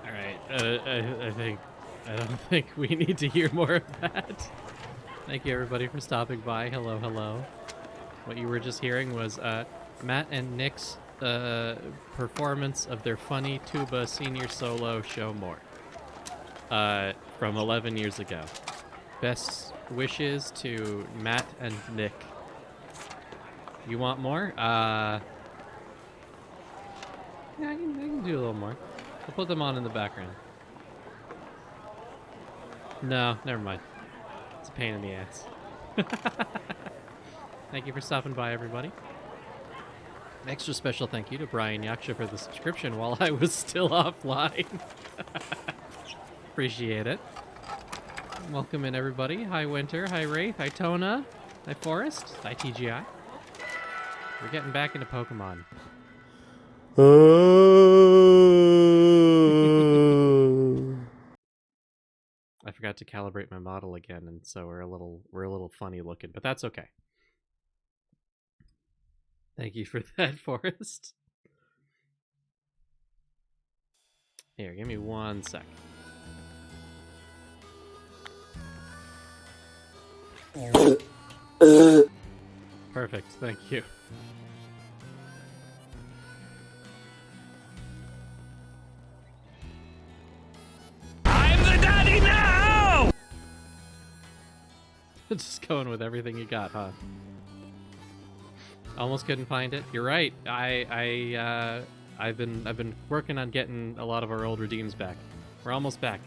All right, I don't think we need to hear more of that. Thank you everybody for stopping by. Hello, hello. What you were just hearing was Matt and Nick's performance of their funny tuba senior solo "Show More" from 11 years ago. Best wishes to Matt and Nick. You want more? Yeah, I can do a little more. I'll put them on in the background. No, never mind. It's a pain in the ass. Thank you for stopping by, everybody. An extra special thank you to Brian Yaksha for the subscription while I was still offline. Appreciate it. Welcome in, everybody. Hi, Winter. Hi, Wraith. Hi, Tona. Hi, Forest. Hi, TGI. We're getting back into Pokemon. I forgot to calibrate my model again, and so we're a little funny looking, but that's okay. Thank you for that, Forrest. Here, give me 1 sec. Perfect, thank you. I'm the daddy now! Just going with everything you got, huh? Almost couldn't find it. You're right. I've been working on getting a lot of our old redeems back. We're almost back.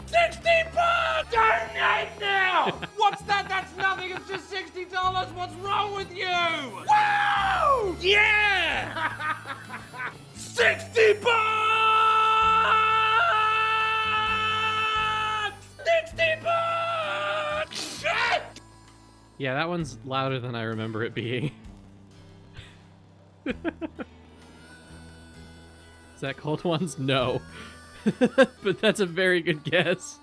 60 bucks! Donate now! What's that? That's nothing. It's just $60. What's wrong with you? Wow! Yeah! 60 bucks! Yeah, that one's louder than I remember it being. Is that Cold Ones? No. But that's a very good guess.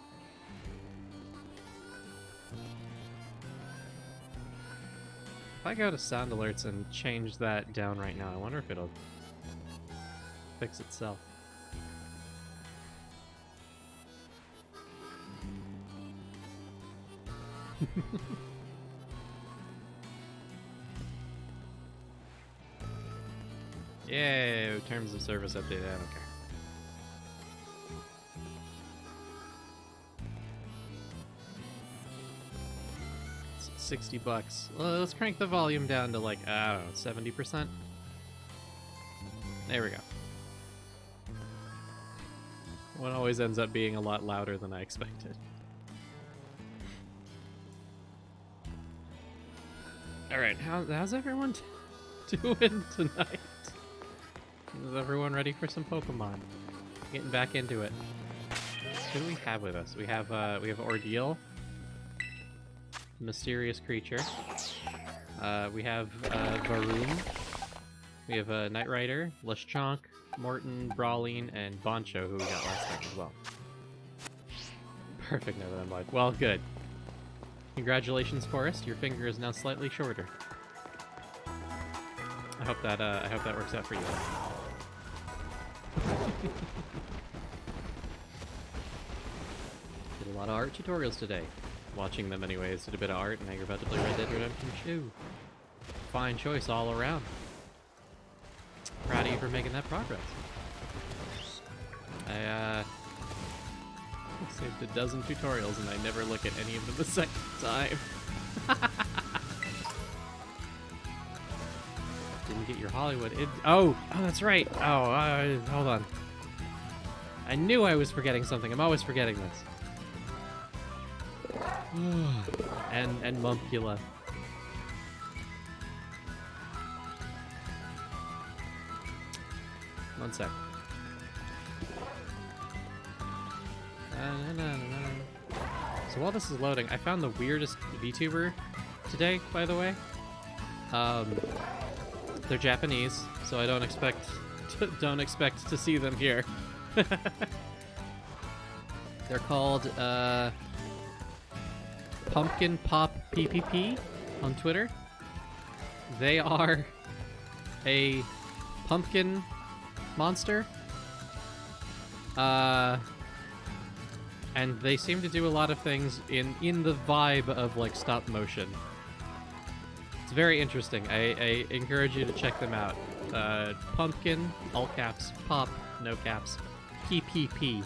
If I go to sound alerts and change that down right now, I wonder if it'll fix itself. Yay, terms of service update. I don't care. It's $60. Well, let's crank the volume down to like, I don't know, 70%. There we go. One always ends up being a lot louder than I expected. Alright, how's everyone doing tonight? Is everyone ready for some Pokemon? Getting back into it. Who do we have with us? We have Ordeal, Mysterious Creature. We have Varoom. We have Knight Rider, Leshii, Morton, Brawling, and Boncho, who we got last time as well. Perfect, never mind. Well, good. Congratulations, Forrest. Your finger is now slightly shorter. I hope that works out for you. Did a lot of art tutorials today. Watching them anyways. Did a bit of art, and now you're about to play Red Dead Redemption 2. Fine choice all around. Proud of you for making that progress. I saved a dozen tutorials and I never look at any of them the second time. Didn't get your Hollywood. Oh, that's right. Oh, hold on. I knew I was forgetting something. I'm always forgetting this. and Mumpula. One sec. So while this is loading, I found the weirdest VTuber today, by the way. They're Japanese, so I don't expect to see them here. They're called Pumpkin Pop PPP on Twitter. They are a pumpkin monster. And they seem to do a lot of things in the vibe of like stop motion. It's very interesting. I encourage you to check them out. Pumpkin, all caps, pop, no caps, PPP.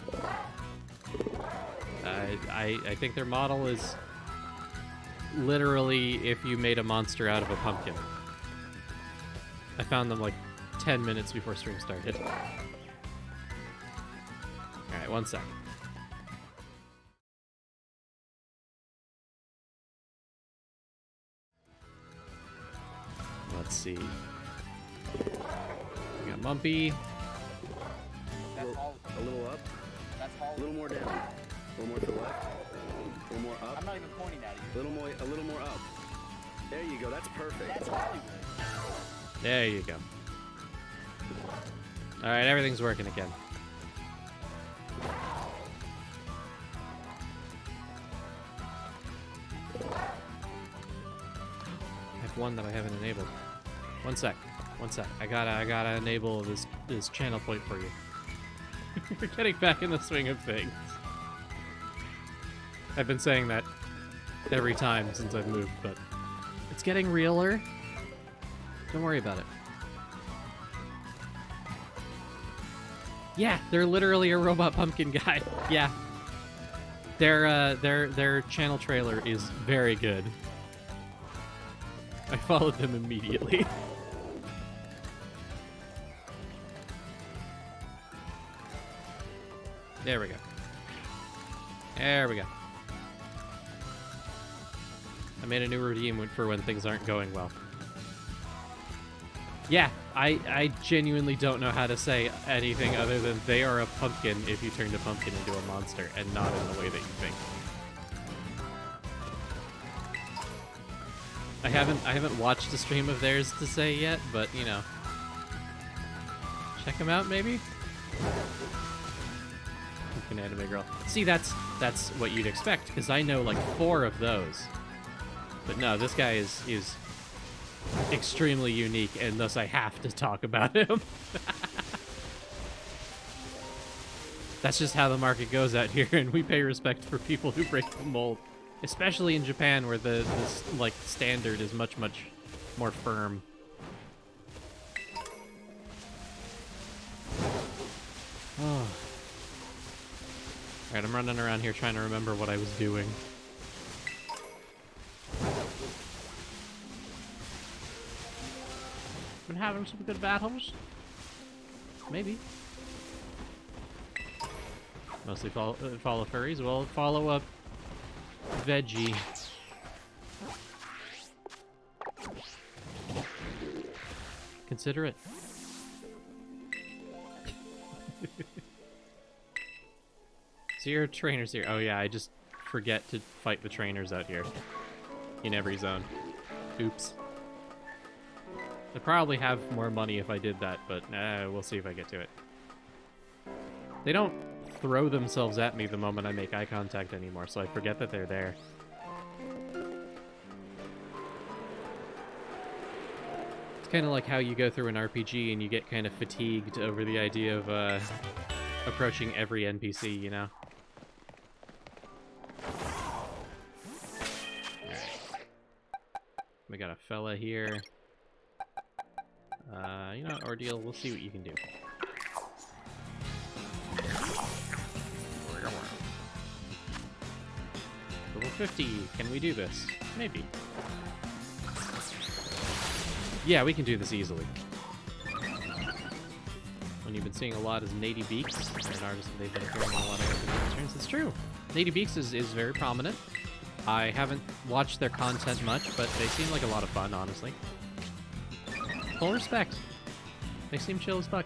I think their model is literally if you made a monster out of a pumpkin. I found them like 10 minutes before stream started. Alright, one sec. Let's see. We got Mumpy. That's all. A little up. That's all. A little more down. A little more to the left. A little more up. I'm not even pointing at you. A little more up. There you go. That's perfect. That's Hollywood. There you go. All right, everything's working again. I have one that I haven't enabled. One sec. I gotta enable this channel point for you. We're getting back in the swing of things. I've been saying that every time since I've moved, but it's getting realer. Don't worry about it. Yeah, they're literally a robot pumpkin guy. Yeah. Their channel trailer is very good. I followed them immediately. There we go. There we go. I made a new routine for when things aren't going well. Yeah, I genuinely don't know how to say anything other than they are a pumpkin if you turned a pumpkin into a monster, and not in the way that you think. I haven't watched a stream of theirs to say yet, but you know, check them out maybe. An anime girl. See, that's what you'd expect, because I know like 4 of those. But no, this guy is extremely unique, and thus I have to talk about him. That's just how the market goes out here, and we pay respect for people who break the mold, especially in Japan, where the like standard is much more firm. Oh. Alright, I'm running around here trying to remember what I was doing. Been having some good battles? Maybe. Mostly follow furries. Well, follow up veggie. Consider it. Zero trainers here. Oh yeah, I just forget to fight the trainers out here. In every zone. Oops. I'd probably have more money if I did that, but we'll see if I get to it. They don't throw themselves at me the moment I make eye contact anymore, so I forget that they're there. It's kind of like how you go through an RPG and you get kind of fatigued over the idea of approaching every NPC, you know? We got a fella here. You know what, Ordeal, we'll see what you can do. Level 50, can we do this? Maybe. Yeah, we can do this easily. When you've been seeing a lot is Nady Beaks, an artist that they've been appearing in a lot of concerns. It's true. Nady Beaks is very prominent. I haven't watched their content much, but they seem like a lot of fun, honestly. Full respect. They seem chill as fuck.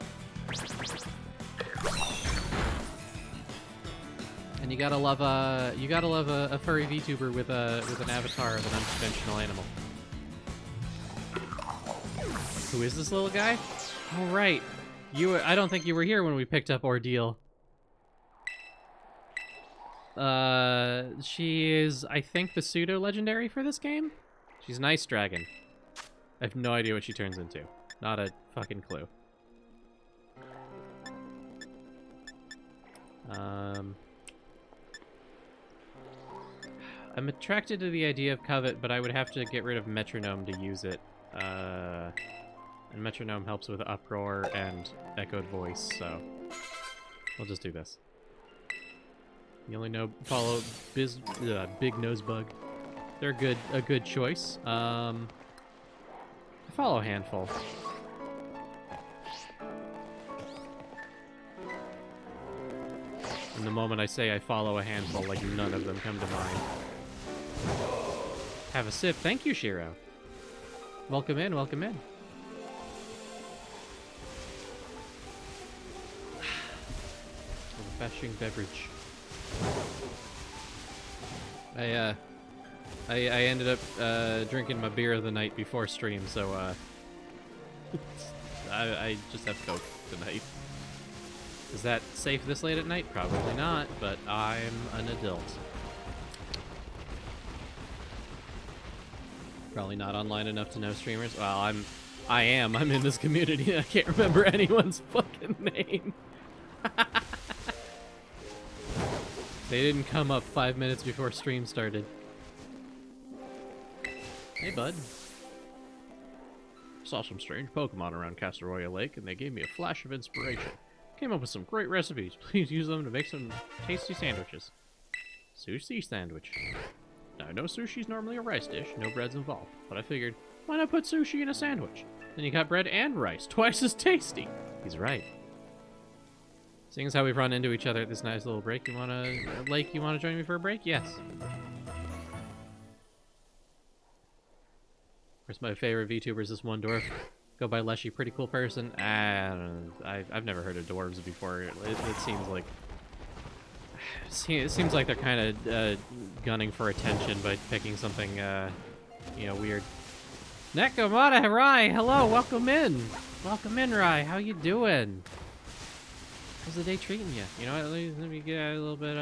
And you gotta love a furry VTuber with an avatar of an unconventional animal. Who is this little guy? Oh right. I don't think you were here when we picked up Ordeal. She is, I think, the pseudo-legendary for this game? She's an ice dragon. I have no idea what she turns into. Not a fucking clue. I'm attracted to the idea of Covet, but I would have to get rid of Metronome to use it. And Metronome helps with Uproar and Echoed Voice, so we'll just do this. You only know follow Big Nosebug. They're a good choice. I follow a handful. And the moment I say I follow a handful, like none of them come to mind. Have a sip. Thank you, Shiro. Welcome in, welcome in. Refreshing beverage. I ended up drinking my beer the night before stream, so I just have Coke tonight. Is that safe this late at night? Probably not, but I'm an adult. Probably not online enough to know streamers. Well, I'm in this community. I can't remember anyone's fucking name. They didn't come up 5 minutes before stream started. Hey, bud. Saw some strange Pokemon around Castaroya Lake, and they gave me a flash of inspiration. Came up with some great recipes. Please use them to make some tasty sandwiches. Sushi sandwich. Now, I know sushi's normally a rice dish, no bread's involved, but I figured, why not put sushi in a sandwich? Then you got bread and rice, twice as tasty. He's right. Seeing as how we've run into each other at this nice little break, you wanna join me for a break? Yes. Of course, my favorite VTuber is this one dwarf. Go by Leshii, pretty cool person. I've never heard of dwarves before. It seems like they're kind of gunning for attention by picking something, you know, weird. Nekomata, Rai, hello, welcome in. Welcome in, Rai. How you doing? How's the day treating you? You know what, let me get a little bit,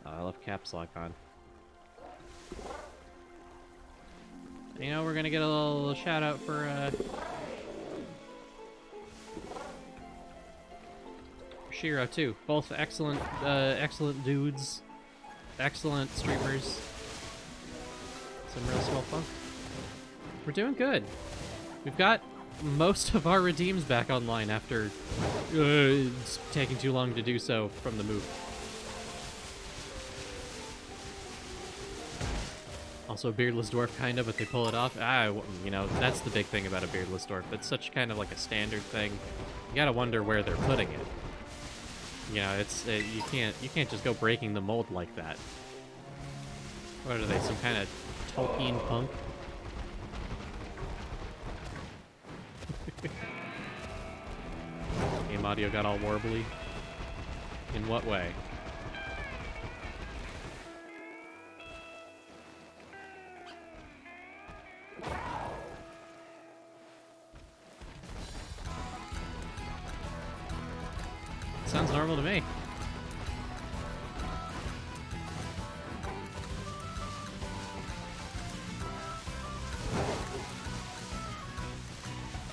Oh, I left caps lock on. You know, we're gonna get a little shout out for Shiro too. Both excellent, excellent dudes, excellent streamers. Some real swell fun. We're doing good. We've got most of our redeems back online after it's taking too long to do so from the move. Also, a beardless dwarf, kind of, but they pull it off. You know, that's the big thing about a beardless dwarf. It's such kind of like a standard thing. You gotta wonder where they're putting it. You know, it's you can't just go breaking the mold like that. What are they? Some kind of Tolkien punk? Game audio got all warbly. In what way? Sounds normal to me.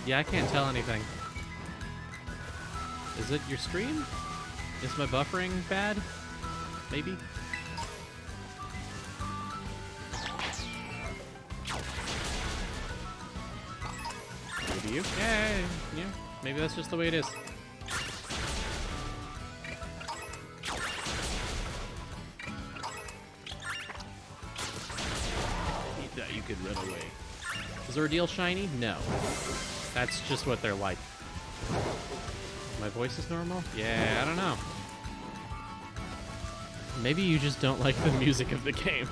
Yeah, I can't tell anything. Is it your stream? Is my buffering bad? Maybe? Maybe you? Yeah, maybe that's just the way it is. That you could run away. Is Ordeal shiny? No. That's just what they're like. My voice is normal? Yeah, I don't know. Maybe you just don't like the music of the game.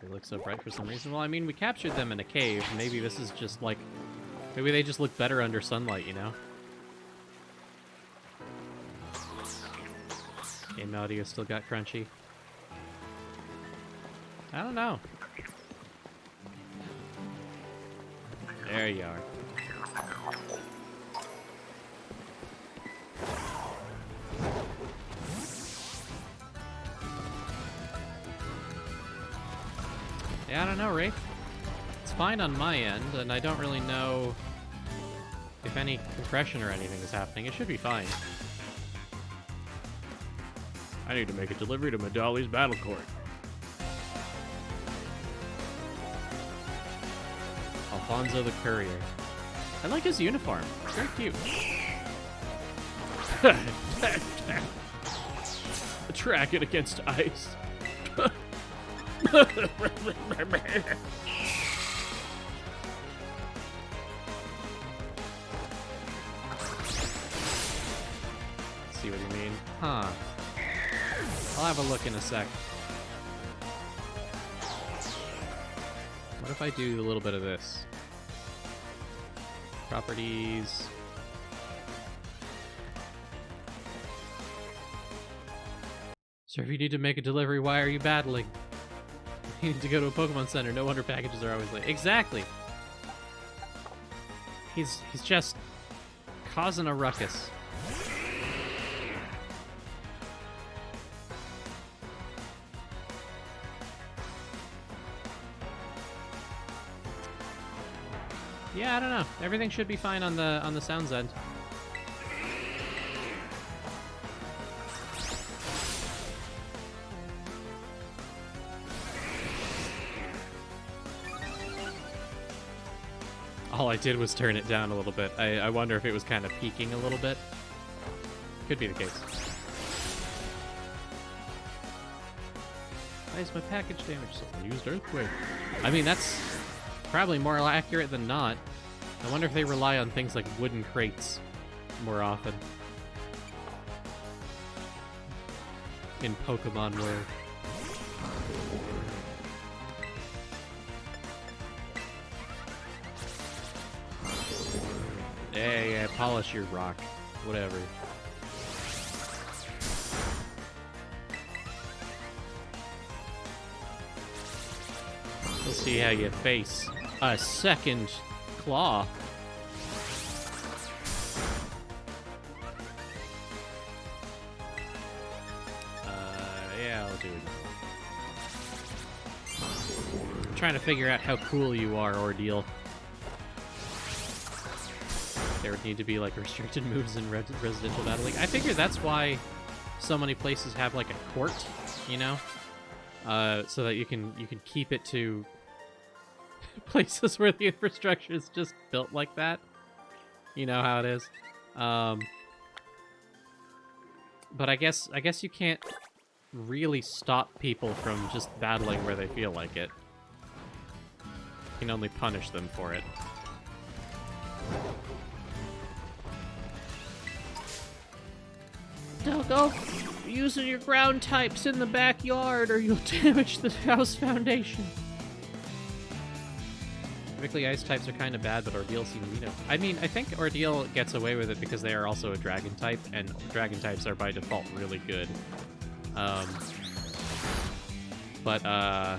They look so bright for some reason. Well, I mean, we captured them in a cave. Maybe this is just like... Maybe they just look better under sunlight, you know? Game audio still got crunchy. I don't know. There you are. Yeah, I don't know, Ray. It's fine on my end, and I don't really know if any compression or anything is happening. It should be fine. I need to make a delivery to Medali's battle court. Alfonso the Courier. I like his uniform. It's very cute. Track it against ice. See what you mean? Huh. I'll have a look in a sec. What if I do a little bit of this? Properties. Sir, if you need to make a delivery, why are you battling? You need to go to a Pokemon Center. No wonder packages are always late. Exactly. He's just causing a ruckus. Yeah, I don't know. Everything should be fine on the sounds end. All I did was turn it down a little bit. I wonder if it was kind of peaking a little bit. Could be the case. Why is my package damaged? Someone used Earthquake. I mean, that's probably more accurate than not. I wonder if they rely on things like wooden crates more often. In Pokemon world. Yeah, polish your rock. Whatever. see how you face a second claw. Yeah, I'll do it. I'm trying to figure out how cool you are, Ordeal. There would need to be like restricted moves in residential battling. I figure that's why so many places have like a court, you know, so that you can keep it to places where the infrastructure is just built like that. You know how it is. But I guess you can't really stop people from just battling where they feel like it. You can only punish them for it. Don't go using your ground types in the backyard or you'll damage the house foundation. Typically, ice types are kind of bad, but Ordeal seems, you know... I mean, I think Ordeal gets away with it because they are also a dragon type, and dragon types are by default really good. But I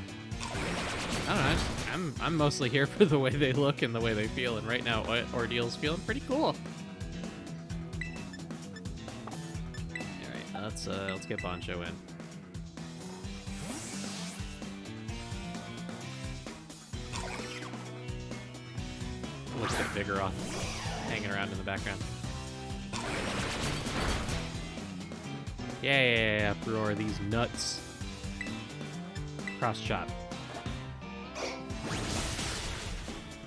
don't know, I'm mostly here for the way they look and the way they feel, and right now, Ordeal's feeling pretty cool. Alright, let's get Boncho in. Looks like Vigoroth hanging around in the background. Yeah, uproar these nuts. Cross chop.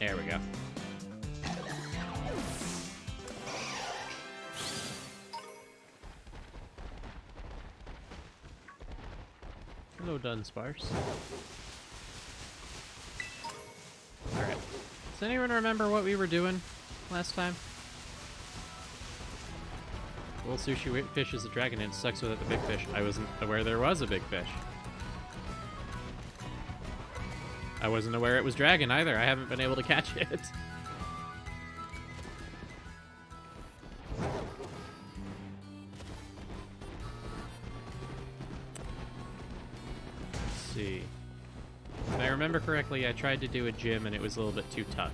There we go. Hello, Dunsparce. Alright. Does anyone remember what we were doing last time? Little sushi fish is a dragon and it sucks without the big fish. I wasn't aware there was a big fish. I wasn't aware it was dragon either. I haven't been able to catch it. Let's see. If I remember correctly, I tried to do a gym and it was a little bit too tough.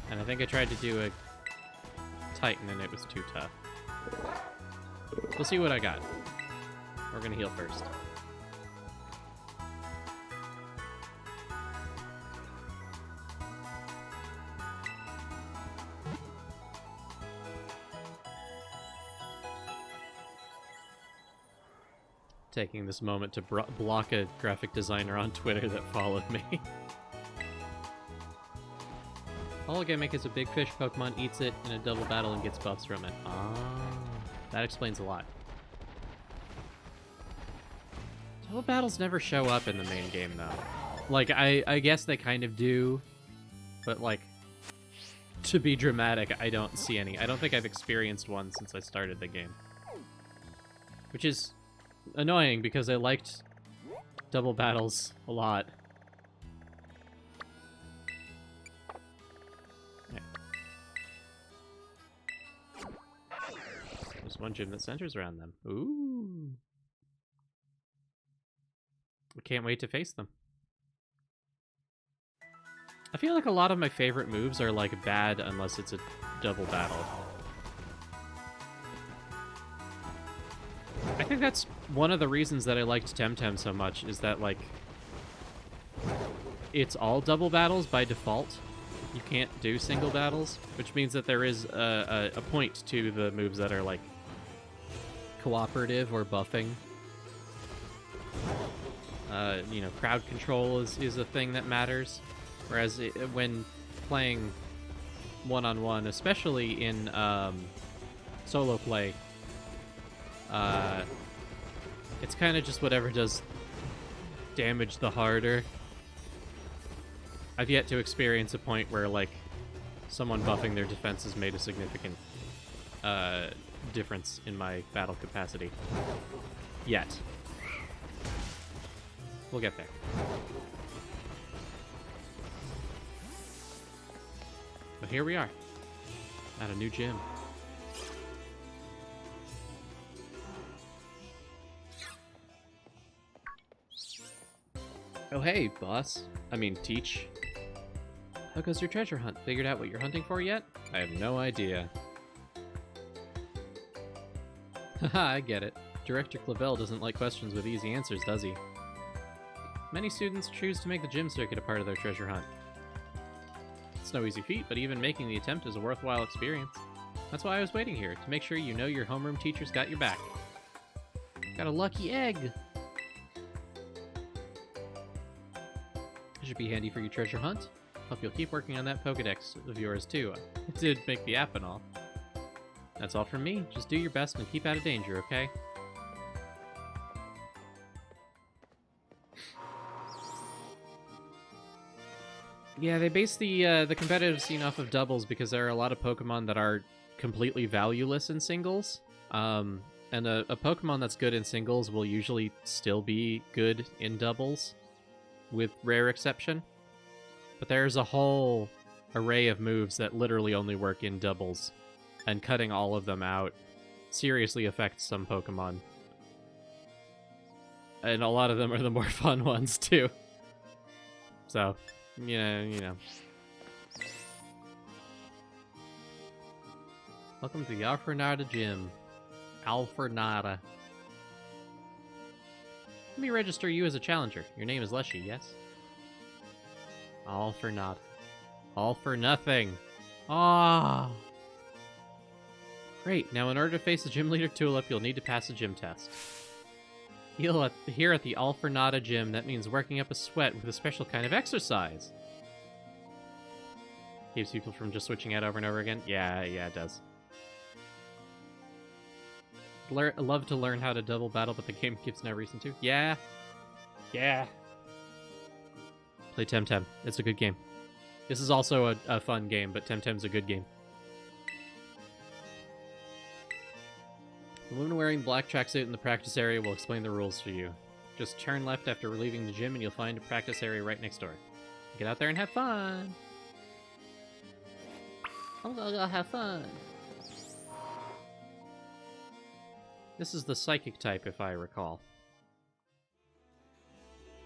And I think I tried to do a Titan and it was too tough. We'll see what I got. We're gonna heal first. Taking this moment to block a graphic designer on Twitter that followed me. Hologamic is a big fish Pokemon, eats it in a double battle and gets buffs from it. Ah, that explains a lot. Double battles never show up in the main game, though. Like, I guess they kind of do, but, like, to be dramatic, I don't see any. I don't think I've experienced one since I started the game. Which is annoying, because I liked double battles a lot. Yeah. There's one gym that centers around them. Ooh. I can't wait to face them. I feel like a lot of my favorite moves are, like, bad unless it's a double battle. I think that's one of the reasons that I liked Temtem so much, is that, like, it's all double battles by default. You can't do single battles, which means that there is a point to the moves that are, like, cooperative or buffing. You know, crowd control is a thing that matters. Whereas when playing one-on-one, especially in solo play, it's kind of just whatever does damage the harder. I've yet to experience a point where, like, someone buffing their defense has made a significant difference in my battle capacity. Yet. We'll get there. But here we are, at a new gym. Oh hey, boss. I mean, teach. How goes your treasure hunt? Figured out what you're hunting for yet? I have no idea. Haha, I get it. Director Clavel doesn't like questions with easy answers, does he? Many students choose to make the gym circuit a part of their treasure hunt. It's no easy feat, but even making the attempt is a worthwhile experience. That's why I was waiting here, to make sure you know your homeroom teacher's got your back. Got a lucky egg! It should be handy for your treasure hunt. Hope you'll keep working on that Pokedex of yours too. It did make the app and all. That's all from me. Just do your best and keep out of danger, okay? Yeah, they base the competitive scene off of doubles because there are a lot of Pokemon that are completely valueless in singles. And a Pokemon that's good in singles will usually still be good in doubles, with rare exception. But there's a whole array of moves that literally only work in doubles, and cutting all of them out seriously affects some Pokemon. And a lot of them are the more fun ones, too. So, you know. Welcome to the Alfornada Gym. Alfornada. Let me register you as a challenger. Your name is Leshii, yes? All for naught. All for nothing. Ah. Great. Now, in order to face the gym leader Tulip, you'll need to pass a gym test. Here at the Alfornada Gym, that means working up a sweat with a special kind of exercise. Keeps people from just switching out over and over again? Yeah, it does. Love to learn how to double battle, but the game gives no reason to. Yeah. Play Temtem. It's a good game. This is also a fun game, but Temtem's a good game. The woman wearing the black tracksuit in the practice area will explain the rules to you. Just turn left after leaving the gym and you'll find a practice area right next door. Get out there and have fun! I'm gonna go have fun! This is the psychic type, if I recall.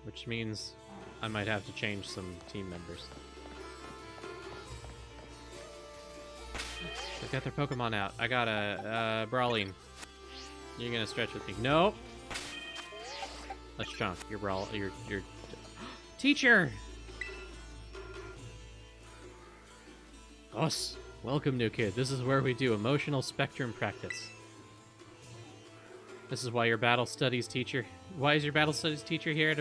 Which means I might have to change some team members. They've got their Pokemon out. I got a Brawling. You're gonna stretch with me. Nope. Let's jump. You're Teacher! Us. Welcome, new kid. This is where we do emotional spectrum practice. This is why your battle studies teacher. Why is your battle studies teacher here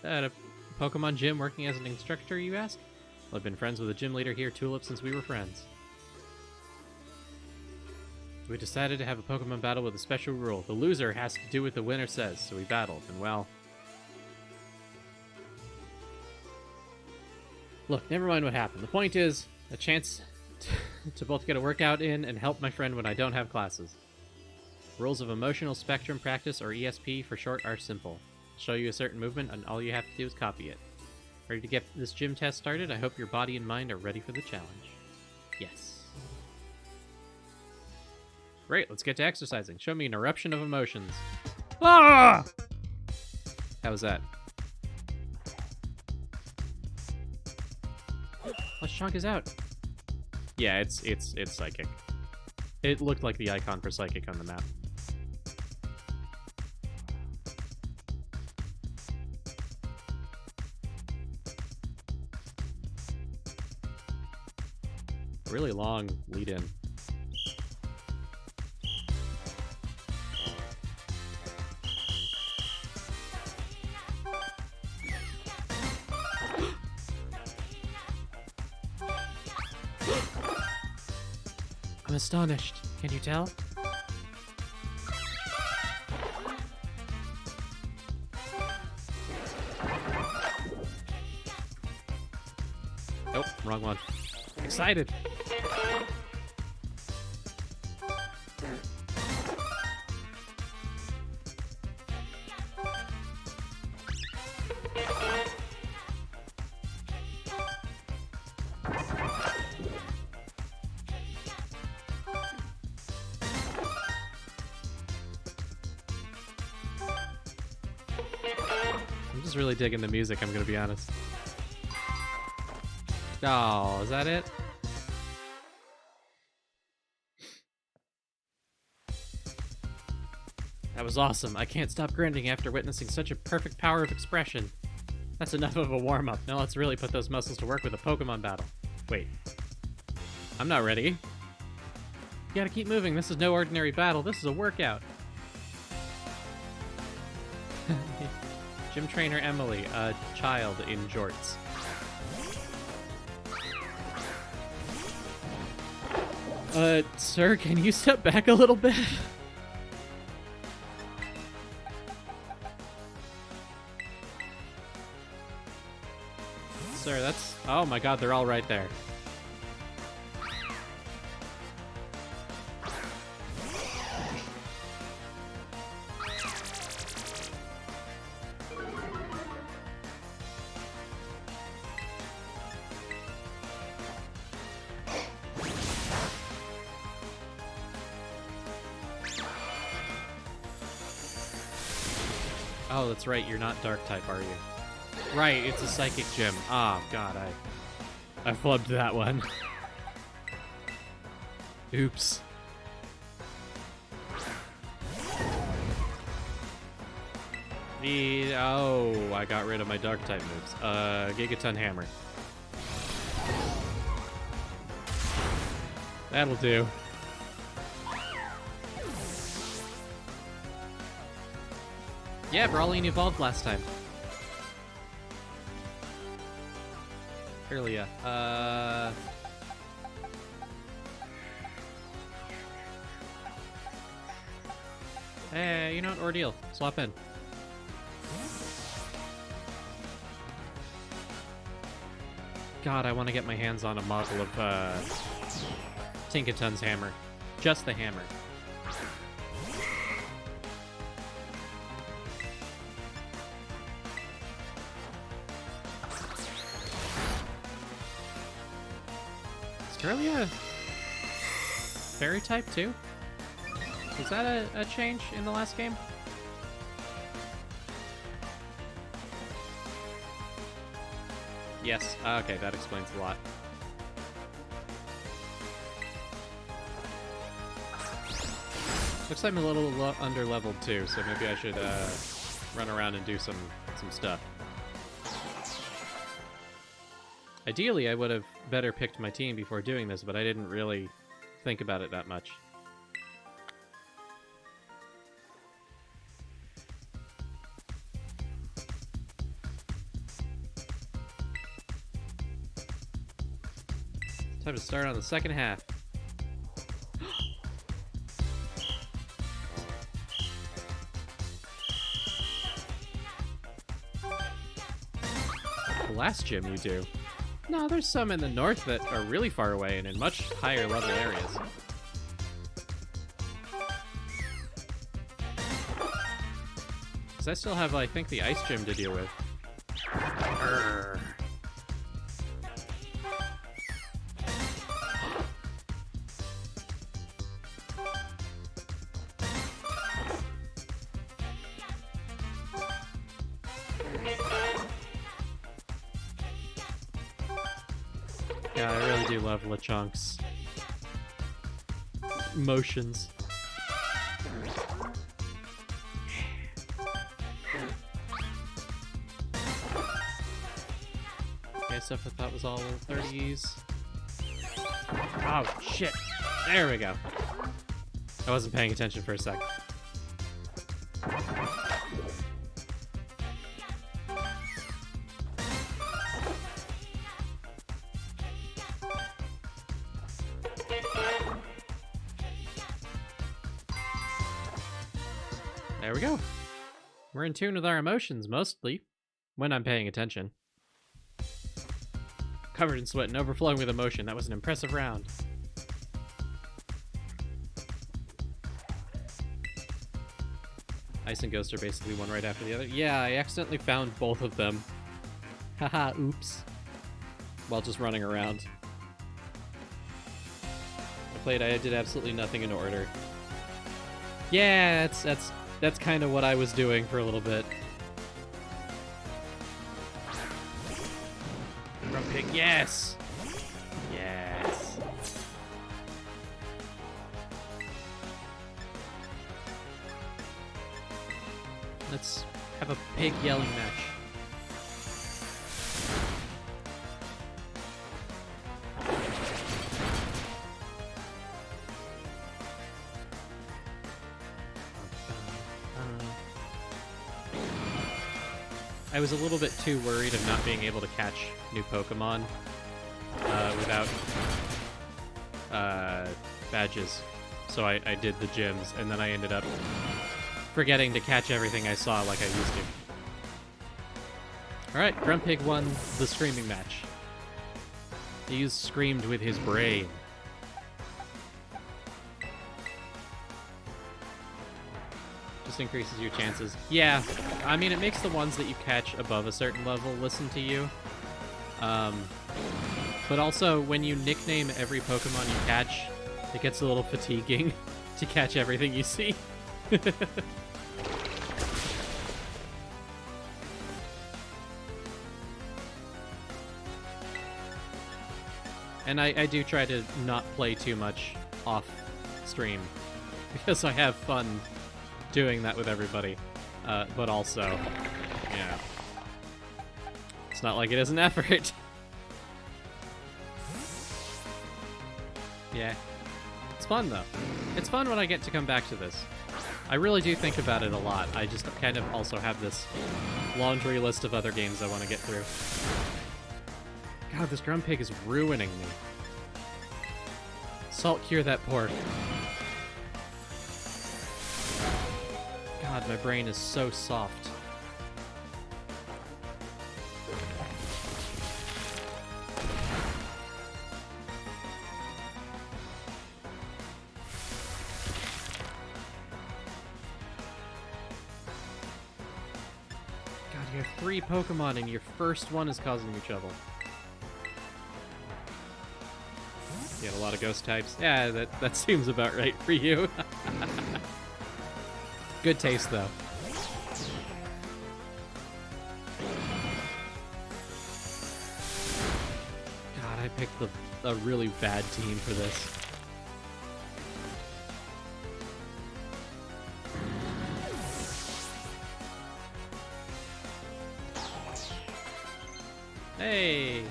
at a Pokemon gym working as an instructor, you ask? Well, I've been friends with the gym leader here, Tulip, since we were friends. We decided to have a Pokemon battle with a special rule. The loser has to do what the winner says, so we battled, and well... Look, never mind what happened. The point is, a chance to both get a workout in and help my friend when I don't have classes. Rules of Emotional Spectrum Practice, or ESP for short, are simple. Show you a certain movement, and all you have to do is copy it. Ready to get this gym test started? I hope your body and mind are ready for the challenge. Yes. Great, let's get to exercising. Show me an eruption of emotions. Ah! How was that? Leshii is out. Yeah, it's psychic. It looked like the icon for psychic on the map. Really long lead in. I'm astonished. Can you tell? Nope, wrong one. Excited. I'm just really digging the music, I'm gonna be honest. Oh, is that it? That was awesome. I can't stop grinning after witnessing such a perfect power of expression. That's enough of a warm-up. Now let's really put those muscles to work with a Pokemon battle. Wait. I'm not ready. You gotta keep moving. This is no ordinary battle. This is a workout. Gym trainer Emily, a child in jorts. Sir, can you step back a little bit? Sir, that's... Oh my god, they're all right there. Oh, that's right, you're not dark type, are you? Right, it's a psychic gym. Oh god, I flubbed that one. Oops. Oh, I got rid of my dark type moves. Gigaton Hammer. That'll do. Yeah, Brawling evolved last time. Earlier. Hey, you know what? Ordeal. Swap in. God, I want to get my hands on a model of Tinkaton's hammer. Just the hammer. Australia fairy type too? Was that a change in the last game? Yes. Okay, that explains a lot. Looks like I'm a little under leveled too, so maybe I should run around and do some stuff. Ideally, I would have better picked my team before doing this, but I didn't really think about it that much. Time to start on the second half. The last gym you do. No, there's some in the north that are really far away and in much higher level areas. Because I still have, I think, the ice gym to deal with. Urgh. Yeah, I really do love LeChunk's motions. Okay, stuff I thought was all 30s. Oh, shit. There we go. I wasn't paying attention for a sec. There we go. We're in tune with our emotions, mostly, when I'm paying attention. Covered in sweat and overflowing with emotion. That was an impressive round. Ice and Ghost are basically one right after the other. Yeah, I accidentally found both of them. Haha, oops. While just running around. I did absolutely nothing in order. Yeah, that's kind of what I was doing for a little bit. Pig. Yes! Yes. Let's have a pig yelling match. I was a little bit too worried of not being able to catch new Pokemon without badges. So I did the gyms, and then I ended up forgetting to catch everything I saw like I used to. Alright, Grumpig won the screaming match. He screamed with his brain. Just increases your chances. Yeah, I mean, it makes the ones that you catch above a certain level listen to you. But also, when you nickname every Pokemon you catch, it gets a little fatiguing to catch everything you see. And I do try to not play too much off stream, because I have fun doing that with everybody. But also, yeah, it's not like it is an effort. Yeah. It's fun, though. It's fun when I get to come back to this. I really do think about it a lot. I just kind of also have this laundry list of other games I want to get through. God, this Grumpig is ruining me. Salt cure that pork. God, my brain is so soft. God, you have 3 Pokemon and your first one is causing you trouble. You have a lot of ghost types. Yeah, that seems about right for you. Good taste, though. God, I picked a really bad team for this. Hey!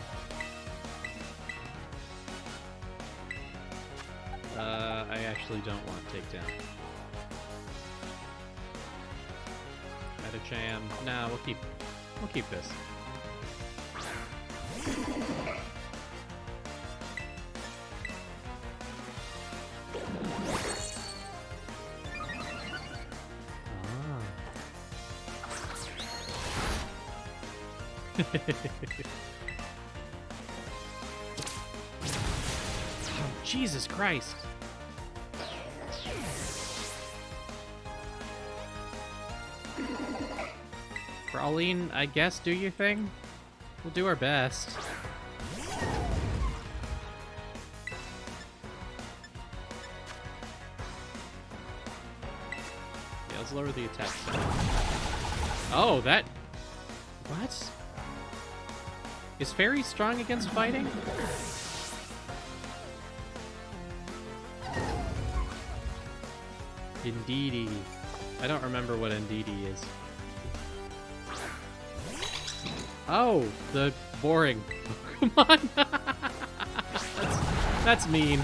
I actually don't want takedown. Metacham. Nah, we'll keep this. Oh, Jesus Christ. Pauline, I guess, do your thing. We'll do our best. Yeah, let's lower the attack. Oh, that... What? Is Fairy strong against fighting? Indeedee. I don't remember what Indeedee is. Oh, the boring Pokemon. That's mean.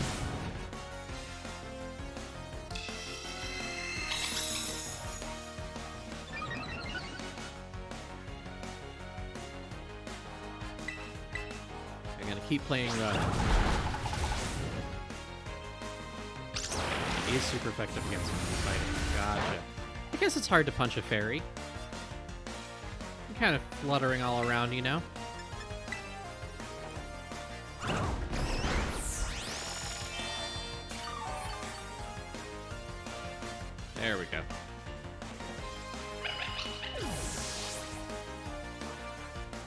I'm gonna keep playing He is super effective against fighting. Gotcha. I guess it's hard to punch a fairy. Kind of fluttering all around, you know? There we go.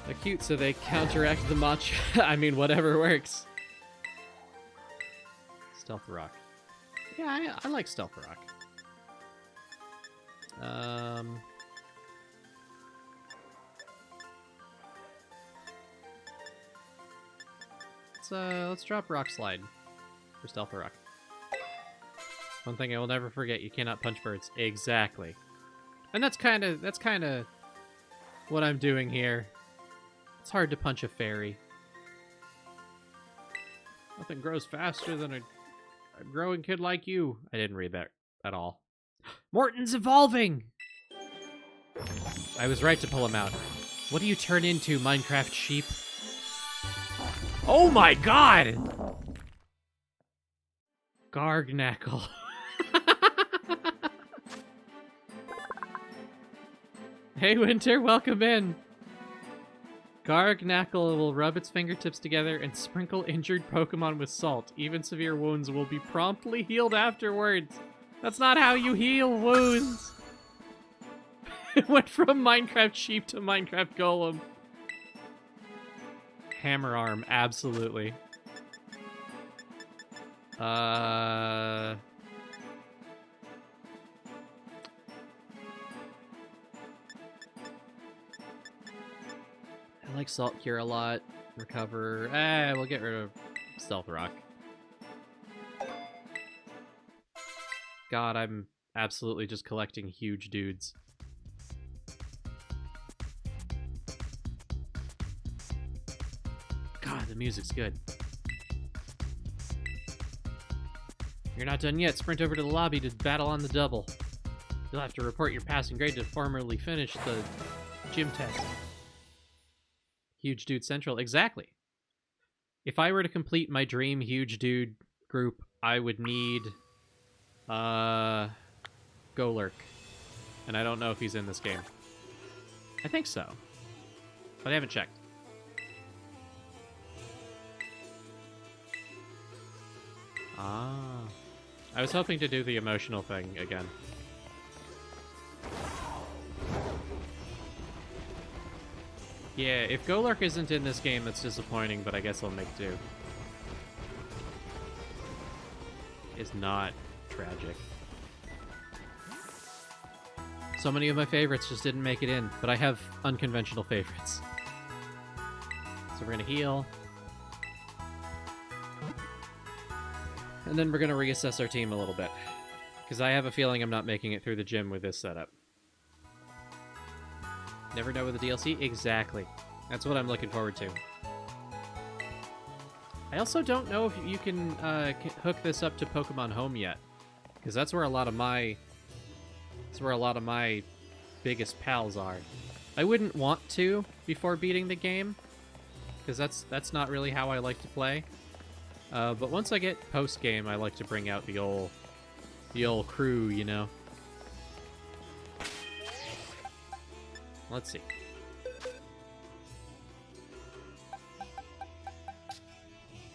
They're cute, so they counteract the much. I mean, whatever works. Stealth Rock. Yeah, I like Stealth Rock. let's drop Rock Slide for Stealth Rock. One thing I will never forget: you cannot punch birds. Exactly, and that's kind of what I'm doing here. It's hard to punch a fairy. Nothing grows faster than a growing kid like you. I didn't read that at all. Morton's evolving! I was right to pull him out. What do you turn into, Minecraft sheep? Oh my god! Gargnackle. Hey, Winter, welcome in. Gargnackle will rub its fingertips together and sprinkle injured Pokemon with salt. Even severe wounds will be promptly healed afterwards. That's not how you heal wounds. It went from Minecraft sheep to Minecraft golem. Hammer arm, absolutely. I like Salt Cure a lot. Recover. We'll get rid of Stealth Rock. God, I'm absolutely just collecting huge dudes. God, the music's good. You're not done yet. Sprint over to the lobby to battle on the double. You'll have to report your passing grade to formally finish the gym test. Huge Dude Central. Exactly. If I were to complete my dream Huge Dude group, I would need Golurk. And I don't know if he's in this game. I think so. But I haven't checked. Ah. I was hoping to do the emotional thing again. Yeah, if Golurk isn't in this game, that's disappointing, but I guess I'll make do. It's not tragic. So many of my favorites just didn't make it in, but I have unconventional favorites. So we're gonna heal. And then we're gonna reassess our team a little bit. Because I have a feeling I'm not making it through the gym with this setup. Never know with the DLC? Exactly. That's what I'm looking forward to. I also don't know if you can hook this up to Pokemon Home yet. Because that's where a lot of my... That's where a lot of my biggest pals are. I wouldn't want to before beating the game. Because that's not really how I like to play. But once I get post-game, I like to bring out the old crew, you know? Let's see.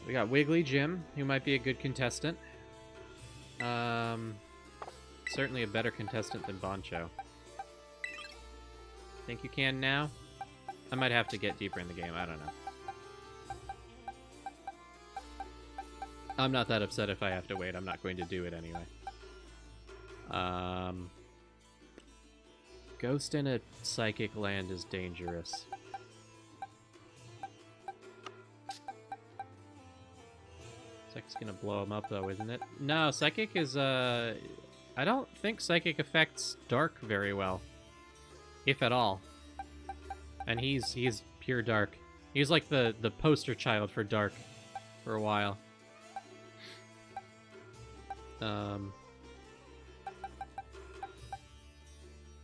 We got Wiggly Jim, who might be a good contestant. Certainly a better contestant than Boncho. Think you can now? I might have to get deeper in the game, I don't know. I'm not that upset if I have to wait, I'm not going to do it anyway. Ghost in a psychic land is dangerous. Psychic's gonna blow him up though, isn't it? No, Psychic is, I don't think Psychic affects Dark very well. If at all. And he's pure Dark. He's like the poster child for Dark for a while.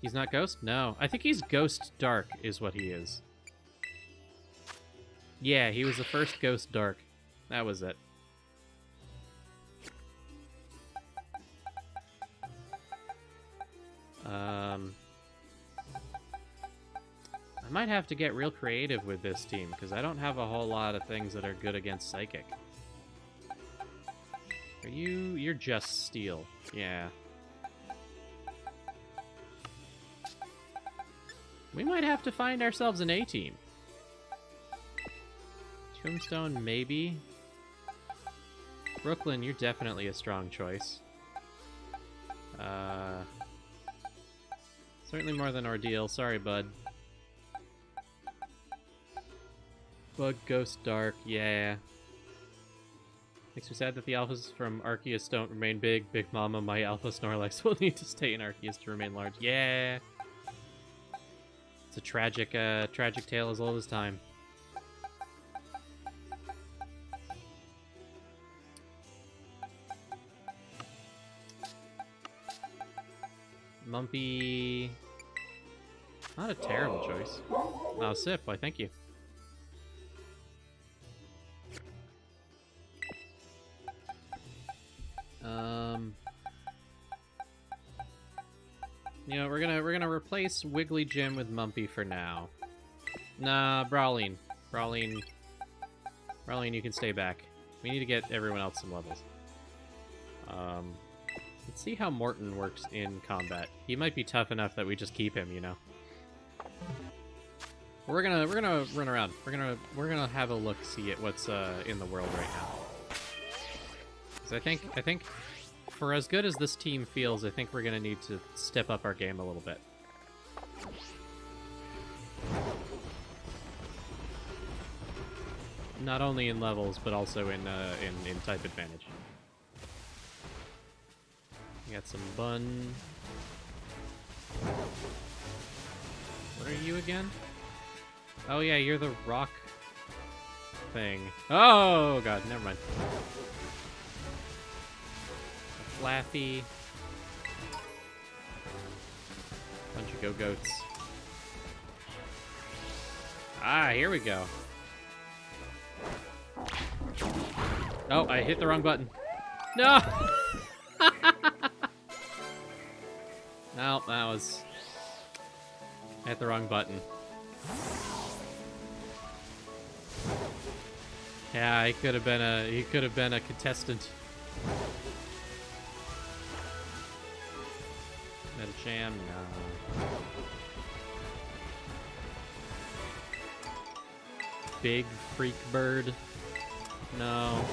He's not Ghost? No. I think he's Ghost Dark is what he is. Yeah, he was the first Ghost Dark. That was it. I might have to get real creative with this team, because I don't have a whole lot of things that are good against Psychic. Are you... You're just Steel. Yeah. We might have to find ourselves an A-team. Tombstone, maybe. Brooklyn, you're definitely a strong choice. Certainly more than Ordeal. Sorry, bud. Bug, Ghost, Dark, yeah. Makes me sad that the alphas from Arceus don't remain big. Big Mama, my alpha Snorlax will need to stay in Arceus to remain large. Yeah. It's a tragic tale as old as time. Mumpy. Not a terrible choice. Oh, Sip, why thank you. You know, we're gonna replace Wiggly Jim with Mumpy for now. Nah, Brawling, you can stay back. We need to get everyone else some levels. Let's see how Morton works in combat. He might be tough enough that we just keep him, you know. We're gonna run around. We're gonna have a look, see at what's in the world right now. 'Cause I think for as good as this team feels, I think we're gonna need to step up our game a little bit. Not only in levels, but also in type advantage. We got some bun. What are you again? Oh yeah, you're the rock thing. Oh god, never mind. A Flaffy. Bunch of go-goats. Ah, here we go. Oh, I hit the wrong button. No! No, that was... I hit the wrong button. Yeah, he could have been a contestant. Metacham, no. Big freak bird. No.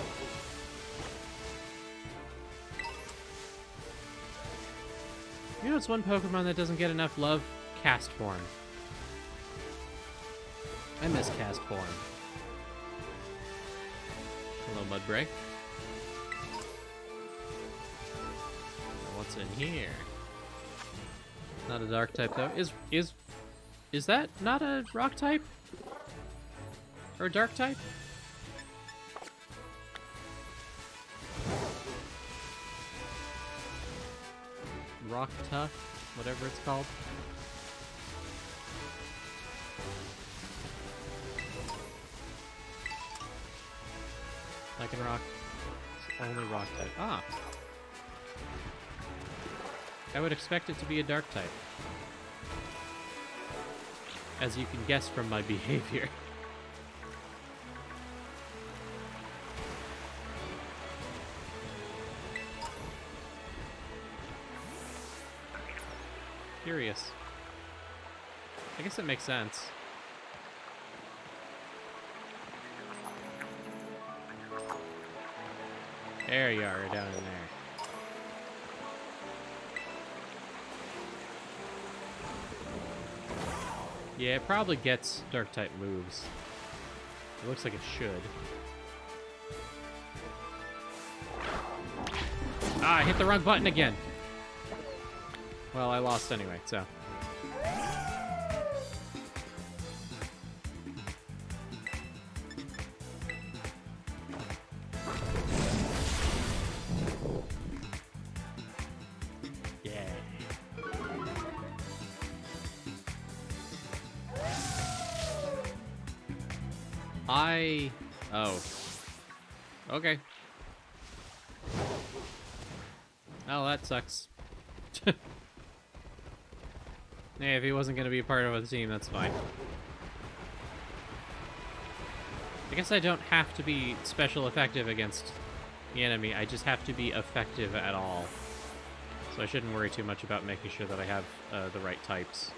You know, it's one Pokemon that doesn't get enough love? Castform. I miss Castform. Hello, Mudbray. What's in here? Not a dark type though. Is that not a rock type? Or a dark type? Rock Tough, whatever it's called. Lycanroc. It's only rock type. Ah. I would expect it to be a dark type. As you can guess from my behavior. Curious. I guess it makes sense. There you are, down in there. Yeah, it probably gets dark type moves. It looks like it should. Ah, I hit the wrong button again. Well, I lost anyway, so. Yeah. Oh. Okay. Oh, that sucks. Hey, if he wasn't going to be a part of the team, that's fine. I guess I don't have to be special effective against the enemy. I just have to be effective at all. So I shouldn't worry too much about making sure that I have the right types.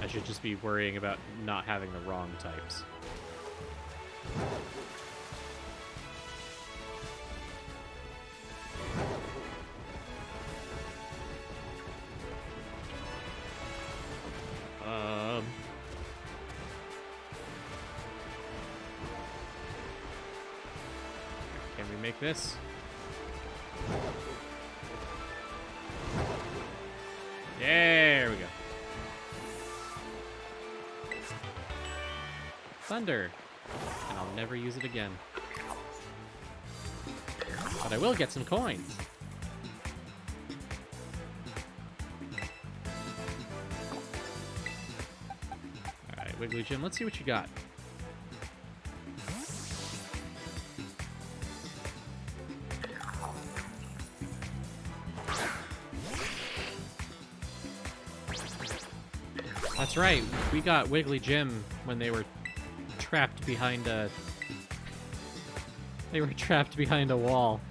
I should just be worrying about not having the wrong types. like this. There we go. Thunder. And I'll never use it again. But I will get some coins. Alright, Wiggly Jim, let's see what you got. That's right, we got Wiggly Jim when they were trapped behind a... They were trapped behind a wall.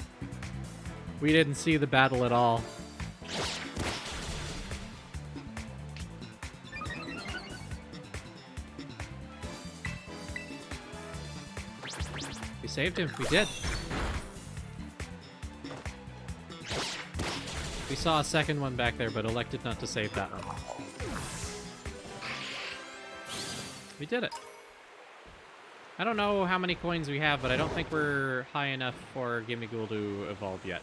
We didn't see the battle at all. We saved him, we did. We saw a second one back there, but elected not to save that one. We did it. I don't know how many coins we have, but I don't think we're high enough for Gimme Ghoul to evolve yet.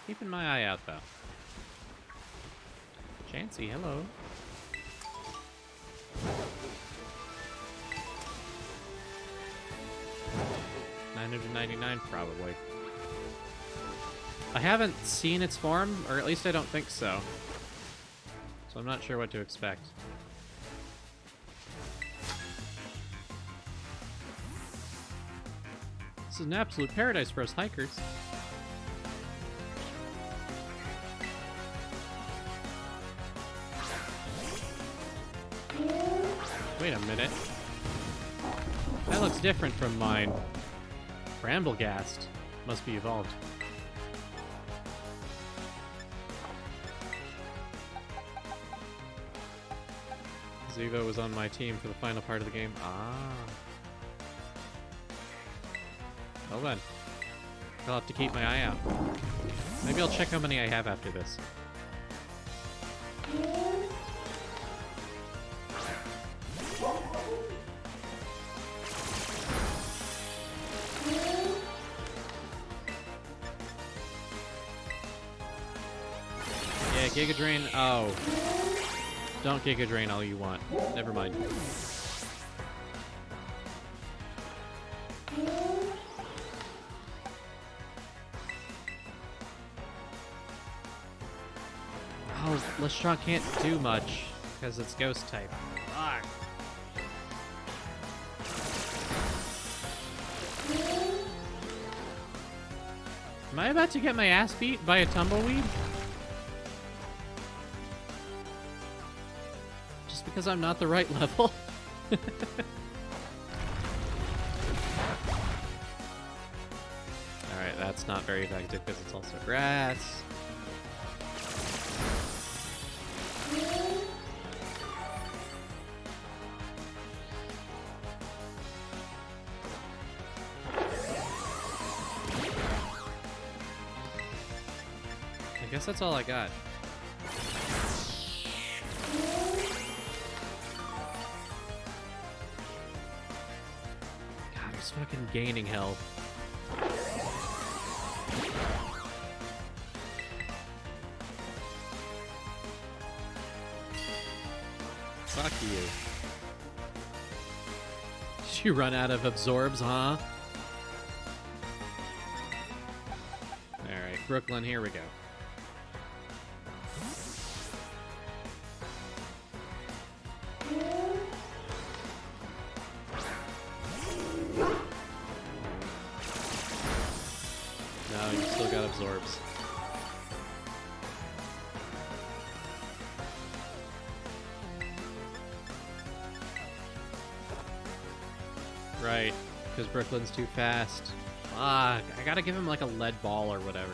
Keeping my eye out, though. Chansey, hello. $999, probably. I haven't seen its form, or at least I don't think so. So I'm not sure what to expect. This is an absolute paradise for us hikers. Wait a minute. That looks different from mine. Bramblegast must be evolved. Zivo was on my team for the final part of the game. Ah. Well then. I'll have to keep my eye out. Maybe I'll check how many I have after this. Yeah, Giga Drain. Oh. Don't Giga Drain all you want. Never mind. Oh, Leshii can't do much because it's ghost type. Fuck. Am I about to get my ass beat by a tumbleweed? Just because I'm not the right level? Alright, that's not very effective because it's also grass. I guess that's all I got. God, he's fucking gaining health. Fuck you. Did you run out of absorbs, huh? Alright, Brooklyn, here we go. No, you still got absorbs. Right, because Brooklyn's too fast. Fuck, I gotta give him like a lead ball or whatever.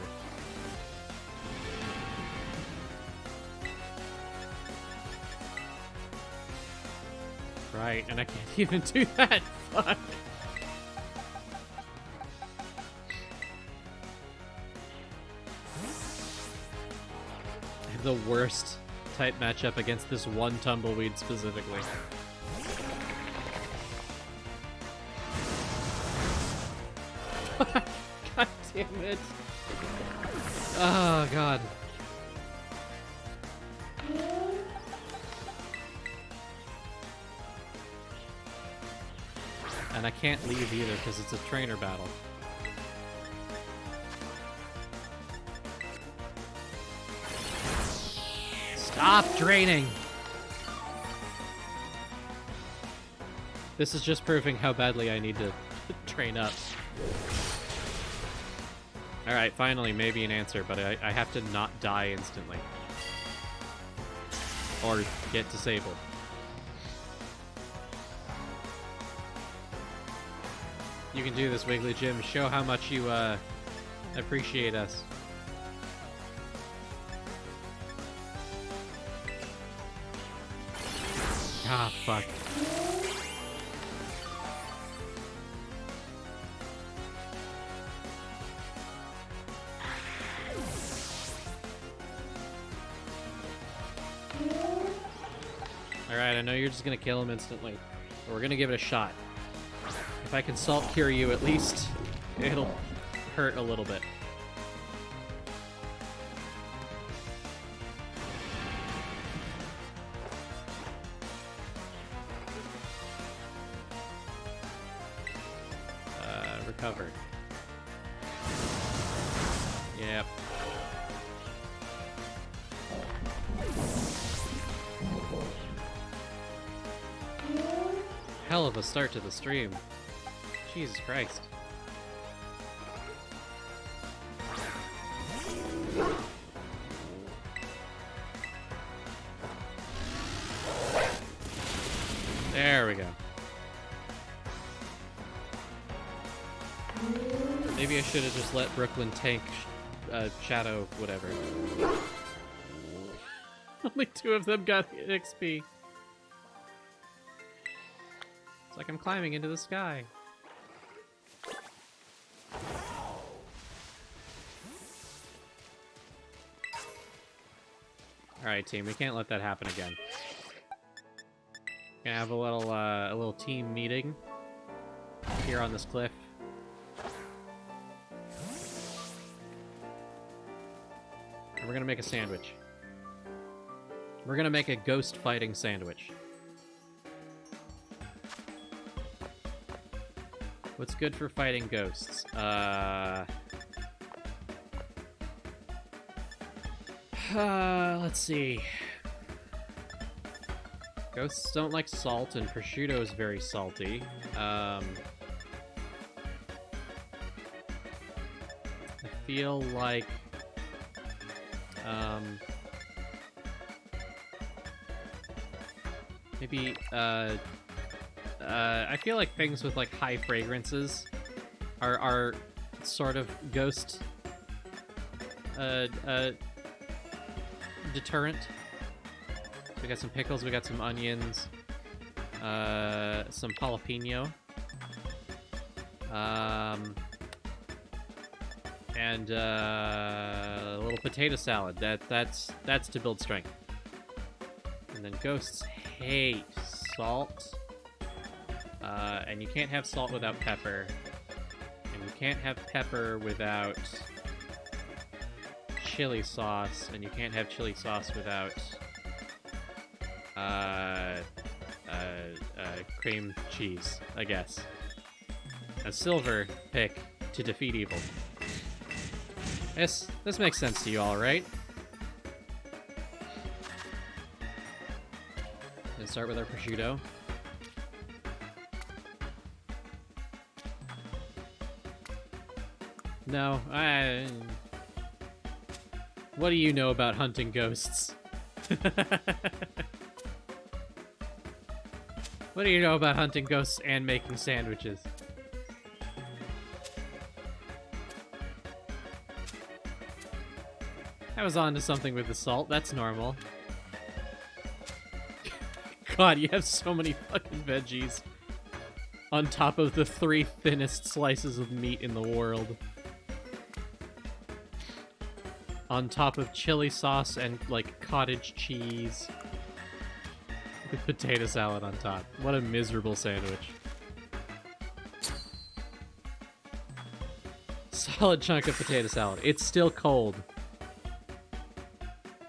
Right, and I can't even do that. Fuck. I have the worst type matchup against this one tumbleweed specifically. damn it. Oh, God. And I can't leave either because it's a trainer battle. Stop draining! This is just proving how badly I need to train up. Alright, finally, maybe an answer, but I have to not die instantly. Or get disabled. You can do this, Wiggly Jim. Show how much you appreciate us. Ah, fuck. Alright, I know you're just gonna kill him instantly, but we're gonna give it a shot. If I can salt cure you, at least it'll hurt a little bit. Recovered. Yep. Hell of a start to the stream. Jesus Christ. There we go. Maybe I should have just let Brooklyn tank Shadow whatever. Only 2 of them got XP. It's like I'm climbing into the sky. Alright, team, we can't let that happen again. Gonna have a little team meeting here on this cliff. And we're gonna make a sandwich. We're gonna make a ghost fighting sandwich. What's good for fighting ghosts? Let's see. Ghosts don't like salt, and prosciutto is very salty. I feel like... maybe, I feel like things with, like, high fragrances are sort of ghost, deterrent. So we got some pickles, we got some onions, some jalapeno, and a little potato salad. That's to build strength. And then ghosts hate salt, and you can't have salt without pepper, and you can't have pepper without chili sauce, and you can't have chili sauce without cream cheese, I guess. A silver pick to defeat evil. This makes sense to you all, right? Let's start with our prosciutto. No, what do you know about hunting ghosts? What do you know about hunting ghosts and making sandwiches? I was on to something with the salt. That's normal. God, you have so many fucking veggies on top of the 3 thinnest slices of meat in the world. On top of chili sauce and, like, cottage cheese. With potato salad on top. What a miserable sandwich. solid chunk of potato salad. It's still cold.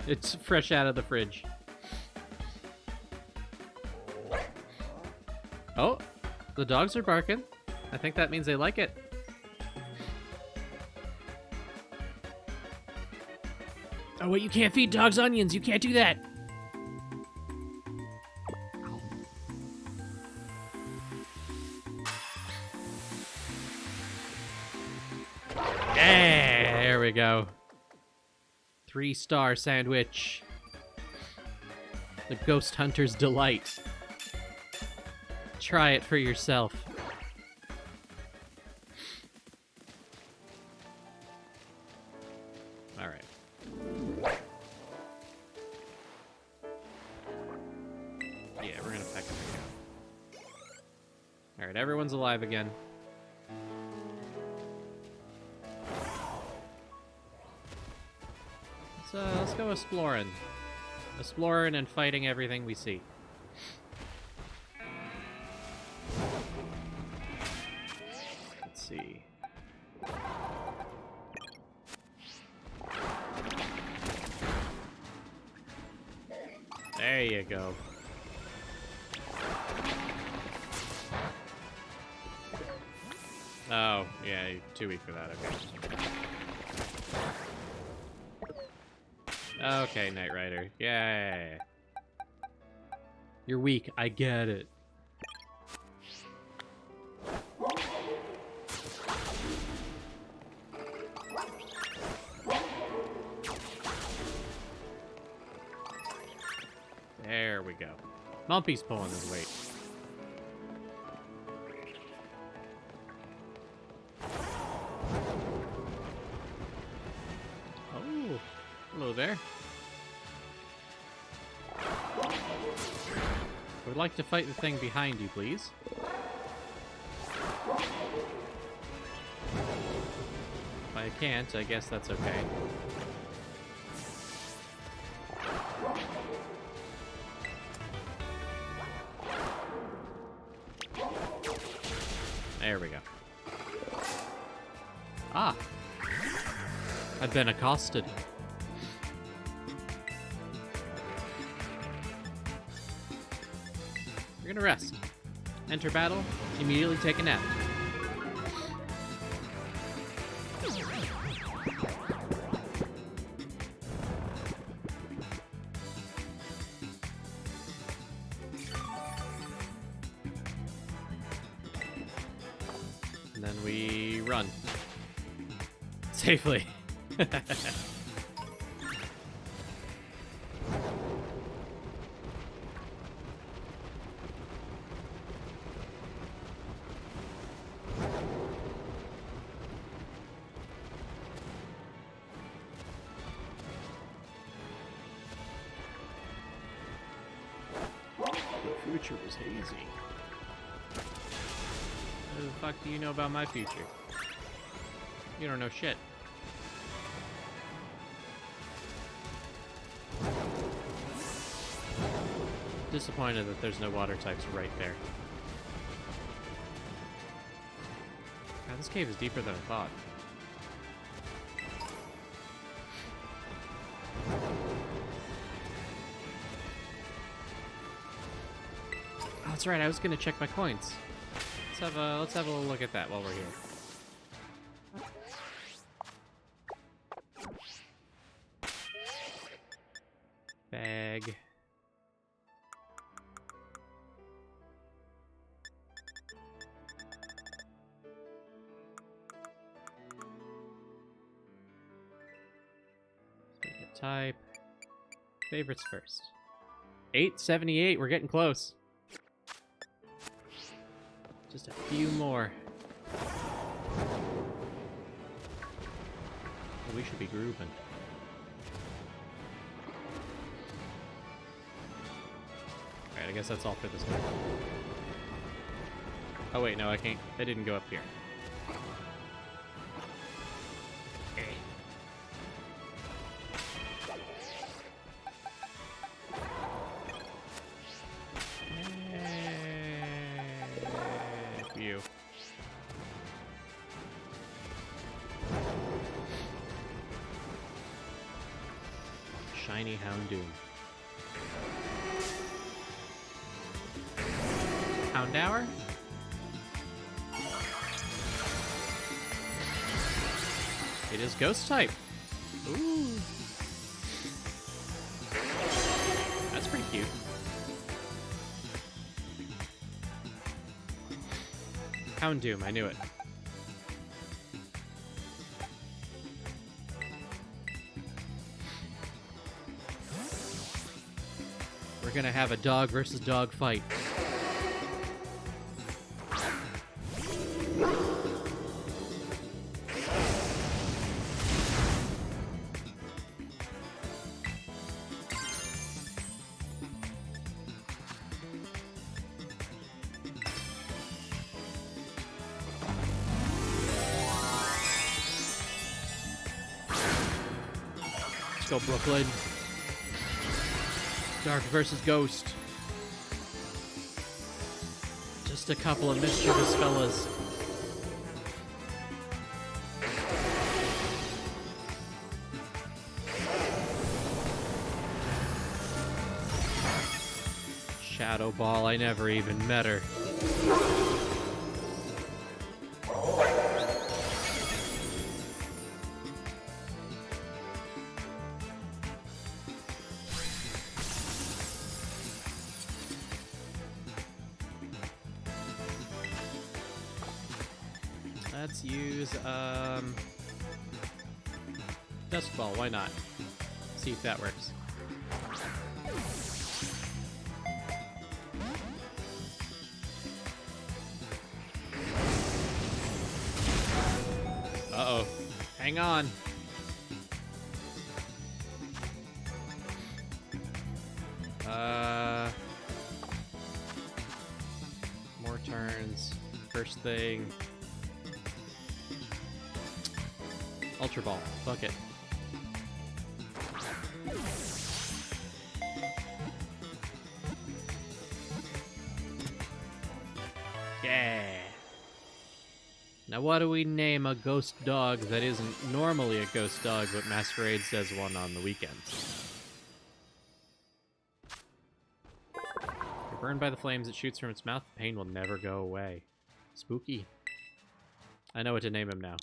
It's fresh out of the fridge. Oh, the dogs are barking. I think that means they like it. Oh, wait, you can't feed dogs onions. You can't do that. Yeah, there we go. 3-star sandwich. The Ghost Hunter's Delight. Try it for yourself. All right. Yeah, we're gonna pack everything up. All right, everyone's alive again. Let's go exploring. Exploring and fighting everything we see. Let's see. There you go. Oh, yeah, you're too weak for that, okay. Okay, Knight Rider. Yay. You're weak, I get it. There we go. Mumpy's pulling his weight. Oh, hello there. I would like to fight the thing behind you, please. If I can't, I guess that's okay. There we go. Ah! I've been accosted. We're gonna rest. Enter battle, immediately take a nap. And then we run. Safely. The future was hazy. What the fuck do you know about my future? You don't know shit. Disappointed that there's no water types right there. God, this cave is deeper than I thought. Oh, that's right. I was gonna check my coins. Let's have a little look at that while we're here. Bag. Type. Favorites first. 878. We're getting close. Just a few more. We should be grooving. Alright, I guess that's all for this one. Oh wait, no, I can't. I didn't go up here. shiny Houndoom. Houndour? It is ghost type. Ooh. That's pretty cute. Houndoom, I knew it. We're gonna have a dog versus dog fight. Let's go, Brooklyn. Dark versus Ghost. Just a couple of mischievous fellas. Shadow Ball, I never even met her. Let's use, Dusk Ball, why not? See if that works. Uh-oh. Hang on. More turns. First thing. Ultra Ball. Fuck it. Yeah. Now what do we name a ghost dog that isn't normally a ghost dog but masquerades as one on the weekends? You're burned by the flames it shoots from its mouth. The pain will never go away. Spooky. I know what to name him now.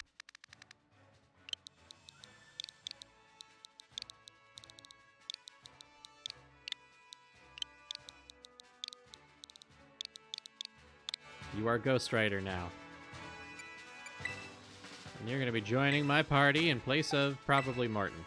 You are Ghost Rider now. And you're going to be joining my party in place of probably Martin.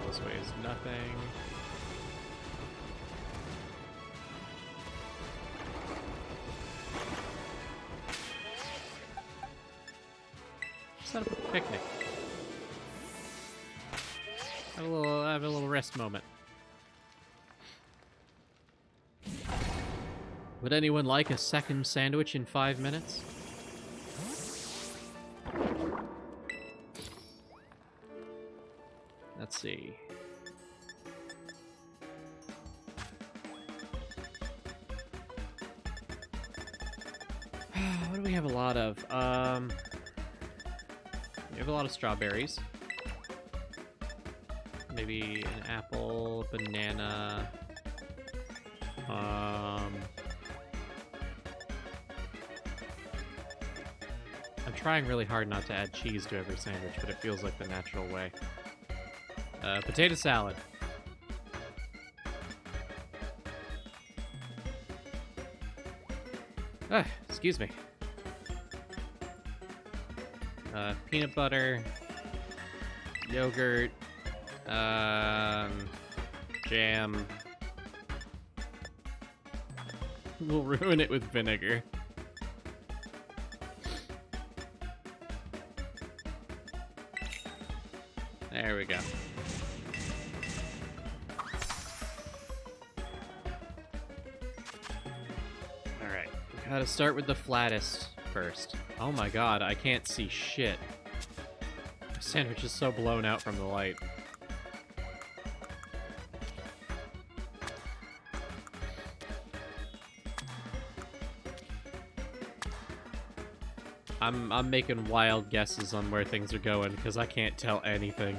This way is nothing. Set up a picnic. Have a little rest moment. Would anyone like a second sandwich in 5 minutes? Let's see. What do we have a lot of? We have a lot of strawberries. Maybe an apple, banana. I'm trying really hard not to add cheese to every sandwich, but it feels like the natural way. Potato salad. Excuse me. Peanut butter, yogurt, jam. We'll ruin it with vinegar. There we go. Alright, we gotta start with the flattest. first. Oh my god, I can't see shit. My sandwich is so blown out from the light. I'm making wild guesses on where things are going because I can't tell anything.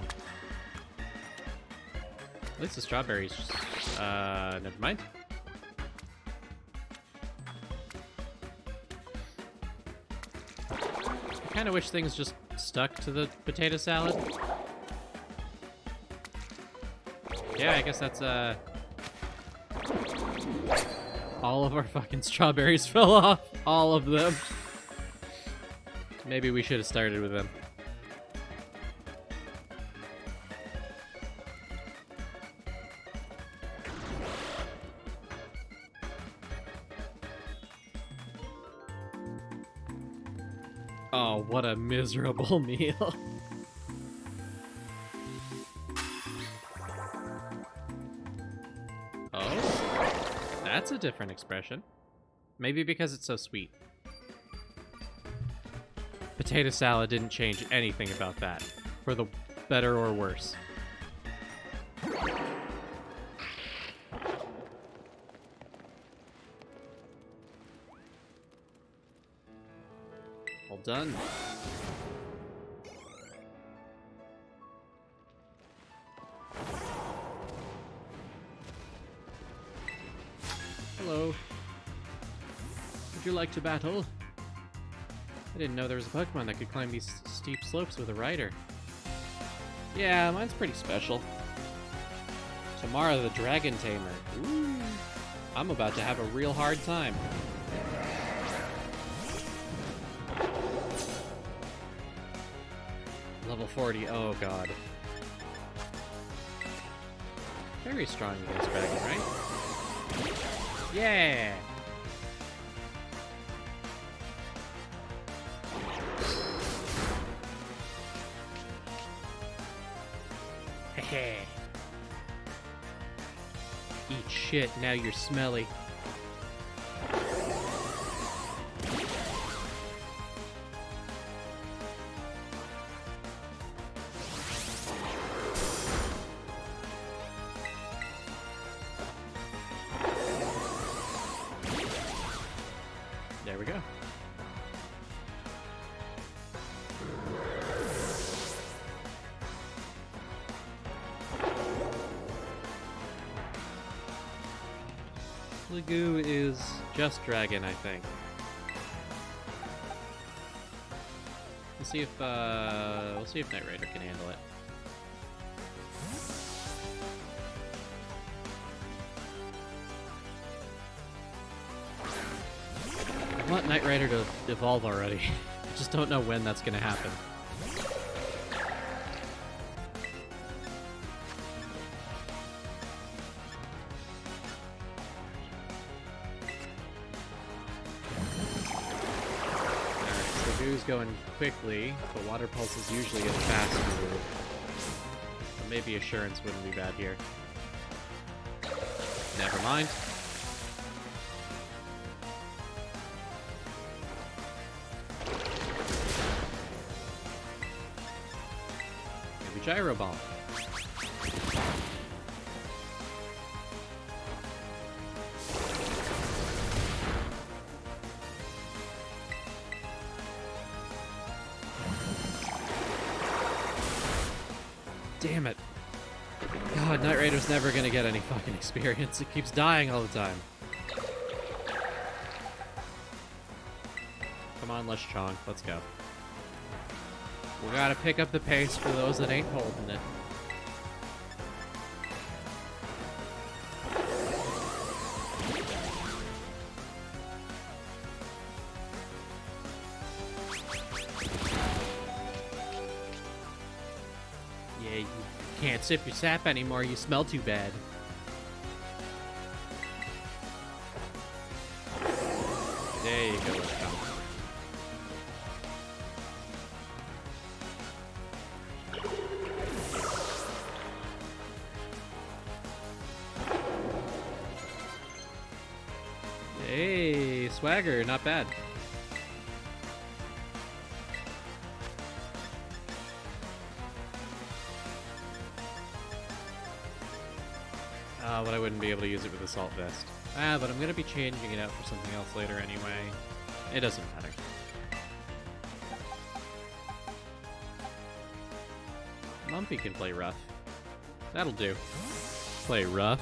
At least the strawberries. Never mind. I kind of wish things just stuck to the potato salad. Yeah, I guess that's all of our fucking strawberries fell off. All of them. Maybe we should have started with them. Oh, what a miserable meal. Oh, that's a different expression. Maybe because it's so sweet. Potato salad didn't change anything about that, for the better or worse. All done. Hello. Would you like to battle? I didn't know there was a Pokemon that could climb these steep slopes with a rider. Yeah, mine's pretty special. Tamara the Dragon Tamer. Ooh. I'm about to have a real hard time. Level 40, oh god. Very strong against Dragon, right? Yeah! Eat shit, now you're smelly. There we go. Goo is just dragon, I think. We'll see if Knight Rider can handle it. I want Knight Rider to evolve already. I just don't know when that's gonna happen. Going quickly, but Water Pulse is usually a fast move. So maybe Assurance wouldn't be bad here. Never mind. Maybe Gyro Bomb. Damn it. God, Knight Rider's never gonna get any fucking experience. It keeps dying all the time. Come on, Leshii, let's go. We gotta pick up the pace for those that ain't holding it. Yeah, you can't sip your sap anymore, you smell too bad. There you go, Leshii. Hey, Swagger, not bad. But I wouldn't be able to use it with Assault Vest. But I'm gonna be changing it out for something else later anyway. It doesn't matter. Mumpy can play rough. That'll do. Play rough.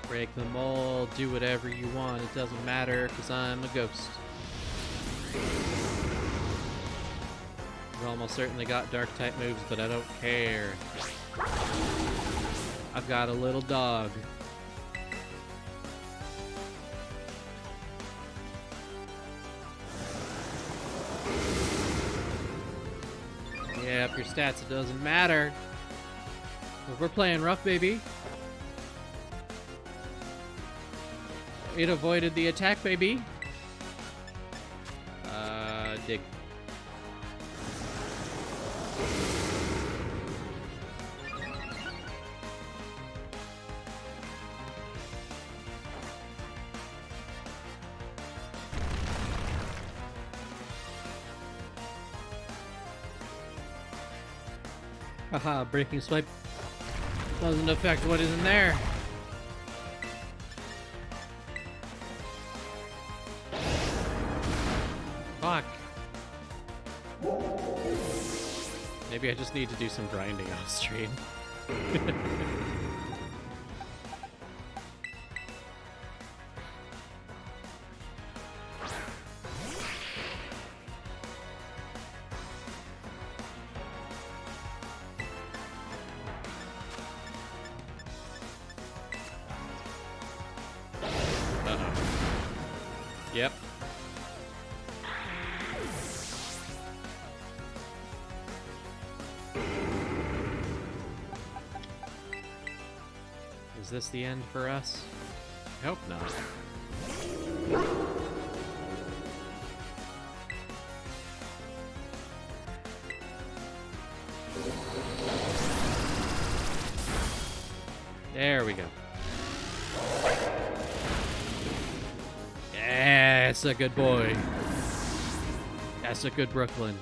Break them all, do whatever you want, it doesn't matter, because I'm a ghost. I've almost certainly got dark type moves, but I don't care. I've got a little dog. Yeah, up your stats, it doesn't matter. If we're playing rough, baby. It avoided the attack, baby. Dig. Haha, breaking swipe doesn't affect what is in there. Fuck. Maybe I just need to do some grinding off stream. Yep. Is this the end for us? I hope not. There we go. Yeah, that's a good boy. That's a good Brooklyn.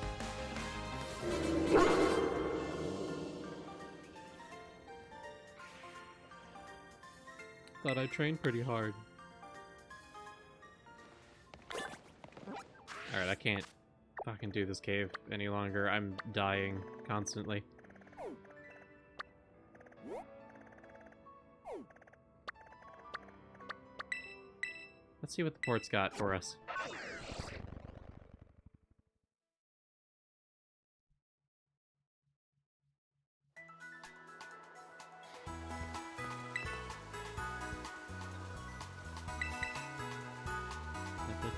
Thought I trained pretty hard. Alright, I can't fucking do this cave any longer. I'm dying constantly. Let's see what the port's got for us.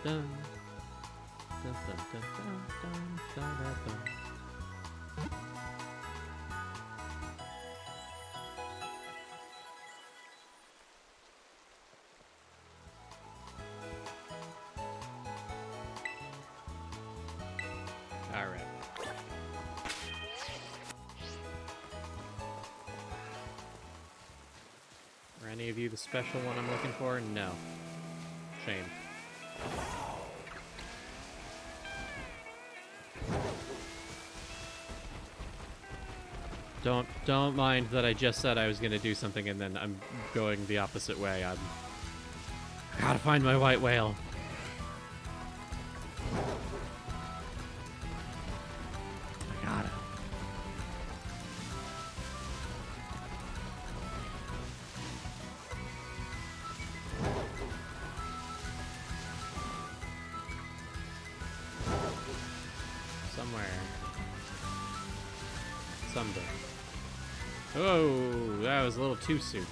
Dun, dun, dun, dun, dun, dun, dun, dun. All right. Are any of you the special one I'm looking for? No. Shame. Don't mind that I just said I was gonna do something and then I'm going the opposite way. I gotta find my white whale. I gotta. Somewhere. Someday. Oh, that was a little too soon.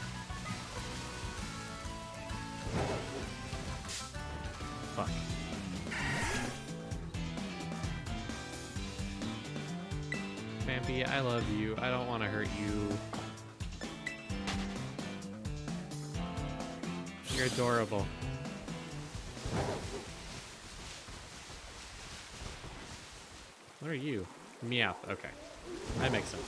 Fuck. Vampy, I love you. I don't want to hurt you. You're adorable. What are you? Meowth. Okay. That makes sense.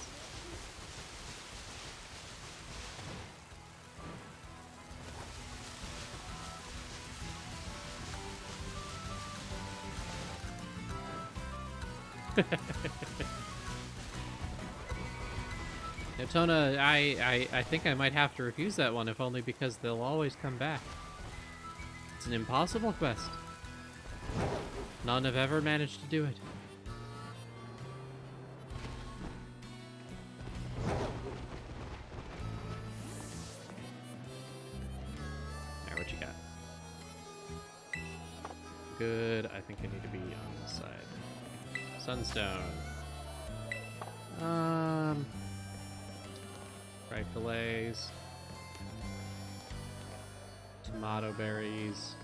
Now, Tona, I think I might have to refuse that one, if only because they'll always come back. It's an impossible quest. None have ever managed to do it. Alright, what you got? Good. I think I need to be on this side. Sunstone. Right fillets. Tomato berries.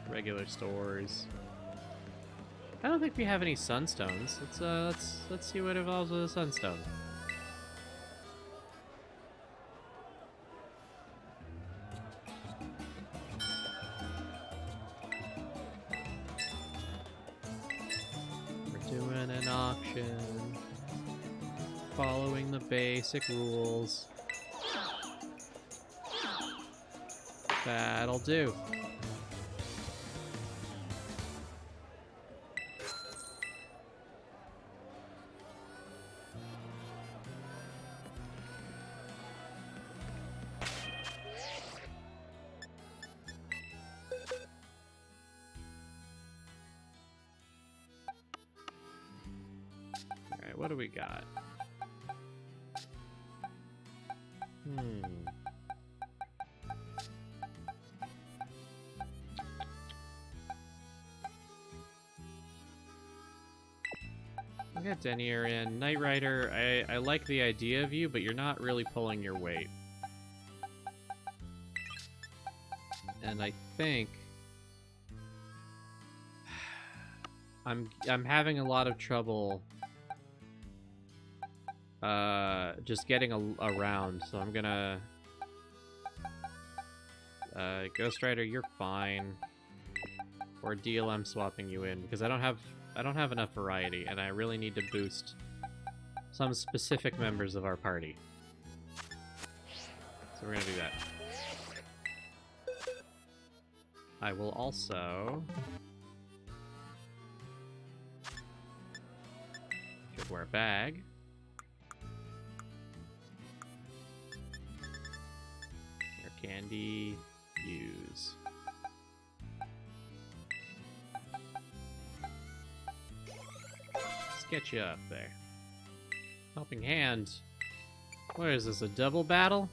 Regular stores. I don't think we have any sunstones. Let's see what evolves with a sunstone. We're doing an auction. Following the basic rules. That'll do. Alright, what do we got? I got Denier in. Knight Rider, I like the idea of you, but you're not really pulling your weight. And I think I'm having a lot of trouble just getting around, so I'm gonna Ghost Rider, you're fine. Ordeal, I'm swapping you in because I don't have enough variety, and I really need to boost some specific members of our party. So we're gonna do that. I will also should wear a bag. Wear candy. Use. Let's get you up there. Helping hand. What is this, a double battle?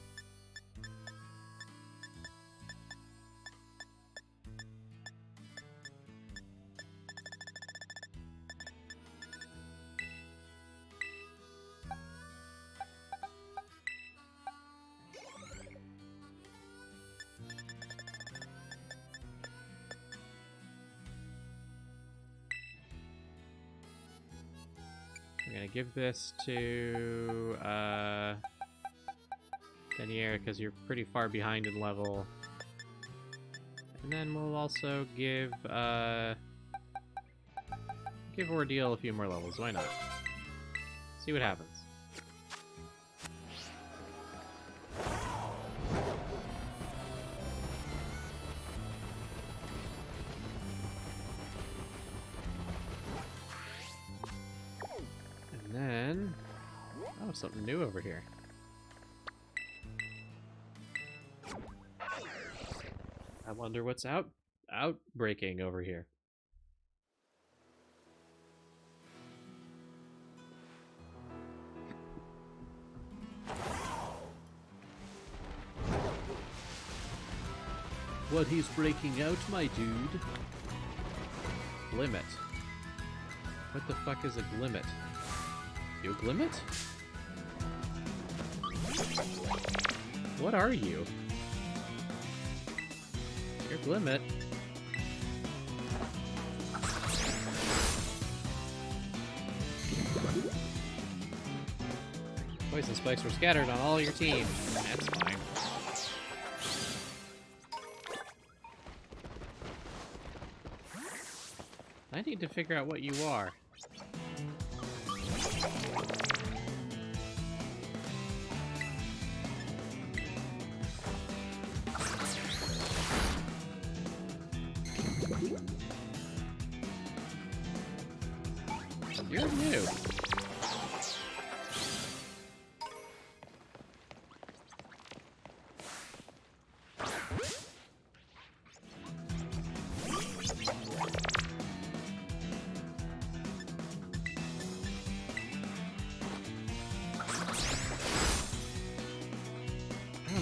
I'm gonna give this to Denier because you're pretty far behind in level. And then we'll also give Ordeal a few more levels. Why not? See what happens. And then, oh, something new over here. I wonder what's outbreaking over here. What he's breaking out, my dude? Glimmet. What the fuck is a glimmet? You a glimmet? What are you? You're glimmet. Poison spikes were scattered on all your team. That's fine. I need to figure out what you are.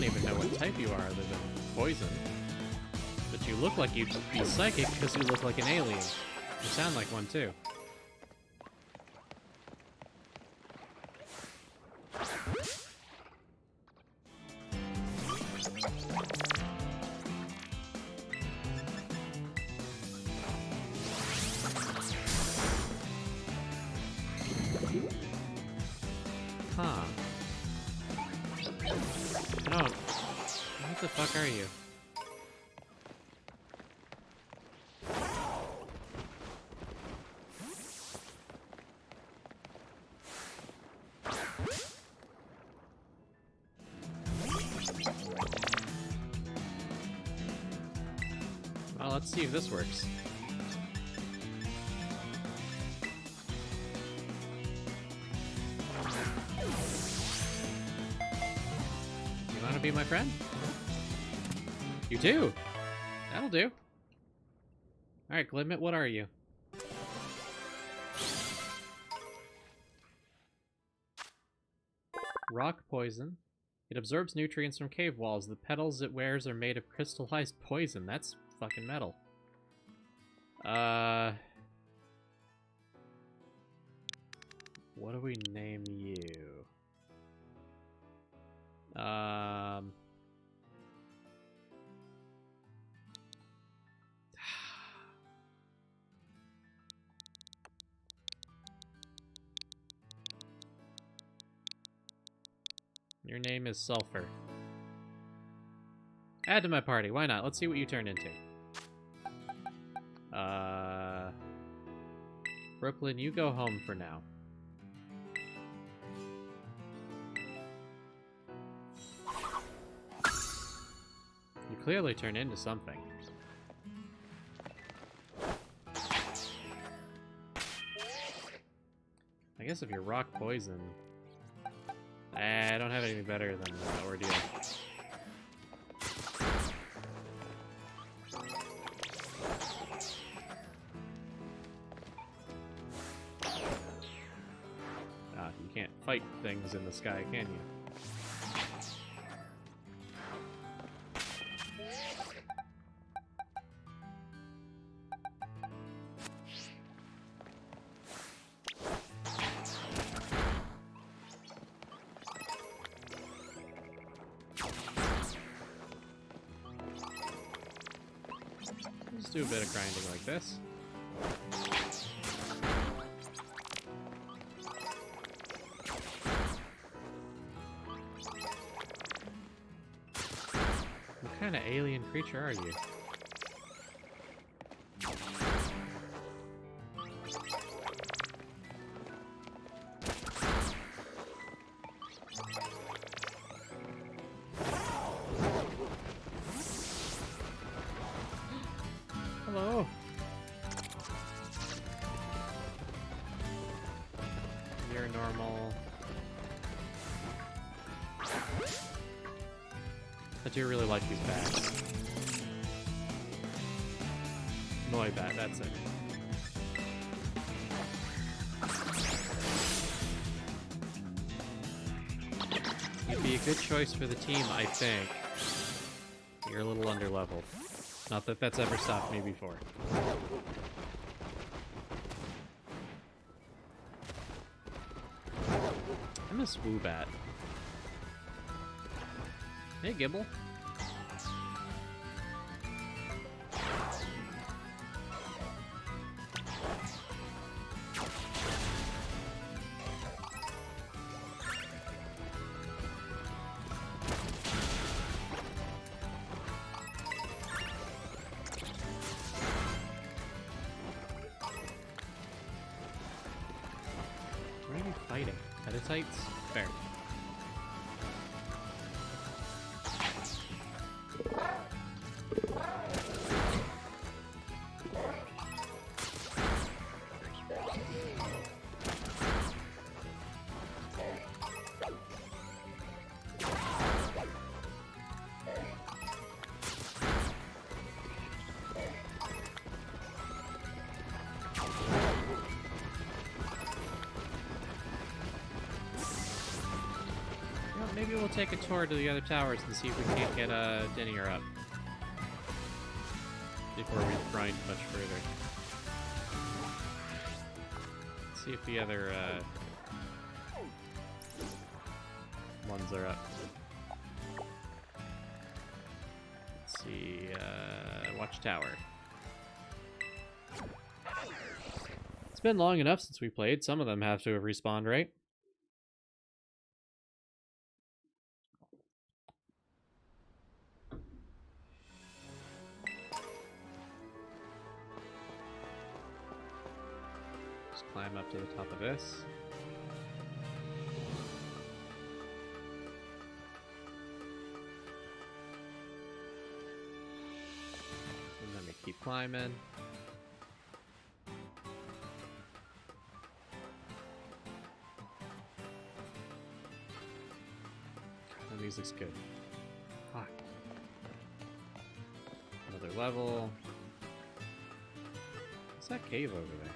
even know what type you are other than poison. But you look like you'd be psychic because you look like an alien. You sound like one too. Huh. No. What the fuck are you? Well, let's see if this works. You want to be my friend? You do? That'll do. Alright, Glimmet, what are you? Rock poison. It absorbs nutrients from cave walls. The petals it wears are made of crystallized poison. That's fucking metal. What do we name you? Your name is Sulfur. Add to my party. Why not? Let's see what you turn into. Brooklyn, you go home for now. You clearly turn into something. I guess if you're rock poison... I don't have anything better than Ordeal. Ah, you can't fight things in the sky, can you? Let's do a bit of grinding like this. What kind of alien creature are you? Hello. You're normal. I do really like these bats. Noi bat, that's it. You'd be a good choice for the team, I think. You're a little underleveled. Not that that's ever stopped me before. I miss Woobat. Hey, Gibble. What are you fighting? Petatites? Fair. maybe we'll take a tour to the other towers and see if we can't get Denier up before we grind much further. Let's see if the other ones are up. Let's see, Watchtower. It's been long enough since we played. Some of them have to have respawned, right? Just climb up to the top of this. And then we keep climbing. The music's good. Fuck. Another level. What's that cave over there?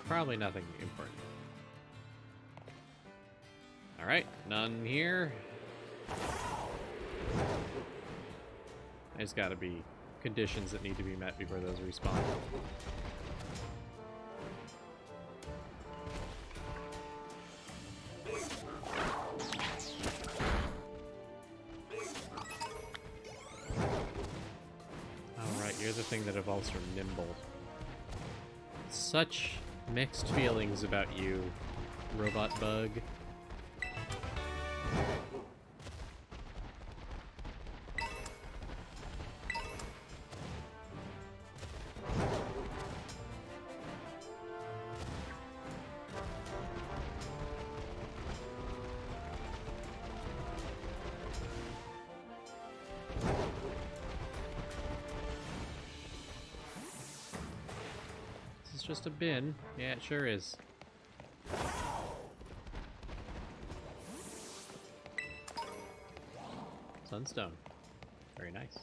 Probably nothing important. Alright, none here. There's gotta be conditions that need to be met before those respawn. Alright, you're the thing that evolves from Nimble. Such mixed feelings about you, robot bug. Just a bin. Yeah, it sure is. Sunstone. Very nice.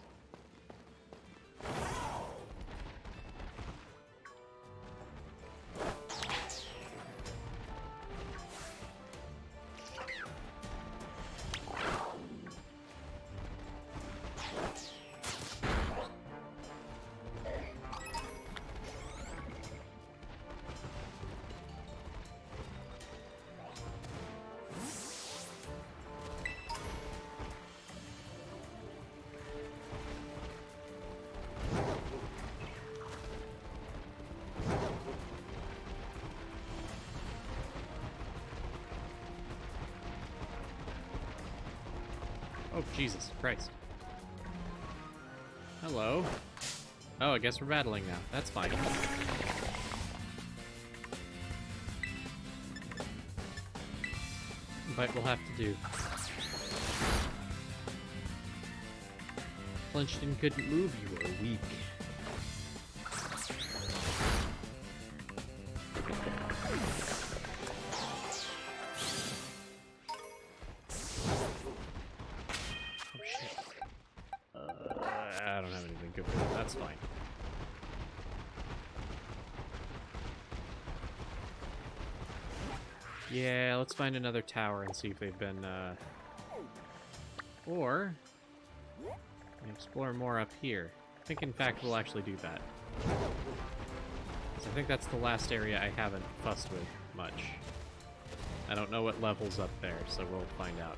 Oh, Jesus Christ. Hello. Oh, I guess we're battling now. That's fine. But we'll have to do. Flinched and couldn't move, you were weak. That's fine. Yeah, let's find another tower and see if they've been, or explore more up here. I think, in fact, we'll actually do that. So I think that's the last area I haven't fussed with much. I don't know what level's up there, so we'll find out.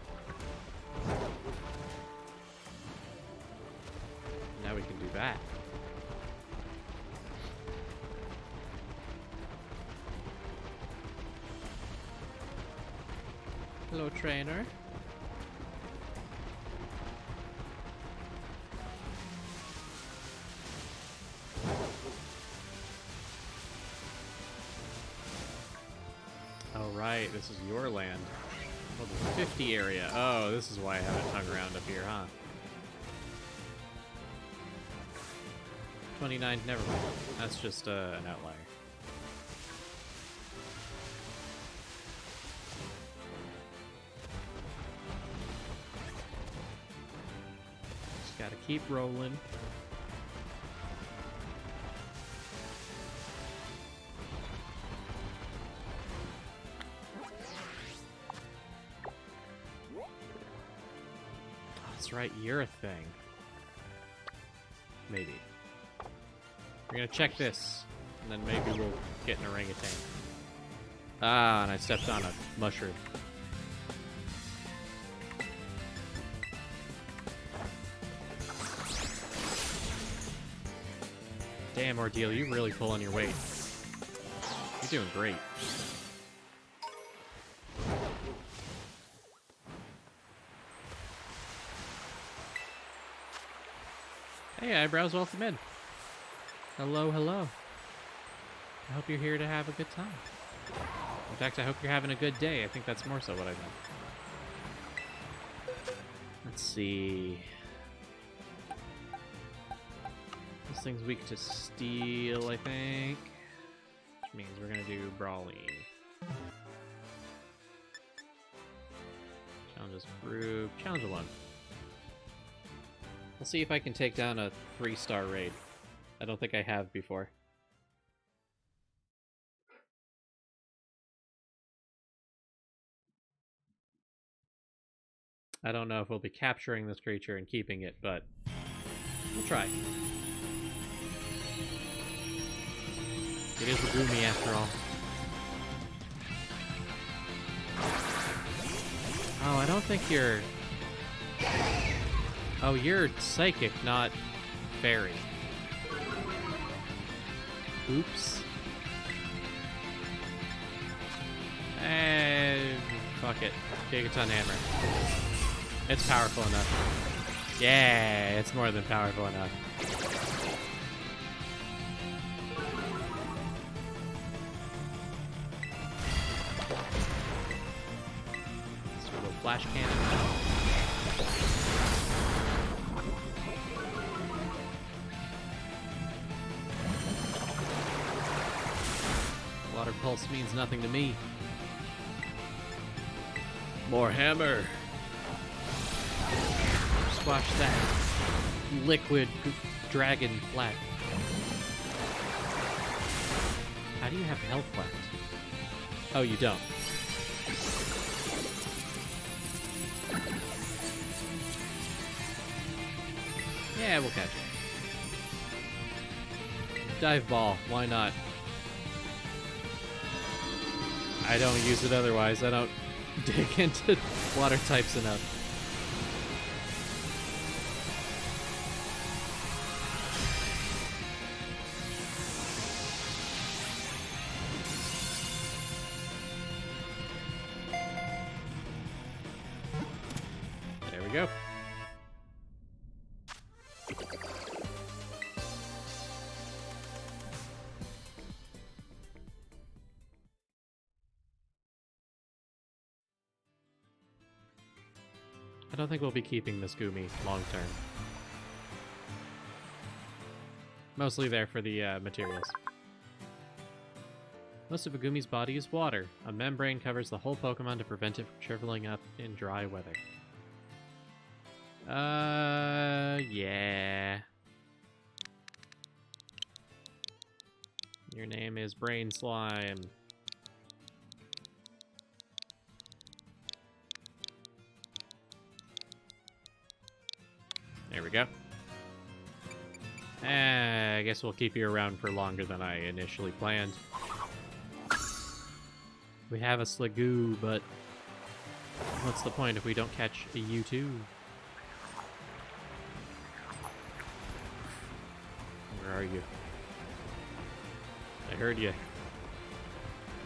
Now we can do that. Hello, trainer. Oh, right, this is your land. Level 50 area. Oh, this is why I haven't hung around up here, huh? 29, never mind. That's just an outlier. Just gotta keep rolling. that's right, you're a thing. Maybe. We're gonna check this, and then maybe we'll get an orangutan. Ah, and I stepped on a mushroom. Damn, Ordeal, you really pulling your weight. You're doing great. Hey, Eyebrows, welcome in. Hello, hello. I hope you're here to have a good time. In fact, I hope you're having a good day. I think that's more so what I meant. Let's see. This thing's weak to steel, I think. Which means we're gonna do brawling. Challenges group. Challenge 1. We'll see if I can take down a 3-star raid. I don't think I have before. I don't know if we'll be capturing this creature and keeping it, but we'll try. It is a Goomy after all. Oh, I don't think you're... Oh, you're psychic, not fairy. Oops. Fuck it. Gigaton Hammer. It's powerful enough. Yeah, it's more than powerful enough. Let's do a little flash cannon. Water pulse means nothing to me. More hammer. Squash that liquid dragon flat. How do you have health left? Oh, you don't. Yeah, we'll catch it. Dive ball, why not? I don't use it otherwise. I don't dig into water types enough. There we go. I don't think we'll be keeping this Goomy long term. Mostly there for the materials. Most of a Goomy's body is water. A membrane covers the whole Pokemon to prevent it from shriveling up in dry weather. Yeah. Your name is Brain Slime. There we go. I guess we'll keep you around for longer than I initially planned. We have a Sligoo, but what's the point if we don't catch a U2? Where are you? I heard you.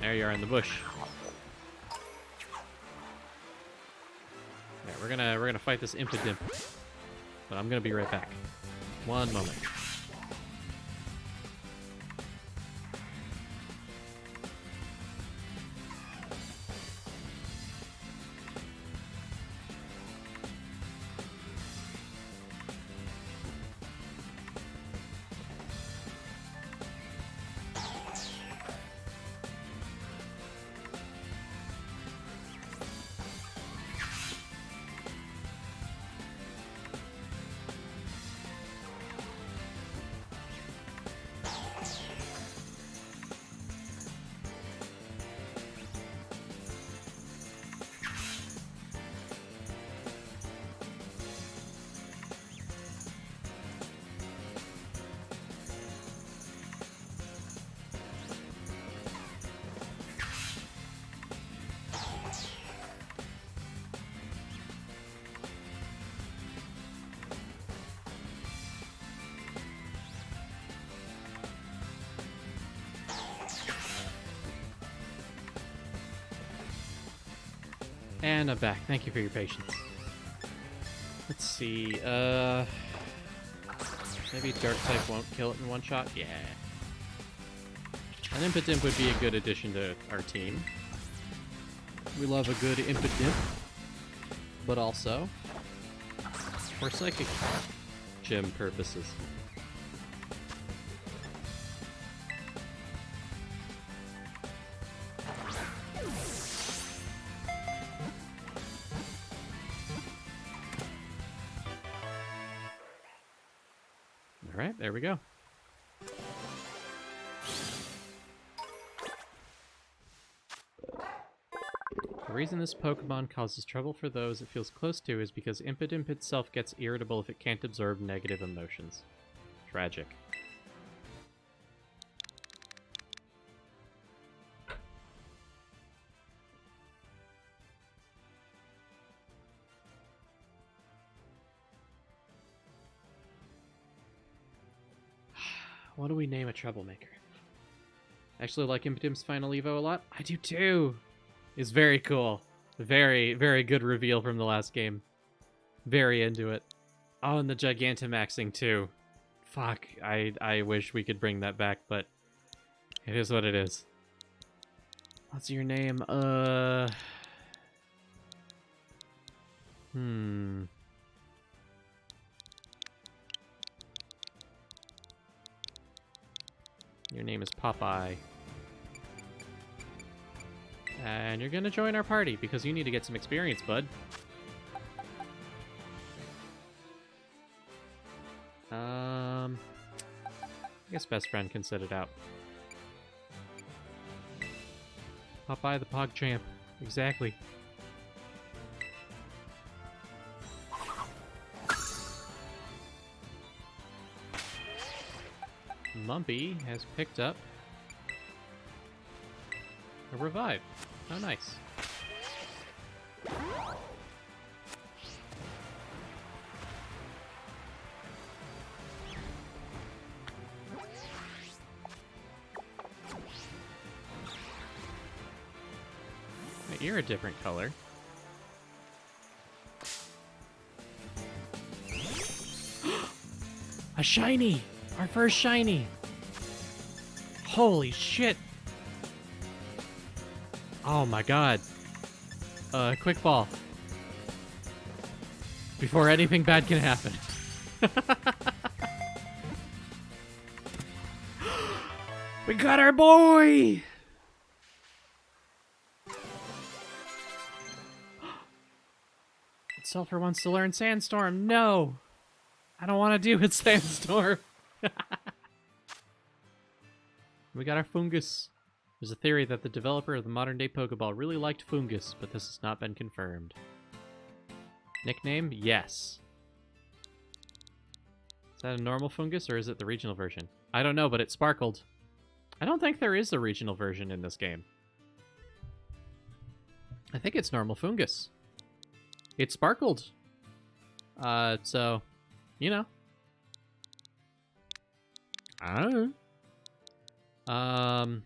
There you are in the bush. Yeah, we're gonna fight this Impidimp. But I'm gonna be right back. One moment. And I'm back. Thank you for your patience. Let's see, maybe Dark type won't kill it in one shot? Yeah. An Impidimp would be a good addition to our team. We love a good Impidimp. But also, for Psychic Gym purposes. Alright, there we go. The reason this Pokemon causes trouble for those it feels close to is because Impidimp itself gets irritable if it can't absorb negative emotions. Tragic. What do we name a troublemaker? I actually like Impidimp's final Evo a lot. I do too! It's very cool. Very, very good reveal from the last game. Very into it. Oh, and the Gigantamaxing too. Fuck, I wish we could bring that back, but it is what it is. What's your name? Your name is Popeye. And you're gonna join our party because you need to get some experience, bud. I guess best friend can sit it out. Popeye the PogChamp. Exactly. Lumpy has picked up a revive. Oh, nice. You're a different color. A shiny! Our first shiny! Holy shit! Oh my god. Quick ball. Before anything bad can happen. We got our boy! Sulfur wants to learn Sandstorm. No! I don't want to do it, Sandstorm. We got our Fungus. There's a theory that the developer of the modern-day Pokeball really liked Fungus, but this has not been confirmed. Nickname? Yes. Is that a normal Fungus, or is it the regional version? I don't know, but it sparkled. I don't think there is a regional version in this game. I think it's normal Fungus. It sparkled. So, you know. I don't know.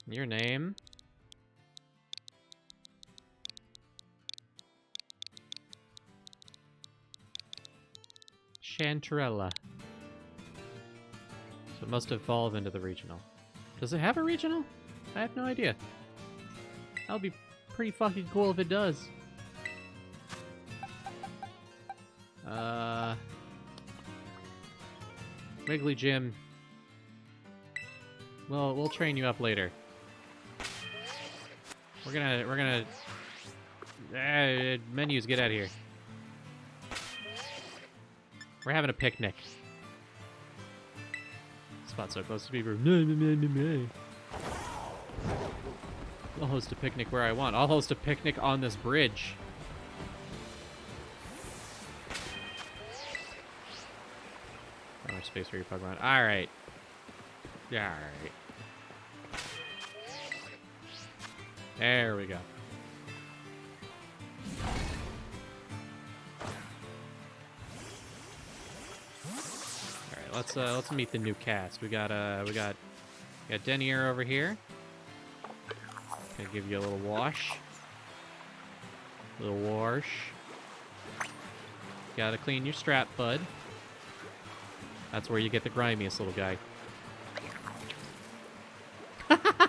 Your name? Chantarella. So it must evolve into the regional. Does it have a regional? I have no idea. That would be pretty fucking cool if it does. Wiggly Jim. Well, we'll train you up later. We're gonna menus, get out of here. We're having a picnic. Spot so close to Beaver. I'll host a picnic where I want. I'll host a picnic on this bridge. How much space for your Pokemon? Alright. Yeah, alright. There we go. Alright, let's meet the new cast. We got Denier over here. Gonna give you a little wash. Little wash. Gotta clean your strap, bud. That's where you get the grimiest little guy.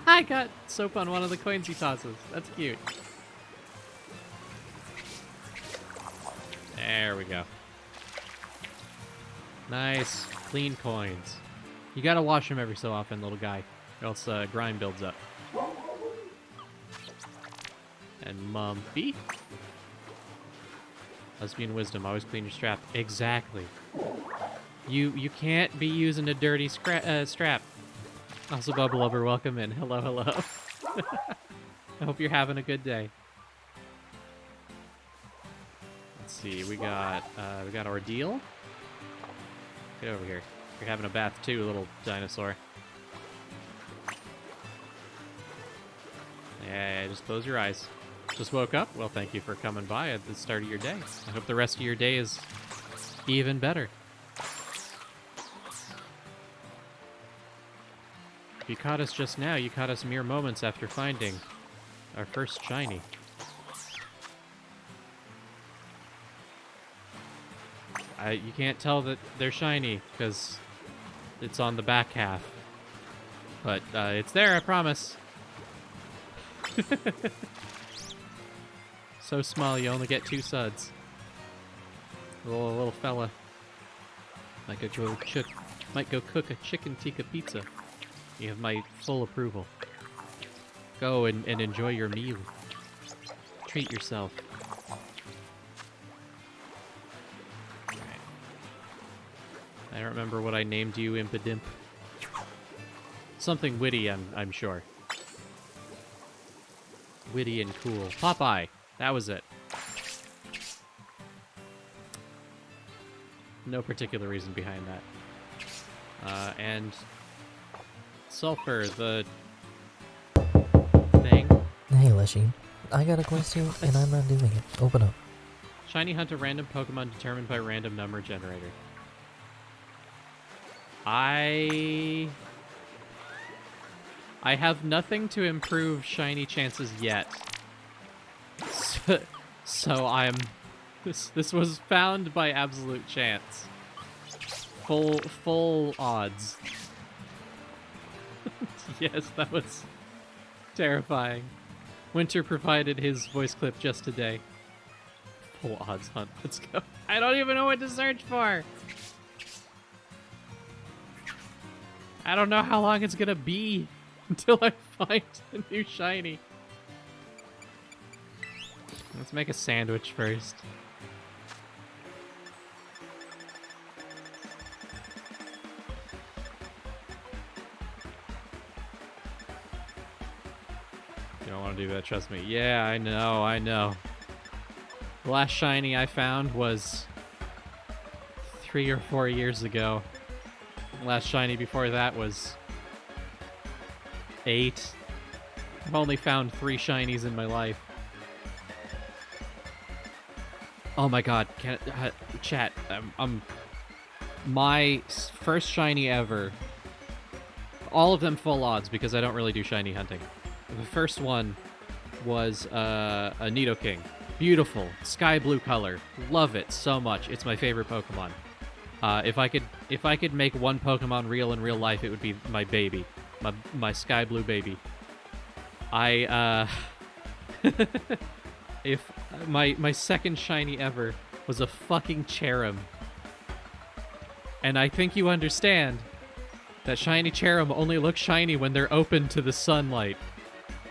I got soap on one of the coins he tosses. That's cute. There we go. Nice, clean coins. You gotta wash them every so often, little guy, or else grime builds up. And Mumpy. Lesbian wisdom, always clean your strap. Exactly. You can't be using a dirty strap. Also, Bubble Lover, welcome in. Hello, hello. I hope you're having a good day. Let's see, we got Ordeal. Get over here. You're having a bath too, little dinosaur. Yeah, just close your eyes. Just woke up? Well, thank you for coming by at the start of your day. I hope the rest of your day is even better. If you caught us just now, you caught us mere moments after finding our first shiny. You can't tell that they're shiny because it's on the back half. But it's there, I promise. So small, you only get 2 suds. Little fella. Might go cook a chicken tikka pizza. You have my full approval. Go and enjoy your meal. Treat yourself. Alright. I don't remember what I named you, Impidimp. Something witty, I'm sure. Witty and cool. Popeye! That was it. No particular reason behind that. And... Sulfur, the... thing. Hey, Leshii. I got a question, and I'm not doing it. Open up. Shiny hunt a random Pokemon determined by random number generator. I have nothing to improve shiny chances yet. So I'm... This was found by absolute chance. Full odds. Yes, that was terrifying. Winter provided his voice clip just today. Full odds hunt. Let's go. I don't even know what to search for. I don't know how long it's gonna be until I find a new shiny. Let's make a sandwich first. You don't want to do that, trust me. Yeah, I know. The last shiny I found was 3 or 4 years ago. The last shiny before that was 8. I've only found 3 shinies in my life. Oh my god, chat, my first shiny ever, all of them full odds because I don't really do shiny hunting. The first one was a Nidoking. Beautiful, sky blue color. Love it so much. It's my favorite Pokemon. If I could make one Pokemon real in real life, it would be my baby, my sky blue baby. If my second shiny ever was a fucking Cherim. And I think you understand that shiny Cherim only look shiny when they're open to the sunlight.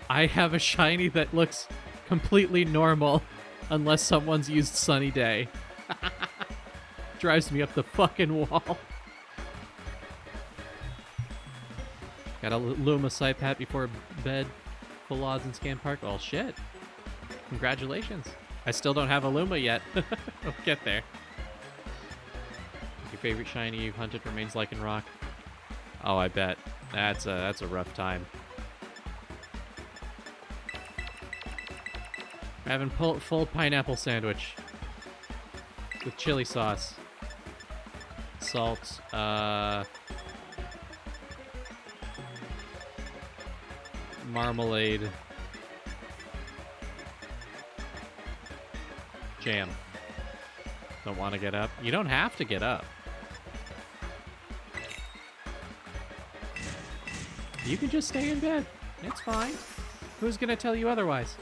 I have a shiny that looks completely normal unless someone's used Sunny Day. Drives me up the fucking wall. Got a Luma Scythe before bed. Full odds in Scan Park. Oh shit. Congratulations. I still don't have a Luma yet. I'll get there. Your favorite shiny you've hunted remains Lycanroc. Oh, I bet. That's a rough time. I'm having full pineapple sandwich with chili sauce, salt, marmalade, Jam. Don't want to get up? You don't have to get up. You can just stay in bed. It's fine. Who's gonna tell you otherwise?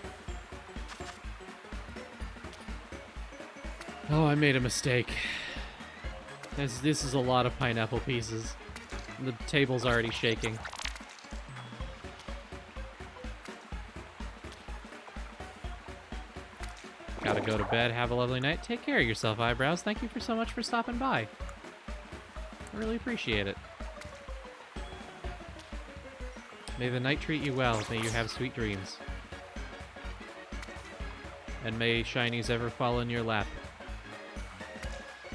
Oh, I made a mistake. This is a lot of pineapple pieces. The table's already shaking. Gotta go to bed. Have a lovely night. Take care of yourself, Eyebrows. Thank you so much for stopping by. I really appreciate it. May the night treat you well. May you have sweet dreams. And may shinies ever fall in your lap.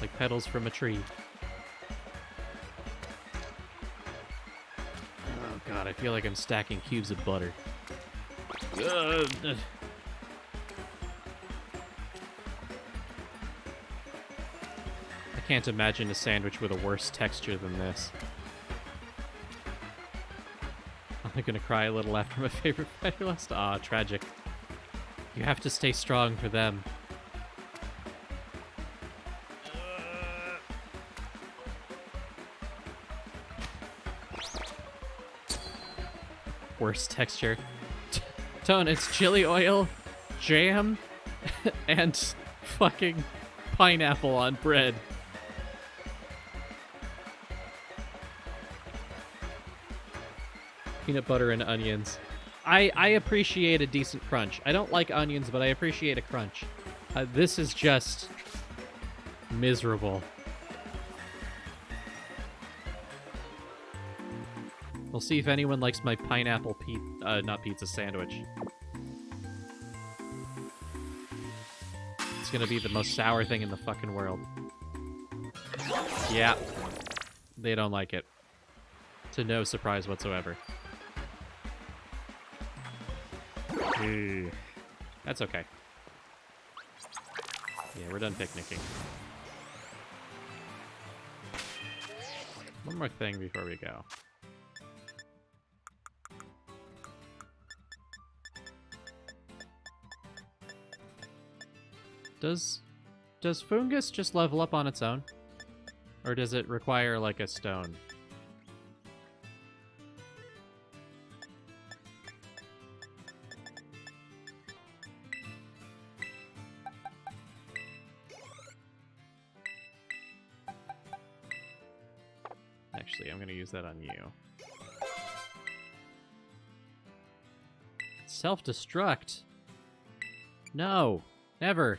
Like petals from a tree. Oh god, I feel like I'm stacking cubes of butter. I can't imagine a sandwich with a worse texture than this. I'm gonna cry a little after my favorite fighter lost. Ah, tragic. You have to stay strong for them. Worst texture. Tone, it's chili oil, jam, and fucking pineapple on bread. Peanut butter and onions. I appreciate a decent crunch. I don't like onions, but I appreciate a crunch. This is just miserable. We'll see if anyone likes my pineapple not pizza sandwich. It's gonna be the most sour thing in the fucking world. Yeah. They don't like it. To no surprise whatsoever. That's okay. Yeah, we're done picnicking. One more thing before we go. Does fungus just level up on its own? Or does it require, like, a stone? Actually, I'm gonna use that on you. Self-destruct? No, never.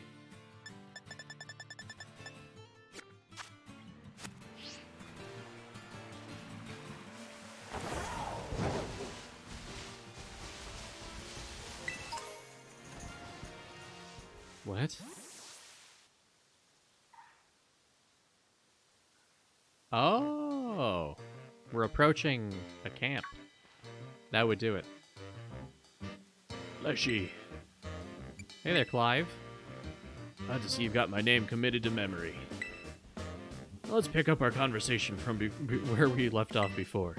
What? Oh, we're approaching a camp. That would do it. Leshii, Hey there, Clive. glad to see you've got my name committed to memory. Let's pick up our conversation from where we left off before.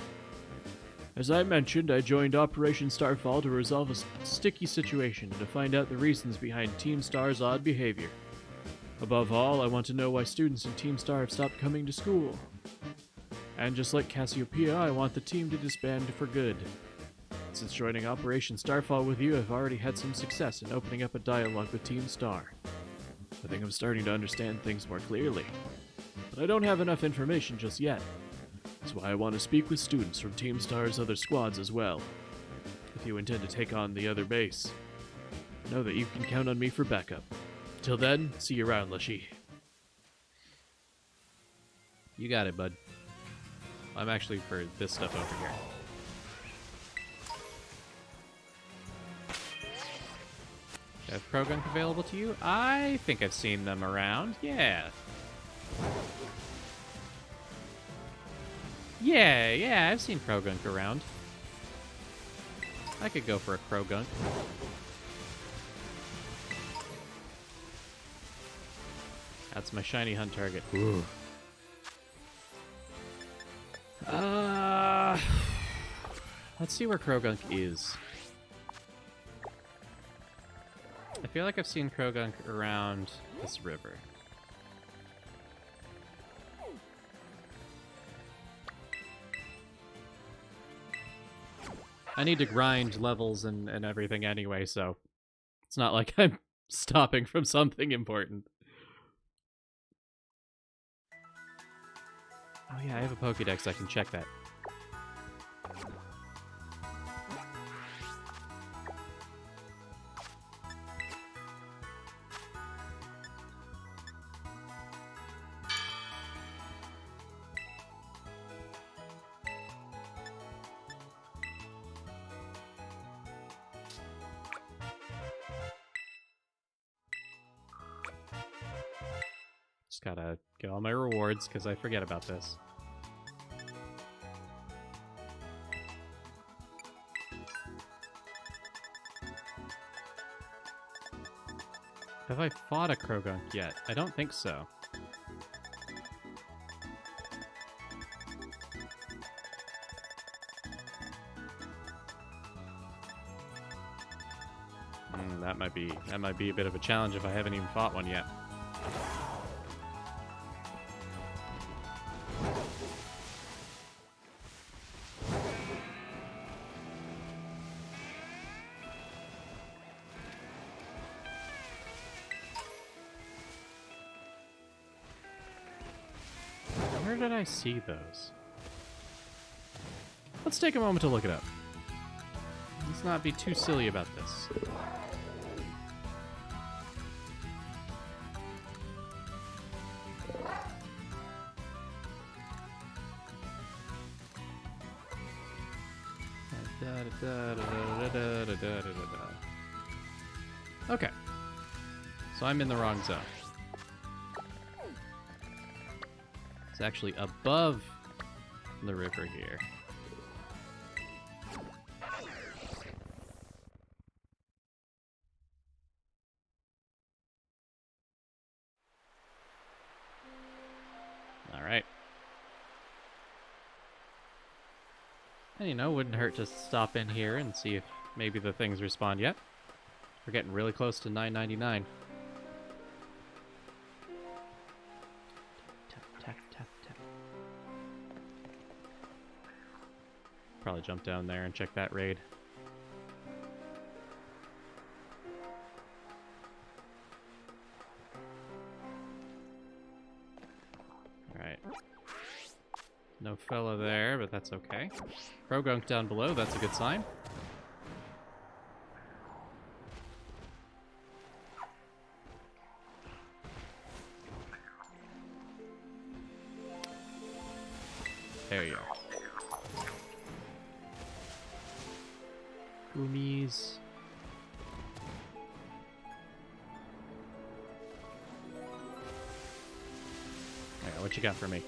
As I mentioned, I joined Operation Starfall to resolve a sticky situation and to find out the reasons behind Team Star's odd behavior. Above all, I want to know why students in Team Star have stopped coming to school. And just like Cassiopeia, I want the team to disband for good. Since joining Operation Starfall with you, I've already had some success in opening up a dialogue with Team Star. I think I'm starting to understand things more clearly. But I don't have enough information just yet. That's why I want to speak with students from Team Star's other squads as well. If you intend to take on the other base, know that you can count on me for backup. Till then, see you around, Leshii. You got it, bud. I'm actually for this stuff over here. Have Krogunk available to you? I think I've seen them around. Yeah. Yeah, I've seen Krogunk around. I could go for a Krogunk. That's my shiny hunt target. Ooh. Let's see where Krogunk is. I feel like I've seen Krogunk around this river. I need to grind levels and everything anyway, so it's not like I'm stopping from something important. Oh yeah, I have a Pokédex, I can check that. Just gotta get all my rewards, because I forget about this. Have I fought a Krogunk yet? I don't think so. That might be a bit of a challenge if I haven't even fought one yet. Where did I see those? Let's take a moment to look it up. Let's not be too silly about this. Okay. So I'm in the wrong zone. It's actually above the river here. All right. And you know, wouldn't hurt to stop in here and see if maybe the things respond yet. We're getting really close to 9.99. Tap, tap, tap. Probably jump down there and check that raid. Alright. No fella there, but that's okay. Krogunk down below, that's a good sign. There you are. Goomies. Alright, what you got for me?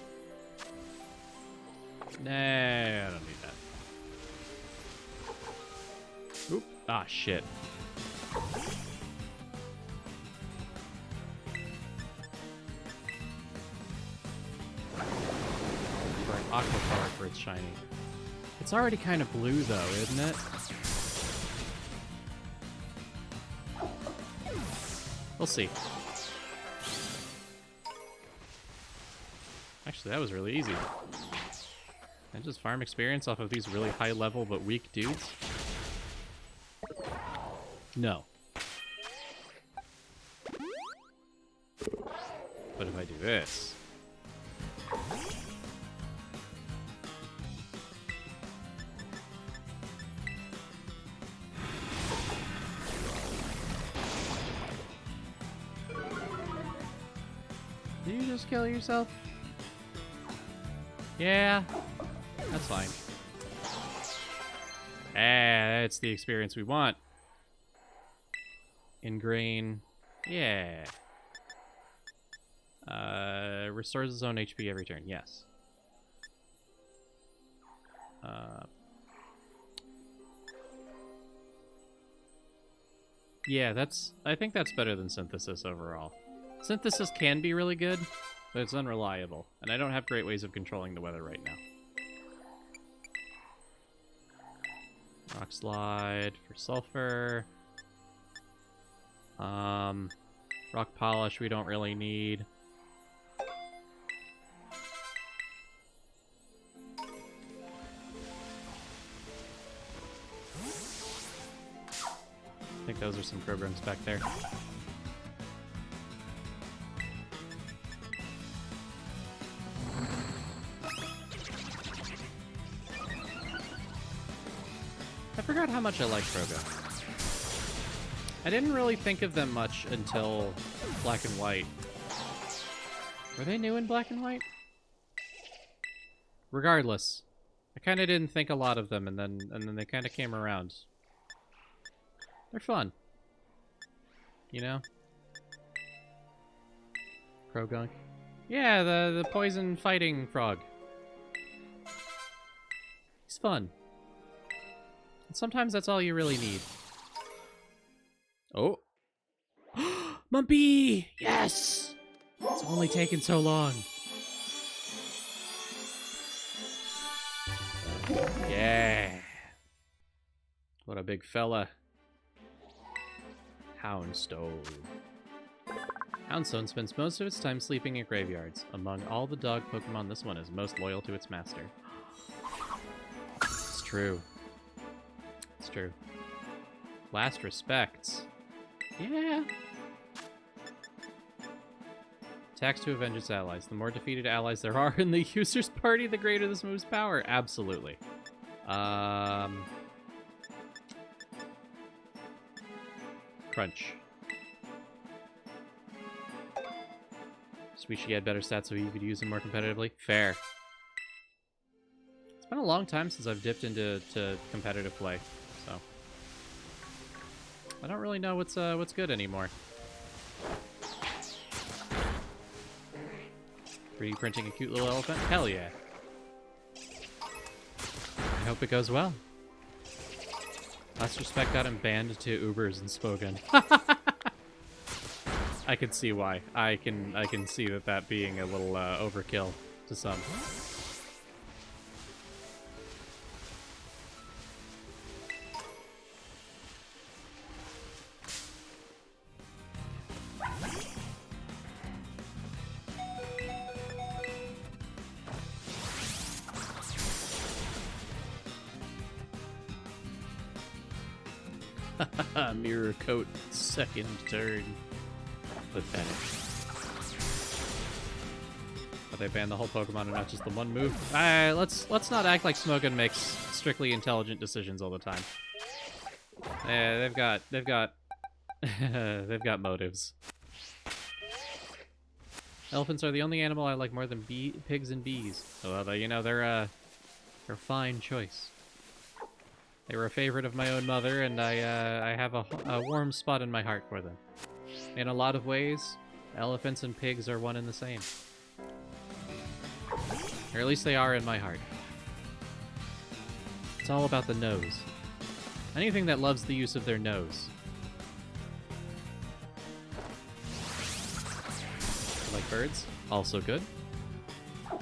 Nah, I don't need that. Oop. Ah, shit. Aqua color for its shiny. It's already kind of blue though, isn't it? We'll see. Actually, that was really easy. I just farm experience off of these really high level but weak dudes? No. But if I do this... Did you just kill yourself? Yeah, that's fine. Ah, that's the experience we want. Ingrain. Yeah. Restores his own HP every turn. Yes. Yeah, I think that's better than Synthesis overall. Synthesis can be really good, but it's unreliable, and I don't have great ways of controlling the weather right now. Rock Slide for Sulfur. Rock polish we don't really need. I think those are some programs back there. I forgot how much I like Kroga. I didn't really think of them much until Black and White. Were they new in Black and White? Regardless, I kind of didn't think a lot of them, and then they kind of came around. They're fun, you know. Krogunk. Yeah, the poison fighting frog. He's fun. And sometimes that's all you really need. Oh. Mumpy! Yes! It's only taken so long. Yeah. What a big fella. Houndstone. Houndstone spends most of its time sleeping at graveyards. Among all the dog Pokemon, this one is most loyal to its master. It's true. It's true. Last respects. Yeah. Attacks to avenge its allies. The more defeated allies there are in the user's party, the greater this move's power. Absolutely. Crunch. Sweet, she had better stats so you could use them more competitively. Fair. It's been a long time since I've dipped into competitive play, so I don't really know what's good anymore. 3D printing a cute little elephant? Hell yeah. I hope it goes well. Last Respect got him banned to Ubers and Spoken. I can see why. I can see that being a little overkill to some. Mirror coat, second turn. Pathetic. But they banned the whole Pokemon and not just the one move. Let's not act like Smogon makes strictly intelligent decisions all the time. Yeah, they've got they've got motives. Elephants are the only animal I like more than pigs and bees. Although, you know, they're a fine choice. They were a favorite of my own mother, and I have a warm spot in my heart for them. In a lot of ways, elephants and pigs are one and the same. Or at least they are in my heart. It's all about the nose. Anything that loves the use of their nose. Like birds, also good. I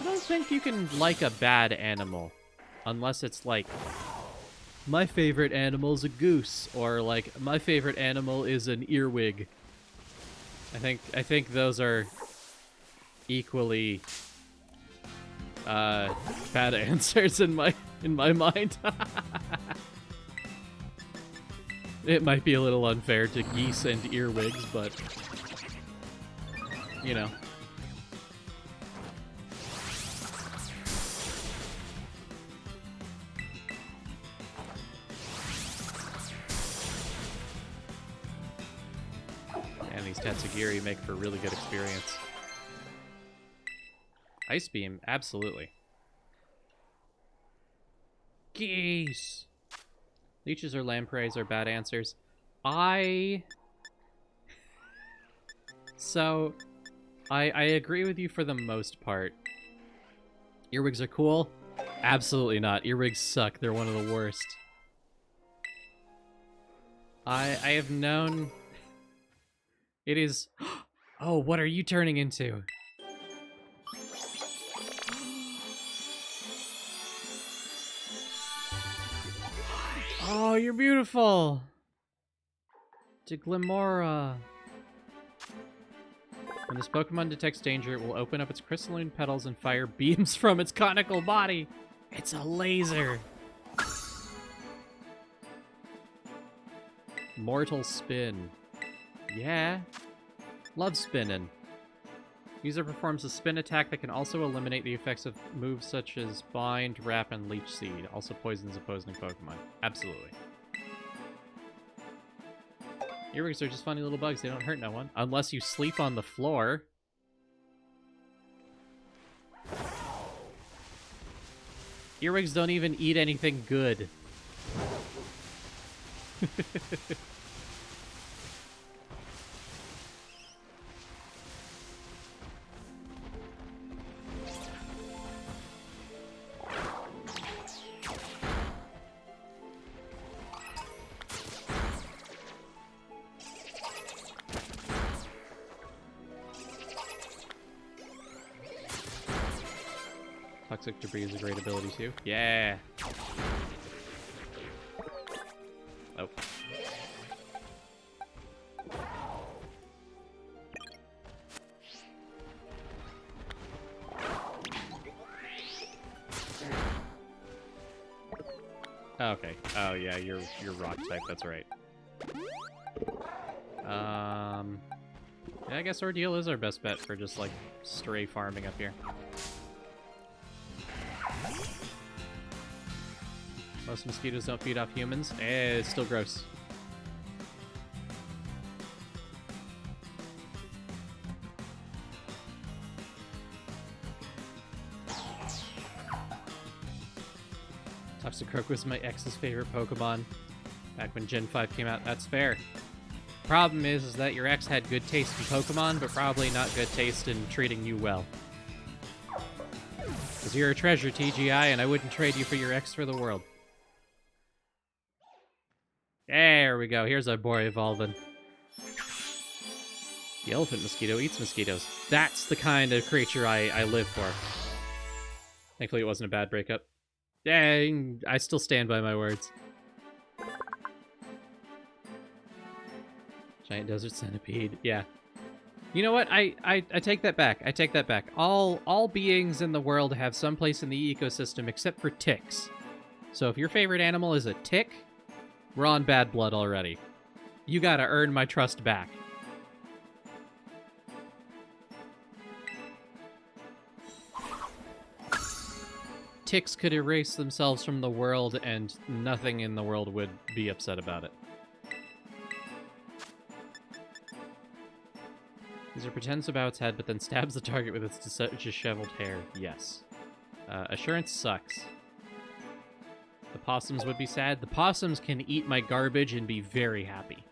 don't think you can like a bad animal. Unless it's like, my favorite animal's a goose, or like, my favorite animal is an earwig. I think those are equally bad answers in my mind. It might be a little unfair to geese and earwigs, but you know. Tatsugiri make for a really good experience. Ice Beam, absolutely. Geese! Leeches or lampreys are bad answers. I agree with you for the most part. Earwigs are cool? Absolutely not. Earwigs suck. They're one of the worst. I have known... It is... Oh, what are you turning into? Oh, you're beautiful! to Glimora. When this Pokemon detects danger, it will open up its crystalline petals and fire beams from its conical body. It's a laser. Mortal Spin. Yeah. Love spinning. User performs a spin attack that can also eliminate the effects of moves such as Bind, Wrap, and Leech Seed. Also poisons opposing Pokemon. Absolutely. Earwigs are just funny little bugs. They don't hurt no one. Unless you sleep on the floor. Earwigs don't even eat anything good. Toxic Debris is a great ability too. Yeah. Oh. Okay. Oh yeah, you're rock type. That's right. Yeah, I guess Ordeal is our best bet for just like stray farming up here. Most mosquitoes don't feed off humans. It's still gross. Toxicroak was my ex's favorite Pokemon back when Gen 5 came out. That's fair. Problem is that your ex had good taste in Pokemon, but probably not good taste in treating you well. Because you're a treasure, TGI, and I wouldn't trade you for your ex for the world. There we go. Here's our boy evolving. The elephant mosquito eats mosquitoes. That's the kind of creature I live for. Thankfully, it wasn't a bad breakup. Dang, I still stand by my words. Giant desert centipede. Yeah. You know what? I take that back. I take that back. All beings in the world have some place in the ecosystem except for ticks. So if your favorite animal is a tick, we're on bad blood already. You gotta earn my trust back. Ticks could erase themselves from the world and nothing in the world would be upset about it. User pretends to bow its head, but then stabs the target with its disheveled hair. Yes. Assurance sucks. The possums would be sad. The possums can eat my garbage and be very happy.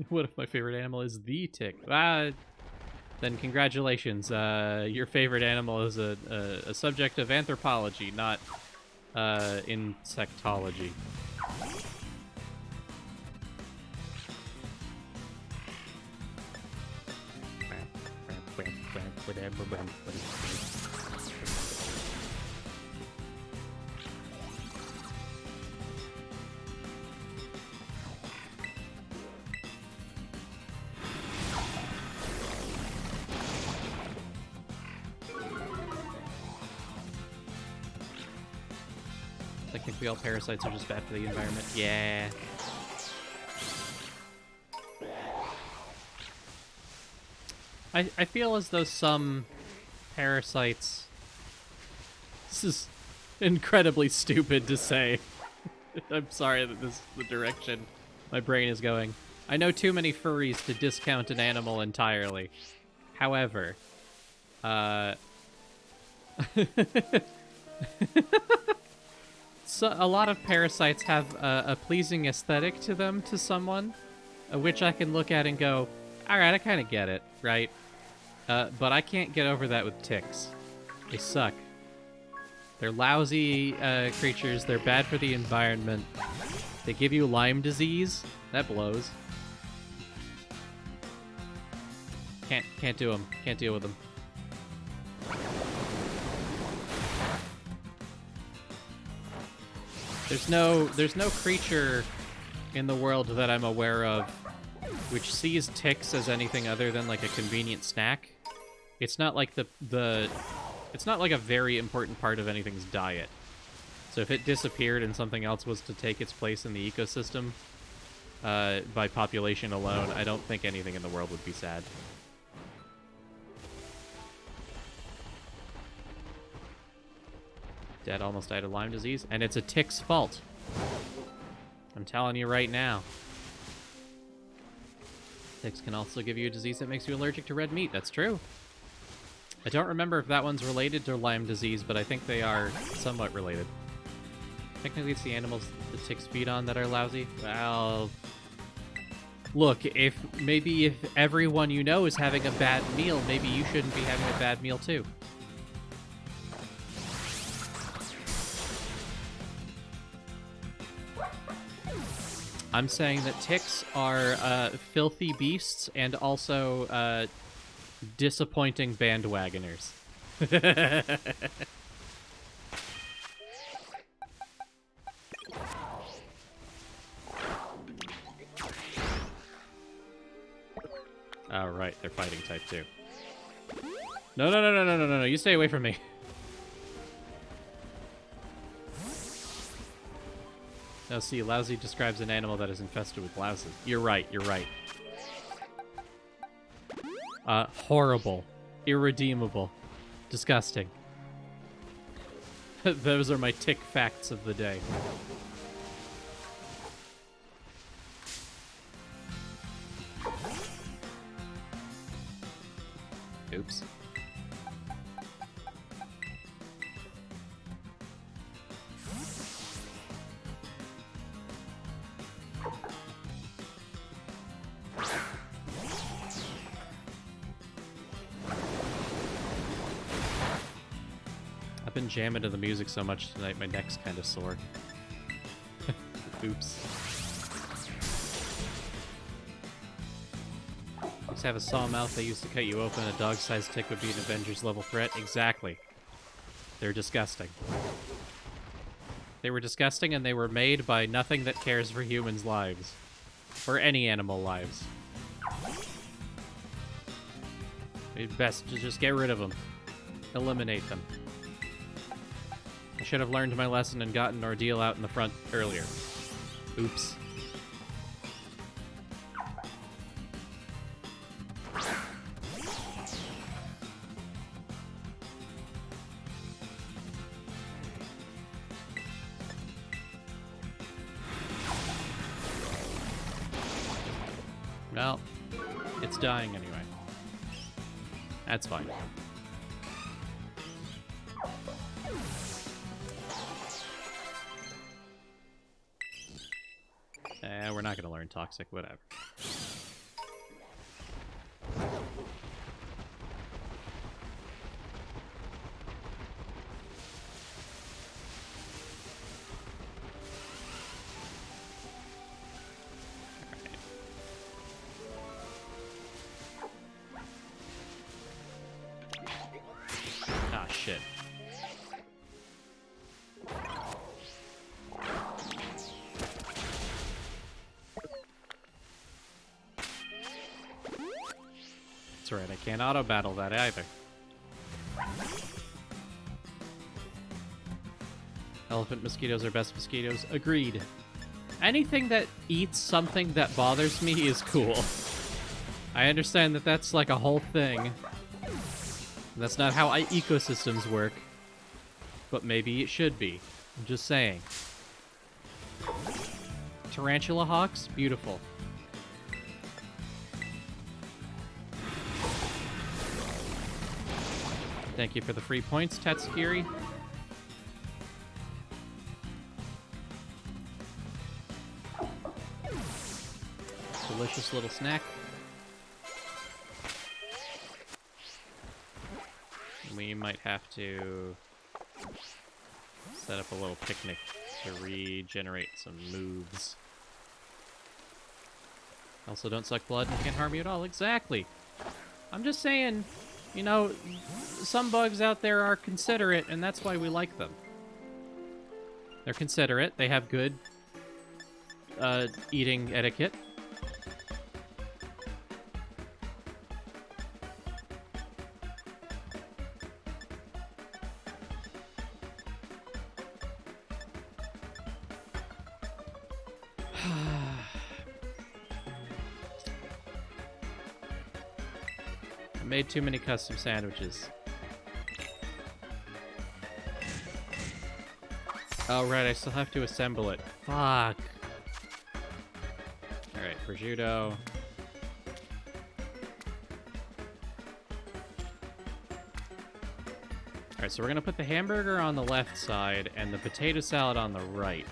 What if my favorite animal is the tick? Then congratulations. Your favorite animal is a subject of anthropology, not insectology. Technically, all parasites are just bad for the environment. Yeah. I feel as though some parasites... This is incredibly stupid to say. I'm sorry that this is the direction my brain is going. I know too many furries to discount an animal entirely. However, so a lot of parasites have a pleasing aesthetic to them to someone, which I can look at and go, all right, I kind of get it, right? But I can't get over that with ticks. They suck. They're lousy creatures. They're bad for the environment. They give you Lyme disease. That blows. Can't do them. Can't deal with them. There's no creature in the world that I'm aware of which sees ticks as anything other than like a convenient snack. It's not like it's not like a very important part of anything's diet. So if it disappeared and something else was to take its place in the ecosystem by population alone, I don't think anything in the world would be sad. Dad almost died of Lyme disease, and it's a tick's fault. I'm telling you right now. Ticks can also give you a disease that makes you allergic to red meat. That's true. I don't remember if that one's related to Lyme disease, but I think they are somewhat related. Technically, it's the animals the ticks feed on that are lousy. Well, look, if everyone you know is having a bad meal, maybe you shouldn't be having a bad meal too. I'm saying that ticks are filthy beasts and also disappointing bandwagoners. Oh, right, they're fighting type 2. No, you stay away from me. Now, see, lousy describes an animal that is infested with louses. You're right. Horrible. Irredeemable. Disgusting. Those are my tick facts of the day. Oops. I've been jamming to the music so much tonight, my neck's kind of sore. Oops. Ticks have a saw mouth they used to cut you open. A dog-sized tick would be an Avengers-level threat. Exactly. They're disgusting. They were disgusting, and they were made by nothing that cares for humans' lives. Or any animal lives. It's best to just get rid of them. Eliminate them. I should have learned my lesson and gotten an ordeal out in the front earlier. Oops. Well, it's dying anyway. That's fine. We're not going to learn toxic, whatever. Ah, shit. That's right, I can't auto-battle that either. Elephant mosquitoes are best mosquitoes. Agreed. Anything that eats something that bothers me is cool. I understand that that's like a whole thing. That's not how ecosystems work. But maybe it should be. I'm just saying. Tarantula hawks? Beautiful. Thank you for the free points, Tatsukiri. Delicious little snack. We might have to set up a little picnic to regenerate some moves. Also, don't suck blood and can't harm you at all. Exactly. I'm just saying, you know, some bugs out there are considerate, and that's why we like them. They're considerate. They have good eating etiquette. I made too many custom sandwiches. Oh, right, I still have to assemble it. Fuck. Alright, prosciutto. Alright, so we're gonna put the hamburger on the left side and the potato salad on the right.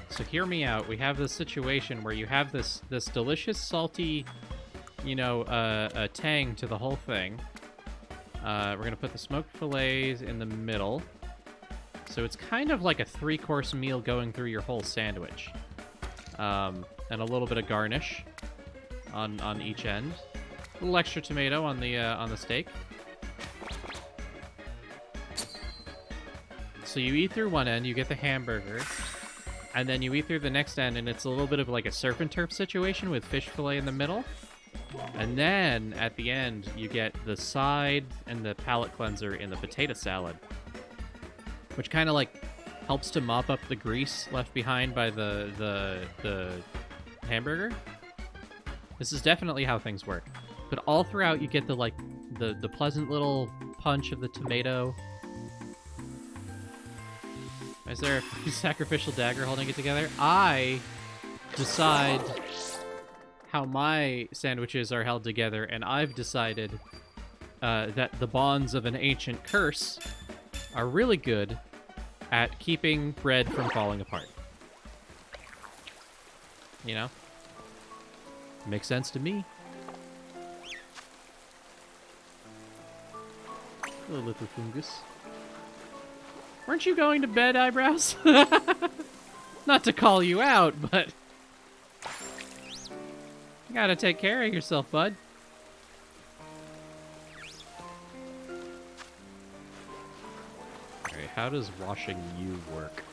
So hear me out. We have this situation where you have this delicious, salty, you know, a tang to the whole thing. We're gonna put the smoked fillets in the middle. So it's kind of like a 3-course meal going through your whole sandwich. And a little bit of garnish on each end. A little extra tomato on the steak. So you eat through one end, you get the hamburger, and then you eat through the next end, and it's a little bit of like a surf and turf situation with fish fillet in the middle. And then at the end, you get the side and the palate cleanser in the potato salad, which kind of like helps to mop up the grease left behind by the hamburger. This is definitely how things work. But all throughout, you get the pleasant little punch of the tomato. Is there a sacrificial dagger holding it together? I decide how my sandwiches are held together, and I've decided that the bonds of an ancient curse are really good at keeping bread from falling apart. You know? Makes sense to me. A little fungus. Weren't you going to bed, Eyebrows? Not to call you out, but... You gotta take care of yourself, bud. Alright, how does washing you work?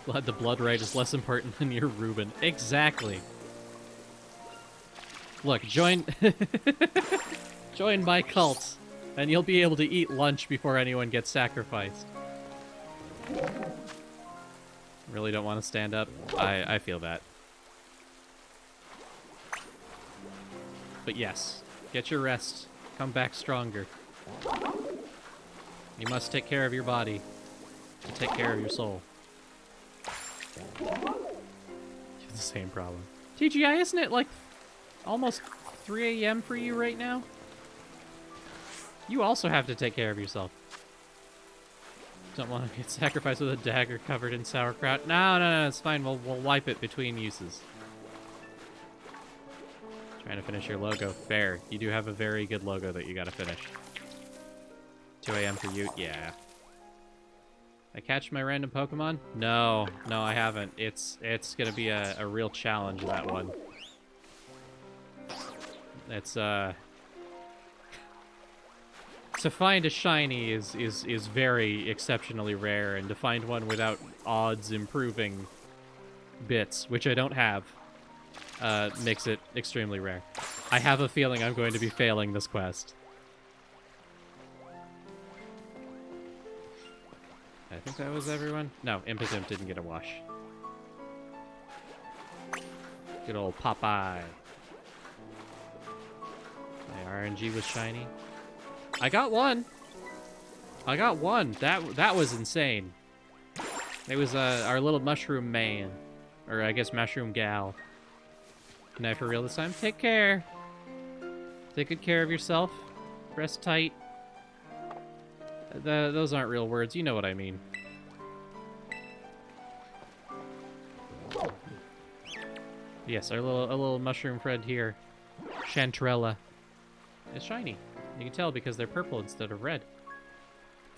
Glad the blood right is less important than your Reuben. Exactly. Look, join... join my cult, and you'll be able to eat lunch before anyone gets sacrificed. Really don't want to stand up? I feel that. But yes, get your rest. Come back stronger. You must take care of your body to take care of your soul. You have the same problem. TGI, isn't it like almost 3 a.m. for you right now? You also have to take care of yourself. Don't want to get sacrificed with a dagger covered in sauerkraut. No, it's fine. We'll wipe it between uses. Trying to finish your logo. Fair. You do have a very good logo that you gotta finish. 2 a.m. for you? Yeah. I catch my random Pokemon? No, I haven't. It's gonna be a real challenge, that one. It's, to find a shiny is very exceptionally rare, and to find one without odds improving bits, which I don't have, makes it extremely rare. I have a feeling I'm going to be failing this quest. I think that was everyone. No, Impotent didn't get a wash. Good old Popeye. My RNG was shiny. I got one. That was insane. It was our little mushroom man, or I guess mushroom gal. Good night for real this time. Take care. Take good care of yourself. Rest tight. Those aren't real words. You know what I mean. Yes, our little mushroom friend here, Chantrella, is shiny. You can tell because they're purple instead of red.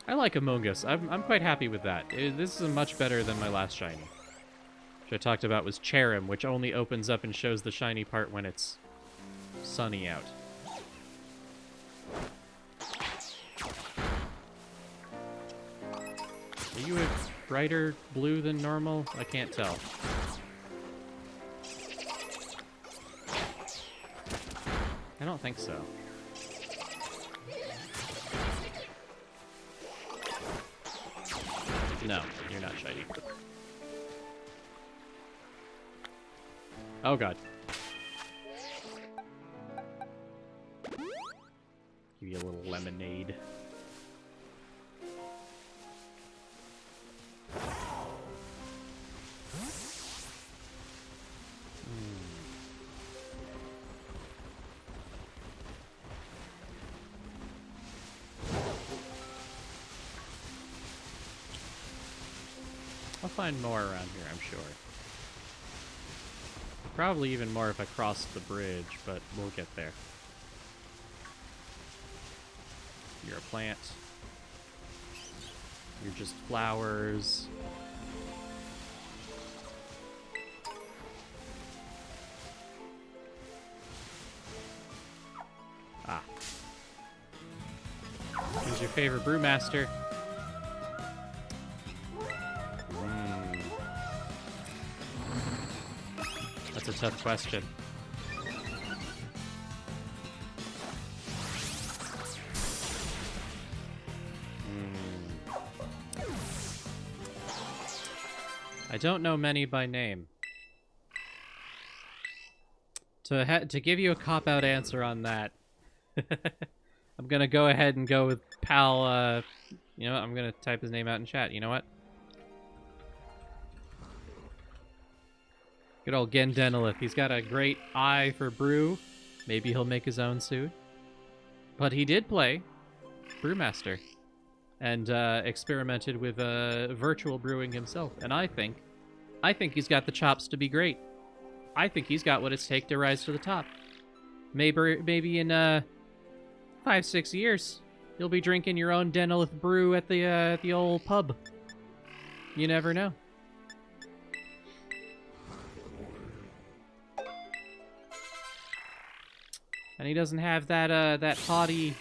I like Among Us. I'm quite happy with that. This is much better than my last shiny, which I talked about was Cherim, which only opens up and shows the shiny part when it's sunny out. Are you a brighter blue than normal? I can't tell. I don't think so. No, you're not shiny. Oh god. Give you a little lemonade. I'll find more around here, I'm sure. Probably even more if I cross the bridge, but we'll get there. You're a plant. You're just flowers. Ah. Who's your favorite brewmaster? That's a tough question. I don't know many by name. To give you a cop-out answer on that, I'm gonna go ahead and go with Pal, you know what, I'm gonna type his name out in chat, you know what? Good old Gendenolith. He's got a great eye for brew. Maybe he'll make his own soon. But he did play Brewmaster and experimented with virtual brewing himself. And I think he's got the chops to be great. I think he's got what it takes to rise to the top. Maybe in 5-6 years, you'll be drinking your own Denolith brew at the old pub. You never know. And he doesn't have that haughty,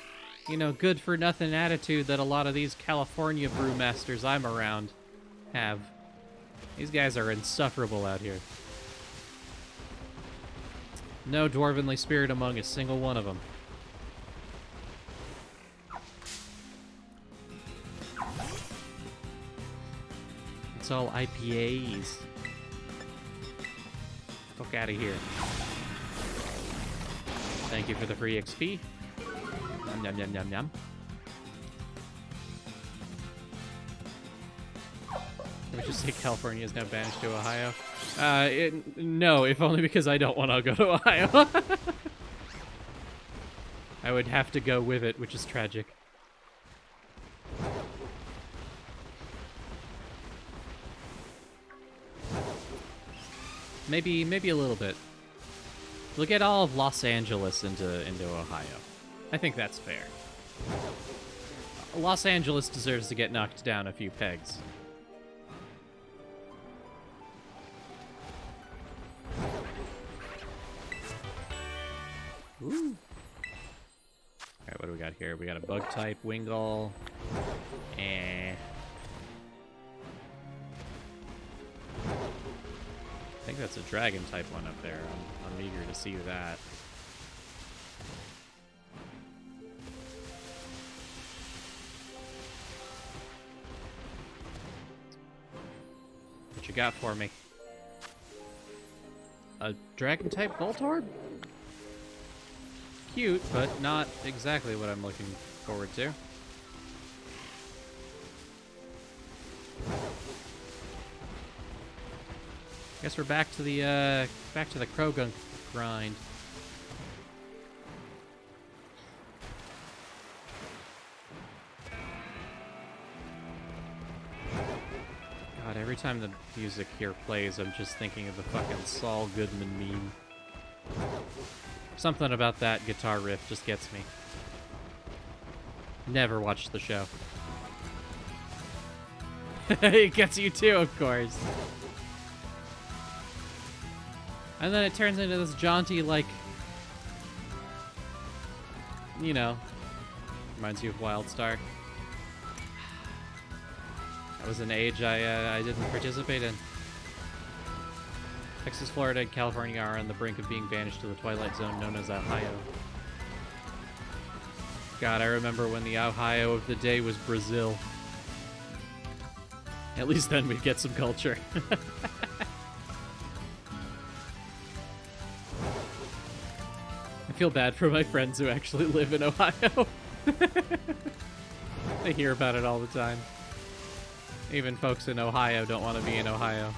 you know, good-for-nothing attitude that a lot of these California brewmasters I'm around have. These guys are insufferable out here. No dwarvenly spirit among a single one of them. It's all IPAs. Fuck out of here. Thank you for the free XP. Yum, yum, yum, yum, yum. Did we just say California is now banished to Ohio? No, if only because I don't want to go to Ohio. I would have to go with it, which is tragic. Maybe a little bit. We'll get all of Los Angeles into Ohio. I think that's fair. Los Angeles deserves to get knocked down a few pegs. Ooh. Alright, what do we got here? We got a bug type, Wingull. I think that's a dragon type one up there. I'm eager to see that. What you got for me? A dragon type Voltorb? Cute, but not exactly what I'm looking forward to. Guess we're back to the Krogunk grind. God, every time the music here plays, I'm just thinking of the fucking Saul Goodman meme. Something about that guitar riff just gets me. Never watched the show. It gets you too, of course. And then it turns into this jaunty, like, you know, reminds you of Wildstar. That was an age I didn't participate in. Texas, Florida, and California are on the brink of being banished to the twilight zone known as Ohio. God, I remember when the Ohio of the day was Brazil. At least then we'd get some culture. I feel bad for my friends who actually live in Ohio. They hear about it all the time. Even folks in Ohio don't want to be in Ohio.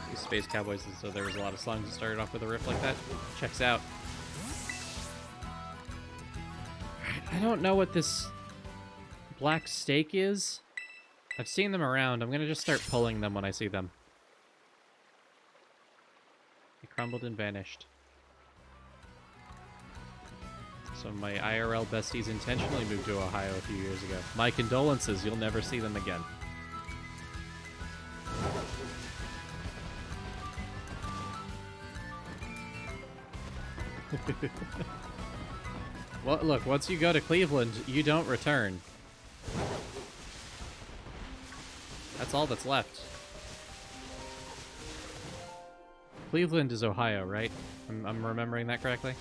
These Space Cowboys, and so there was a lot of songs that started off with a riff like that. Checks out. I don't know what this black steak is. I've seen them around. I'm gonna just start pulling them when I see them. They crumbled and vanished. So my IRL besties intentionally moved to Ohio a few years ago. My condolences, you'll never see them again. Well, look, once you go to Cleveland, you don't return. That's all that's left. Cleveland is Ohio, right? I'm remembering that correctly?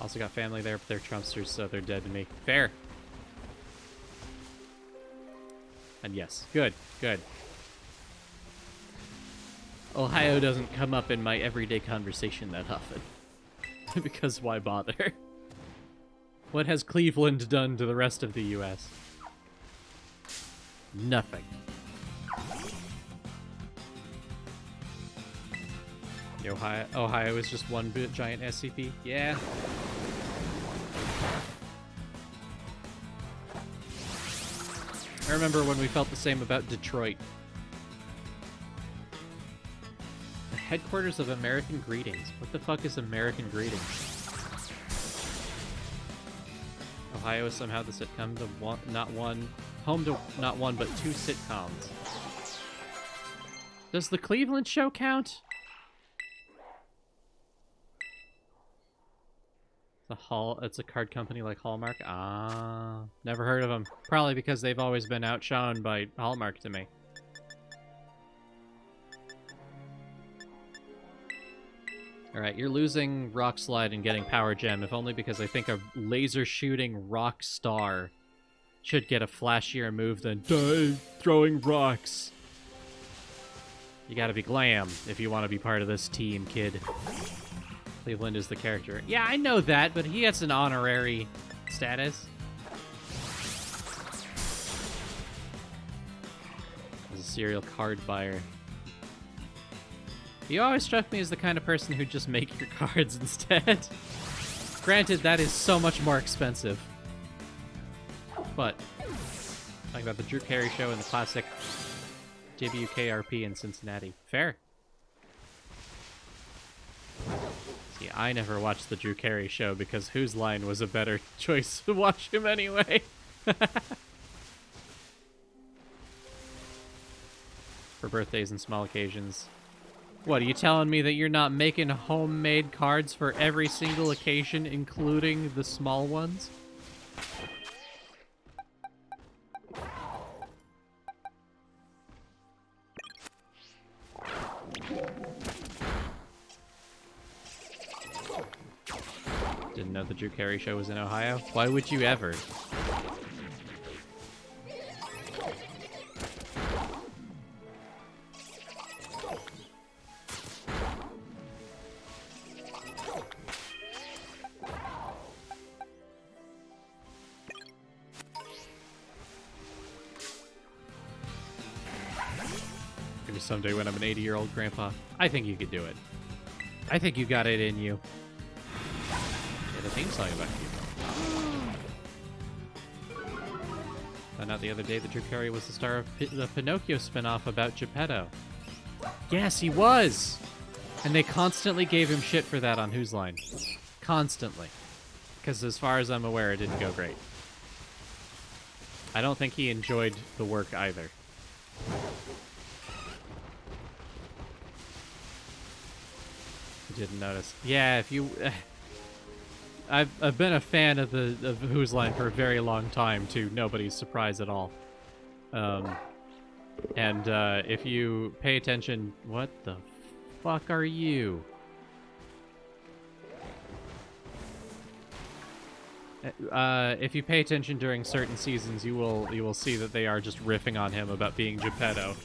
Also got family there, but they're Trumpsters, so they're dead to me. Fair. And yes, good, good. Ohio doesn't come up in my everyday conversation that often. Because why bother? What has Cleveland done to the rest of the U.S.? Nothing. Ohio is just one giant SCP? Yeah. I remember when we felt the same about Detroit. The headquarters of American Greetings. What the fuck is American Greetings? Ohio is somehow the sitcom to home to not one but two sitcoms. Does the Cleveland show count? It's a card company like Hallmark. Ah, never heard of them. Probably because they've always been outshone by Hallmark to me. Alright, you're losing Rock Slide and getting Power Gem, if only because I think a laser shooting rock star should get a flashier move than die throwing rocks. You gotta be glam if you want to be part of this team, kid. Cleveland is the character. Yeah, I know that, but he gets an honorary status. As a serial card buyer. You always struck me as the kind of person who'd just make your cards instead. Granted, that is so much more expensive. But, talking about the Drew Carey Show and the classic WKRP in Cincinnati. Fair. See, I never watched the Drew Carey Show because Whose Line was a better choice to watch him anyway. For birthdays and small occasions. What, are you telling me that you're not making homemade cards for every single occasion, including the small ones? Didn't know the Drew Carey Show was in Ohio. Why would you ever? Maybe someday when I'm an 80-year-old grandpa. I think you could do it. I think you got it in you. The theme song about you. Found out the other day that Drew Carey was the star of the Pinocchio spinoff about Geppetto. Yes, he was! And they constantly gave him shit for that on Whose Line. Constantly. Because as far as I'm aware, it didn't go great. I don't think he enjoyed the work either. You didn't notice. Yeah, if you... I've been a fan of Whose Line for a very long time, to nobody's surprise at all. And if you pay attention... What the fuck are you? If you pay attention during certain seasons, you will see that they are just riffing on him about being Geppetto.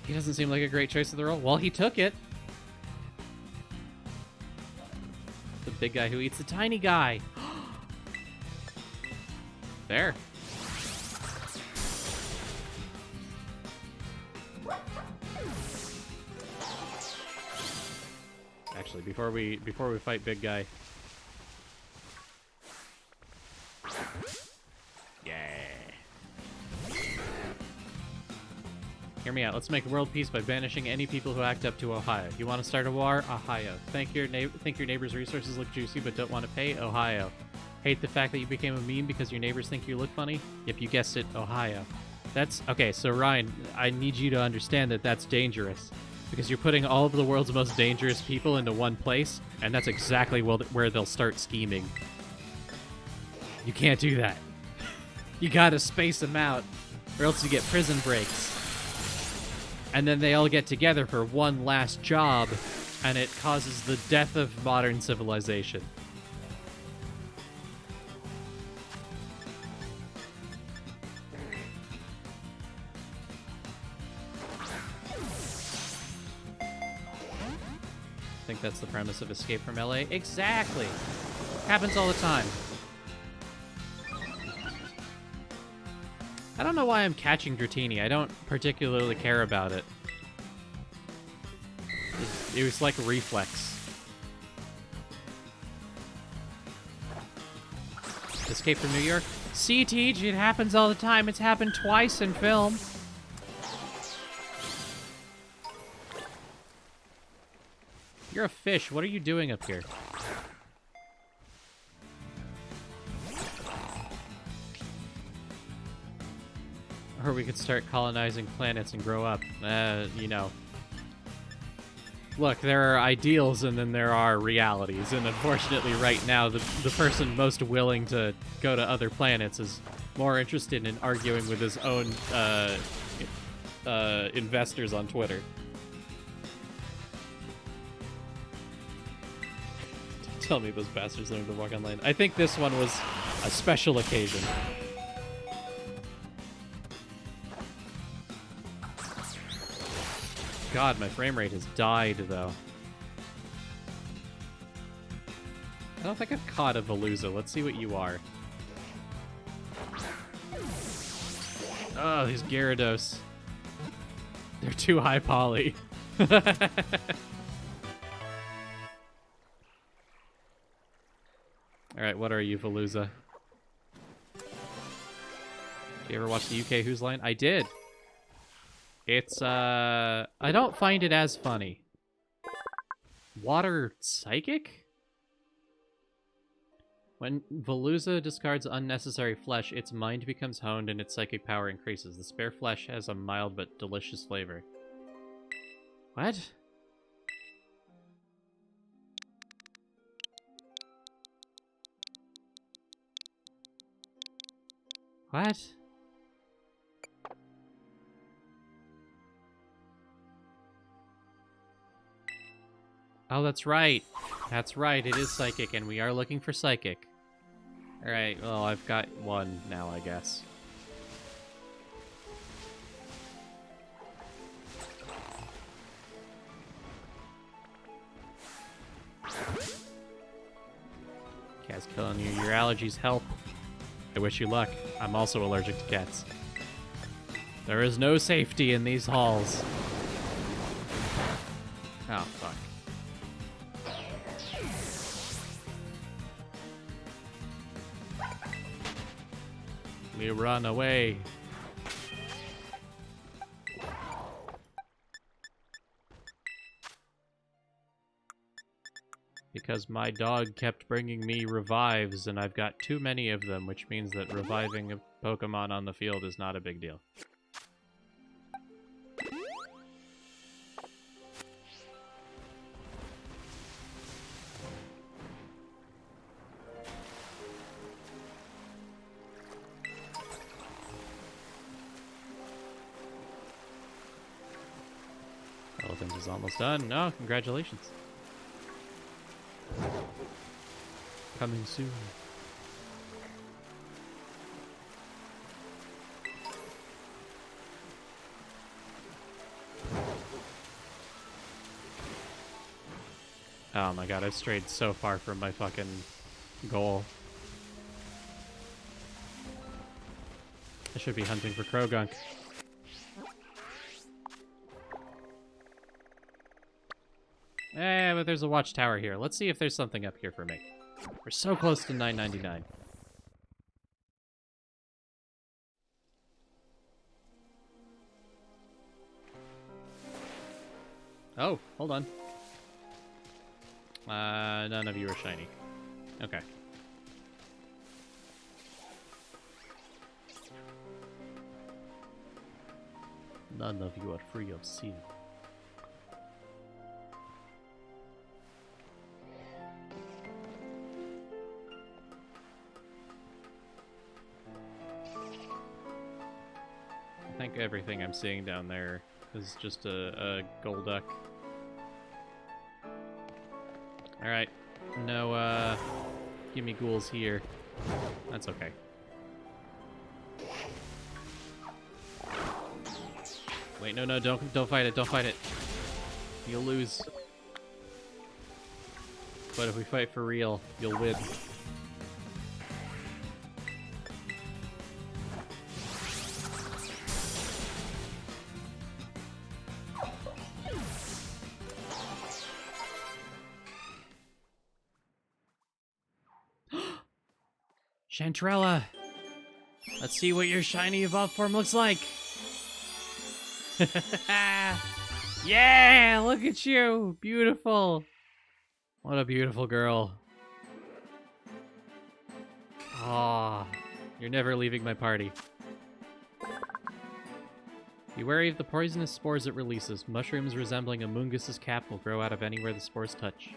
He doesn't seem like a great choice of the role. Well, he took it. The big guy who eats the tiny guy. There. Actually, before we fight big guy. Yeah. Hear me out. Let's make world peace by banishing any people who act up to Ohio. You want to start a war? Ohio. Think your neighbor's resources look juicy but don't want to pay? Ohio. Hate the fact that you became a meme because your neighbors think you look funny? Yep, you guessed it. Ohio. That's... Okay, so Ryan, I need you to understand that that's dangerous. Because you're putting all of the world's most dangerous people into one place, and that's exactly where they'll start scheming. You can't do that. You gotta space them out, or else you get prison breaks. And then they all get together for one last job, and it causes the death of modern civilization. I think that's the premise of Escape from LA. Exactly! Happens all the time. I don't know why I'm catching Dratini. I don't particularly care about it. It was like a reflex. Escape from New York? See, Teach, it happens all the time. It's happened twice in film. You're a fish. What are you doing up here? Or we could start colonizing planets and grow up. You know. Look, there are ideals and then there are realities. And unfortunately right now, the person most willing to go to other planets is more interested in arguing with his own investors on Twitter. Tell me those bastards learned to walk on land. I think this one was a special occasion. God, my frame rate has died, though. I don't think I've caught a Veluza. Let's see what you are. Oh, these Gyarados. They're too high poly. Alright, what are you, Veluza? Do you ever watch the UK Whose Line? I did. It's, I don't find it as funny. Water Psychic? When Veluza discards unnecessary flesh, its mind becomes honed and its psychic power increases. The spare flesh has a mild but delicious flavor. What? What? Oh, that's right. That's right, it is Psychic, and we are looking for Psychic. Alright, well, I've got one now, I guess. Cat's killing you. Your allergies help. I wish you luck. I'm also allergic to cats. There is no safety in these halls. Oh, fuck. We run away. Because my dog kept bringing me revives, and I've got too many of them, which means that reviving a Pokemon on the field is not a big deal. is almost done. No, congratulations. Coming soon. Oh my god, I've strayed so far from my fucking goal. I should be hunting for Krogunk. But there's a watchtower here. Let's see if there's something up here for me. We're so close to $9.99. Oh, hold on. None of you are shiny. Okay. None of you are free of sin. I think everything I'm seeing down there is just a Golduck. Alright. No, gimme ghouls here. That's okay. Wait, no, don't fight it, don't fight it. You'll lose. But if we fight for real, you'll win. Chantrella! Let's see what your shiny evolved form looks like! Yeah! Look at you! Beautiful! What a beautiful girl. Aw, you're never leaving my party. Be wary of the poisonous spores it releases. Mushrooms resembling a Mungus's cap will grow out of anywhere the spores touch.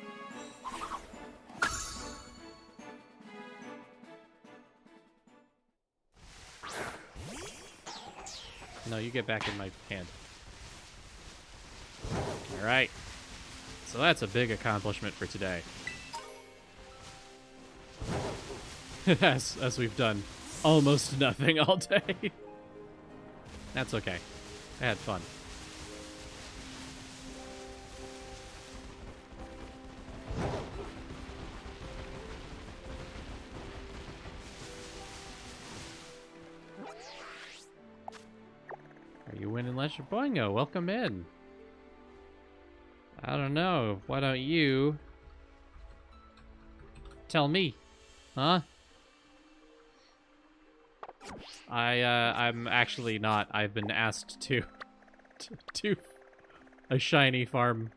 No, you get back in my hand. Alright. So that's a big accomplishment for today. as we've done almost nothing all day. That's okay. I had fun. Are you winning, Leshii? Boingo, welcome in. I don't know. Why don't you tell me? Huh? I'm actually not. I've been asked to a shiny farm,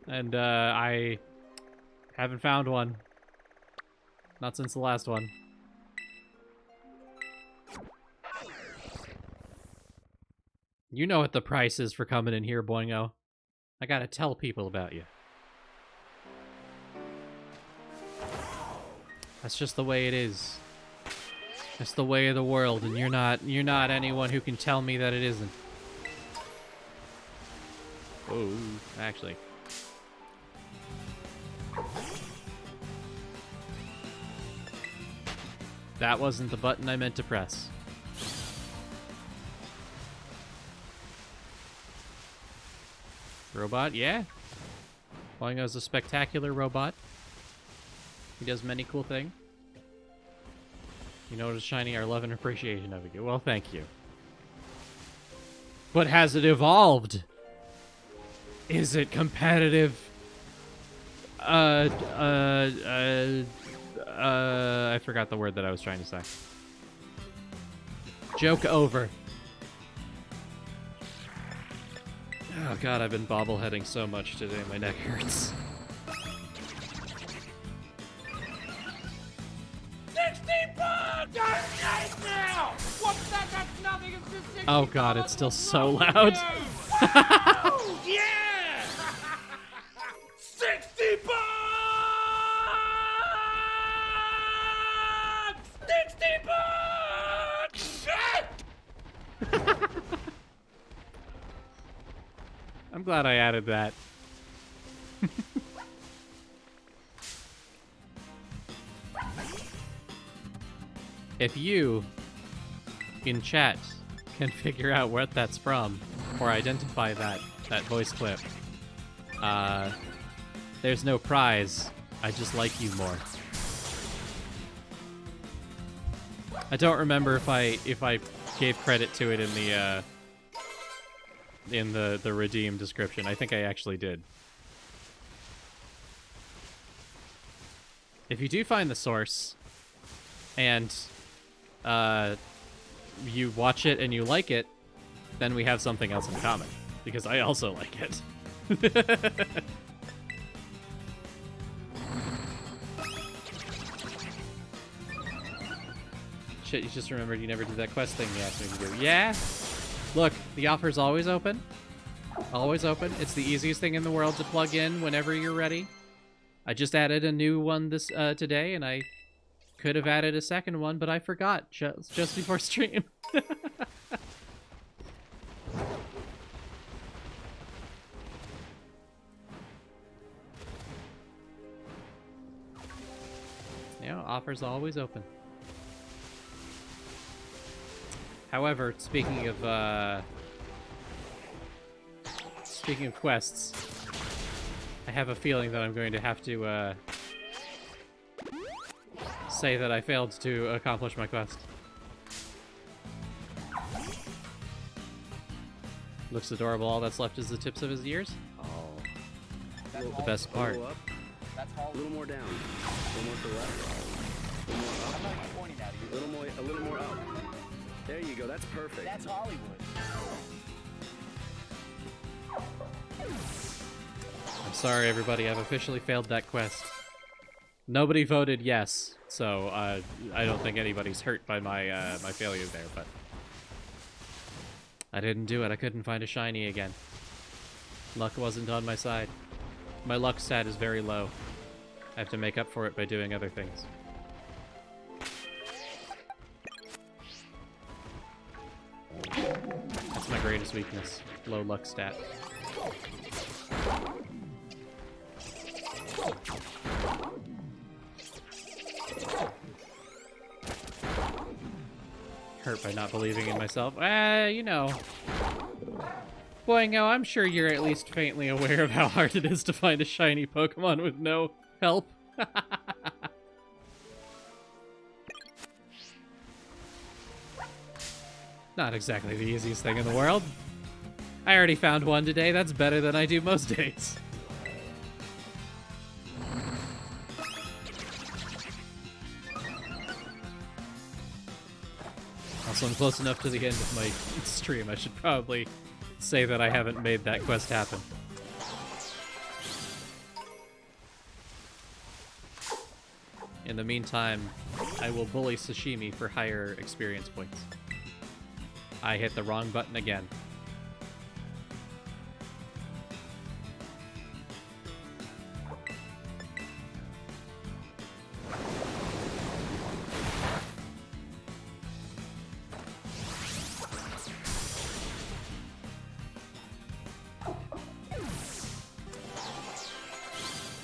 and I haven't found one. Not since the last one. You know what the price is for coming in here, Boingo. I gotta tell people about you. That's just the way it is. That's the way of the world, and you're not anyone who can tell me that it isn't. Oh, actually. That wasn't the button I meant to press. Robot, yeah. Boingo's a spectacular robot. He does many cool things. You know what is shiny? Our love and appreciation of you. Well, thank you. But has it evolved? Is it competitive? I forgot the word that I was trying to say. Joke over. Oh god, I've been bobbleheading so much today, my neck hurts. 60 bucks! Right now! What's that? That's nothing. It's just 60. Oh god, it's still so loud. Oh, yeah! 60 bucks! 60 bucks! Shit! I'm glad I added that. If you, in chat, can figure out what that's from, or identify that voice clip, there's no prize. I just like you more. I don't remember if I gave credit to it in the redeem description. I think I actually did. If you do find the source and you watch it and you like it, then we have something else in common, because I also like it. Shit, you just remembered you never did that quest thing you asked me to do. Yeah? Look, the offer's always open. Always open. It's the easiest thing in the world to plug in whenever you're ready. I just added a new one this today, and I could have added a second one, but I forgot just before stream. Yeah, offer's always open. However, speaking of quests, I have a feeling that I'm going to have to say that I failed to accomplish my quest. Looks adorable. All that's left is the tips of his ears. Oh, the best part. A little up. A little more down. A little more to the left. A little more up. I'm not even pointing at you. A little more up. There you go. That's perfect. That's Hollywood. I'm sorry, everybody. I've officially failed that quest. Nobody voted yes, so I don't think anybody's hurt by my my failure there. But I didn't do it. I couldn't find a shiny again. Luck wasn't on my side. My luck stat is very low. I have to make up for it by doing other things. That's my greatest weakness. Low luck stat. Hurt by not believing in myself. You know. Boingo, I'm sure you're at least faintly aware of how hard it is to find a shiny Pokemon with no help. Not exactly the easiest thing in the world. I already found one today. That's better than I do most days. Also, I'm close enough to the end of my stream. I should probably say that I haven't made that quest happen. In the meantime, I will bully Sashimi for higher experience points. I hit the wrong button again.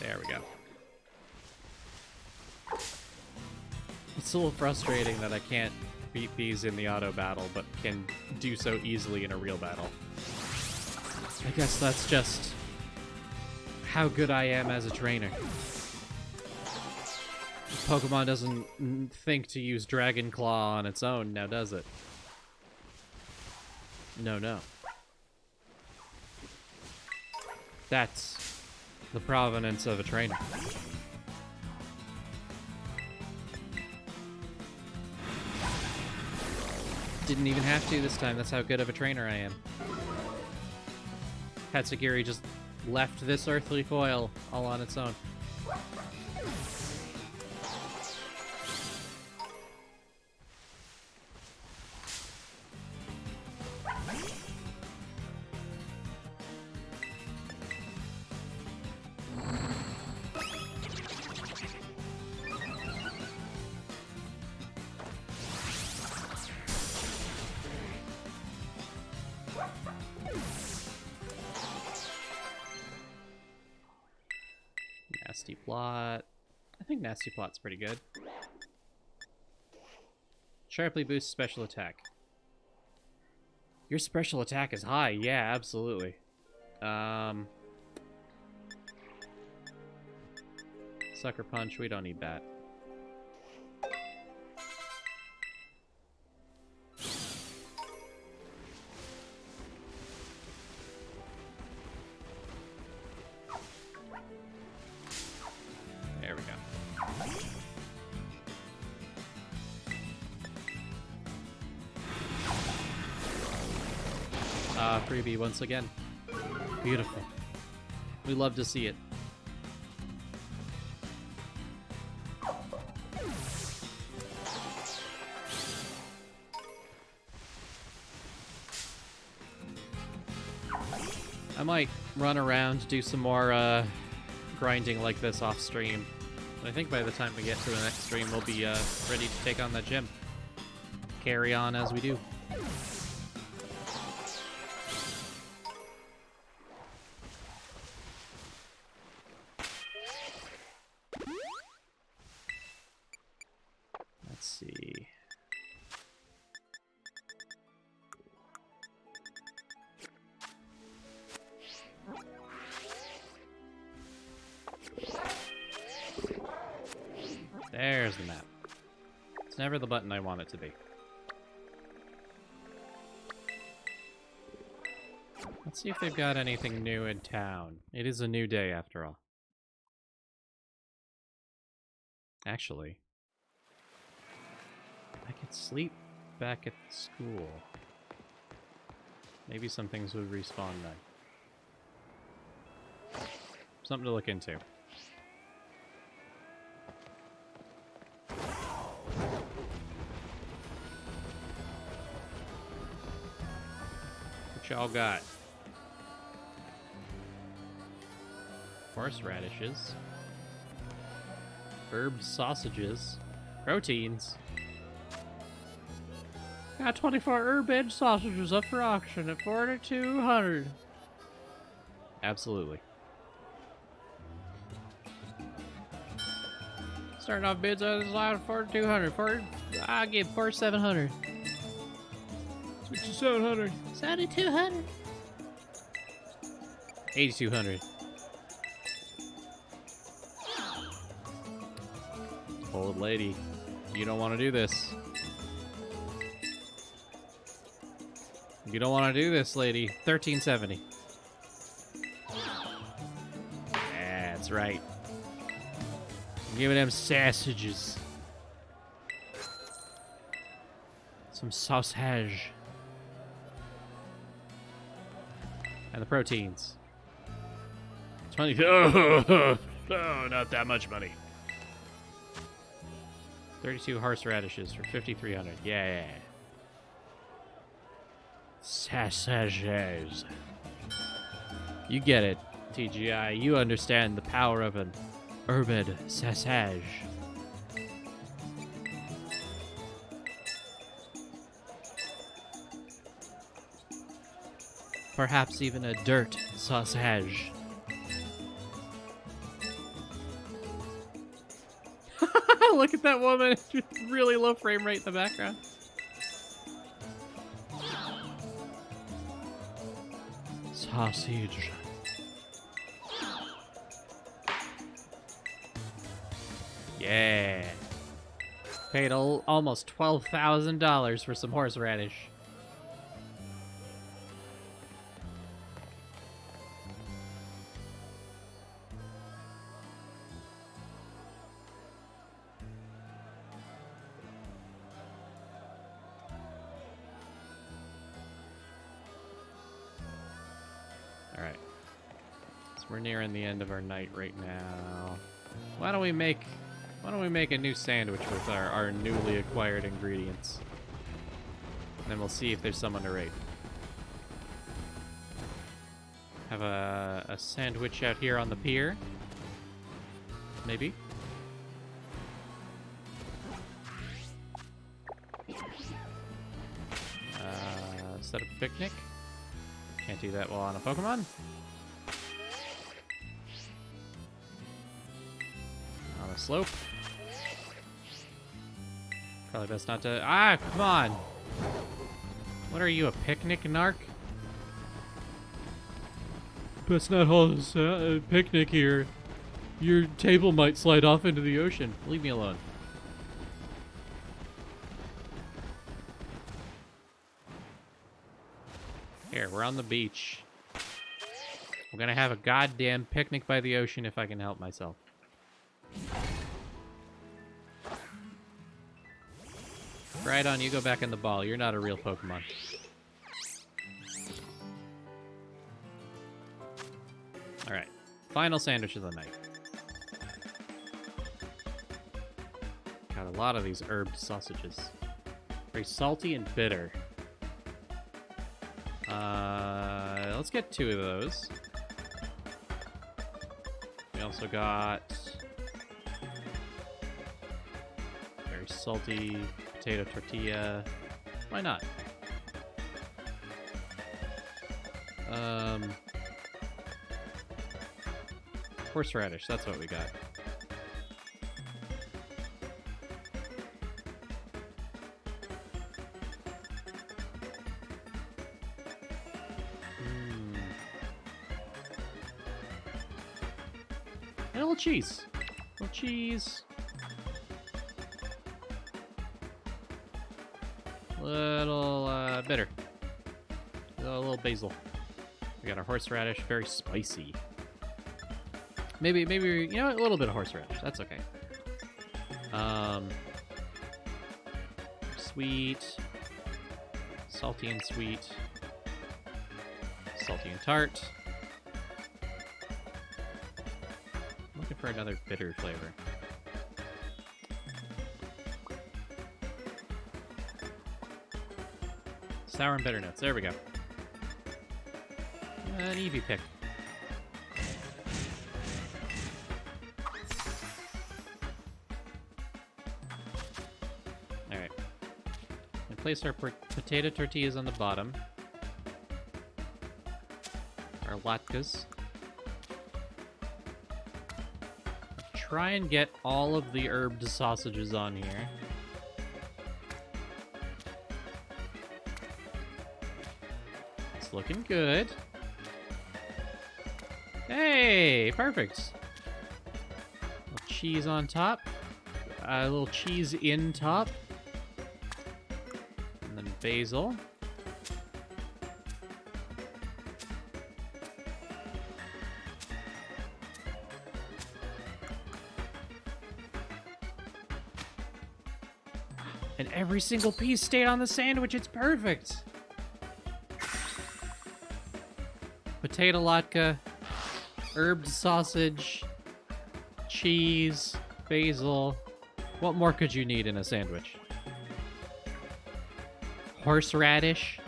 There we go. It's a little frustrating that I can't beat these in the auto battle, but can do so easily in a real battle. I guess that's just how good I am as a trainer. Pokemon doesn't think to use Dragon Claw on its own, now does it? No, no. That's the provenance of a trainer. Didn't even have to this time. That's how good of a trainer I am. Hatsugiri just left this earthly foil all on its own. Nasty Plot. I think Nasty Plot's pretty good. Sharply boosts special attack. Your special attack is high. Yeah, absolutely. Sucker Punch, we don't need that. There we go. Freebie once again. Beautiful. We love to see it. I might run around, do some more grinding like this off stream. But I think by the time we get to the next stream, we'll be ready to take on the gym. Carry on as we do. Let's see. There's the map. It's never the button I want it to be. Let's see if they've got anything new in town. It is a new day after all. Actually, I could sleep back at school. Maybe some things would respawn then. Something to look into. What y'all got? Horseradishes. Herb sausages. Proteins. Got 24 herb edge sausages up for auction at 4,200. Absolutely. Starting off bids on this line at 4,200. I'll give 4,700. Switch to 700. 7,200. 8,200. Old lady, you don't want to do this. You don't want to do this, lady. 1370. That's right. Give me them sausages. Some sausage. And the proteins. 20. Oh, not that much money. 32 horseradishes for 5,300. Yeah. Sausages. You get it, TGI. You understand the power of an herbed sausage. Perhaps even a dirt sausage. Look at that woman. Really low frame rate in the background. Sausage. Yeah. Paid almost $12,000 for some horseradish. Alright. So we're nearing the end of our night right now. Why don't we make a new sandwich with our newly acquired ingredients? And then we'll see if there's someone to raid. Have a sandwich out here on the pier. Maybe. Set up a picnic. Can't do that while on a Pokemon. slope. Probably best not to... Ah, come on! What are you, a picnic narc? Best not hold a picnic here. Your table might slide off into the ocean. Leave me alone. Here, we're on the beach. We're gonna have a goddamn picnic by the ocean if I can help myself. Right on, you go back in the ball. You're not a real Pokemon. Alright. Final sandwich of the night. Got a lot of these herbed sausages. Very salty and bitter. Let's get 2 of those. We also got very salty potato tortilla. Why not? Horseradish, that's what we got. And a little cheese. A little cheese. Little bitter. A little basil. We got our horseradish, very spicy. Maybe, you know what? A little bit of horseradish. That's okay. Sweet. Salty and sweet. Salty and tart. I'm looking for another bitter flavor. Sour and bitter notes. There we go. An Eevee pick. Alright. And place our potato tortillas on the bottom. Our latkes. Try and get all of the herbed sausages on here. It's looking good. Hey, perfect. A little cheese on top. A little cheese in top. And then basil. And every single piece stayed on the sandwich. It's perfect. Potato latke, herbed sausage, cheese, basil. What more could you need in a sandwich? Horseradish.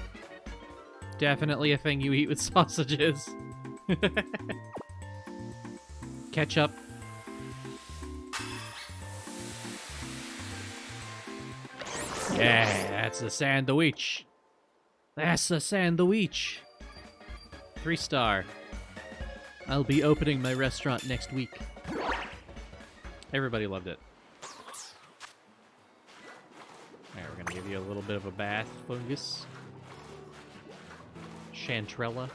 Definitely a thing you eat with sausages. Ketchup. Yeah, that's a sandwich. That's a sandwich. 3-star. I'll be opening my restaurant next week. Everybody loved it. Alright, we're gonna give you a little bit of a bath, fungus. Chantrella.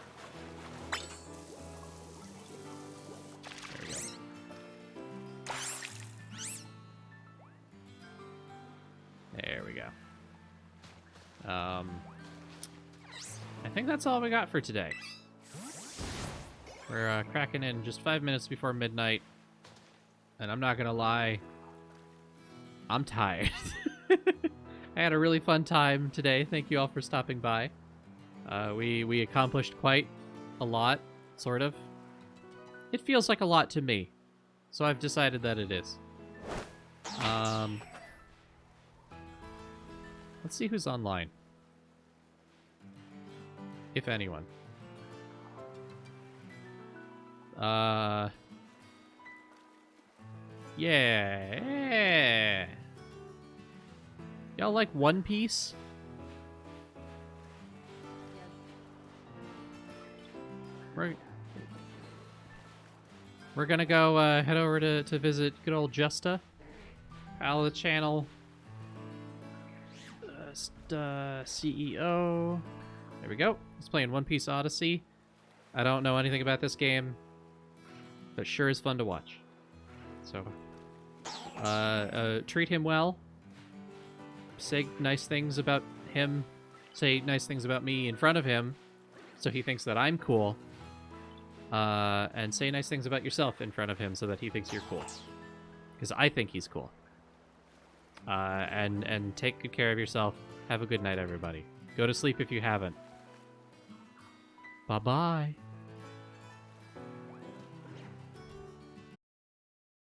There we go. There we go. I think that's all we got for today. We're cracking in just 5 minutes before midnight. And I'm not gonna lie, I'm tired. I had a really fun time today. Thank you all for stopping by. We accomplished quite a lot, sort of. It feels like a lot to me. So I've decided that it is. Let's see who's online. If anyone. Yeah. Y'all like One Piece? We're we're gonna go head over to visit good old Justa, pal of the channel, CEO. There we go. He's playing One Piece Odyssey. I don't know anything about this game, but sure is fun to watch. So, treat him well. Say nice things about him. Say nice things about me in front of him, so he thinks that I'm cool. And say nice things about yourself in front of him so that he thinks you're cool. Because I think he's cool. And take good care of yourself. Have a good night, everybody. Go to sleep if you haven't. Bye-bye.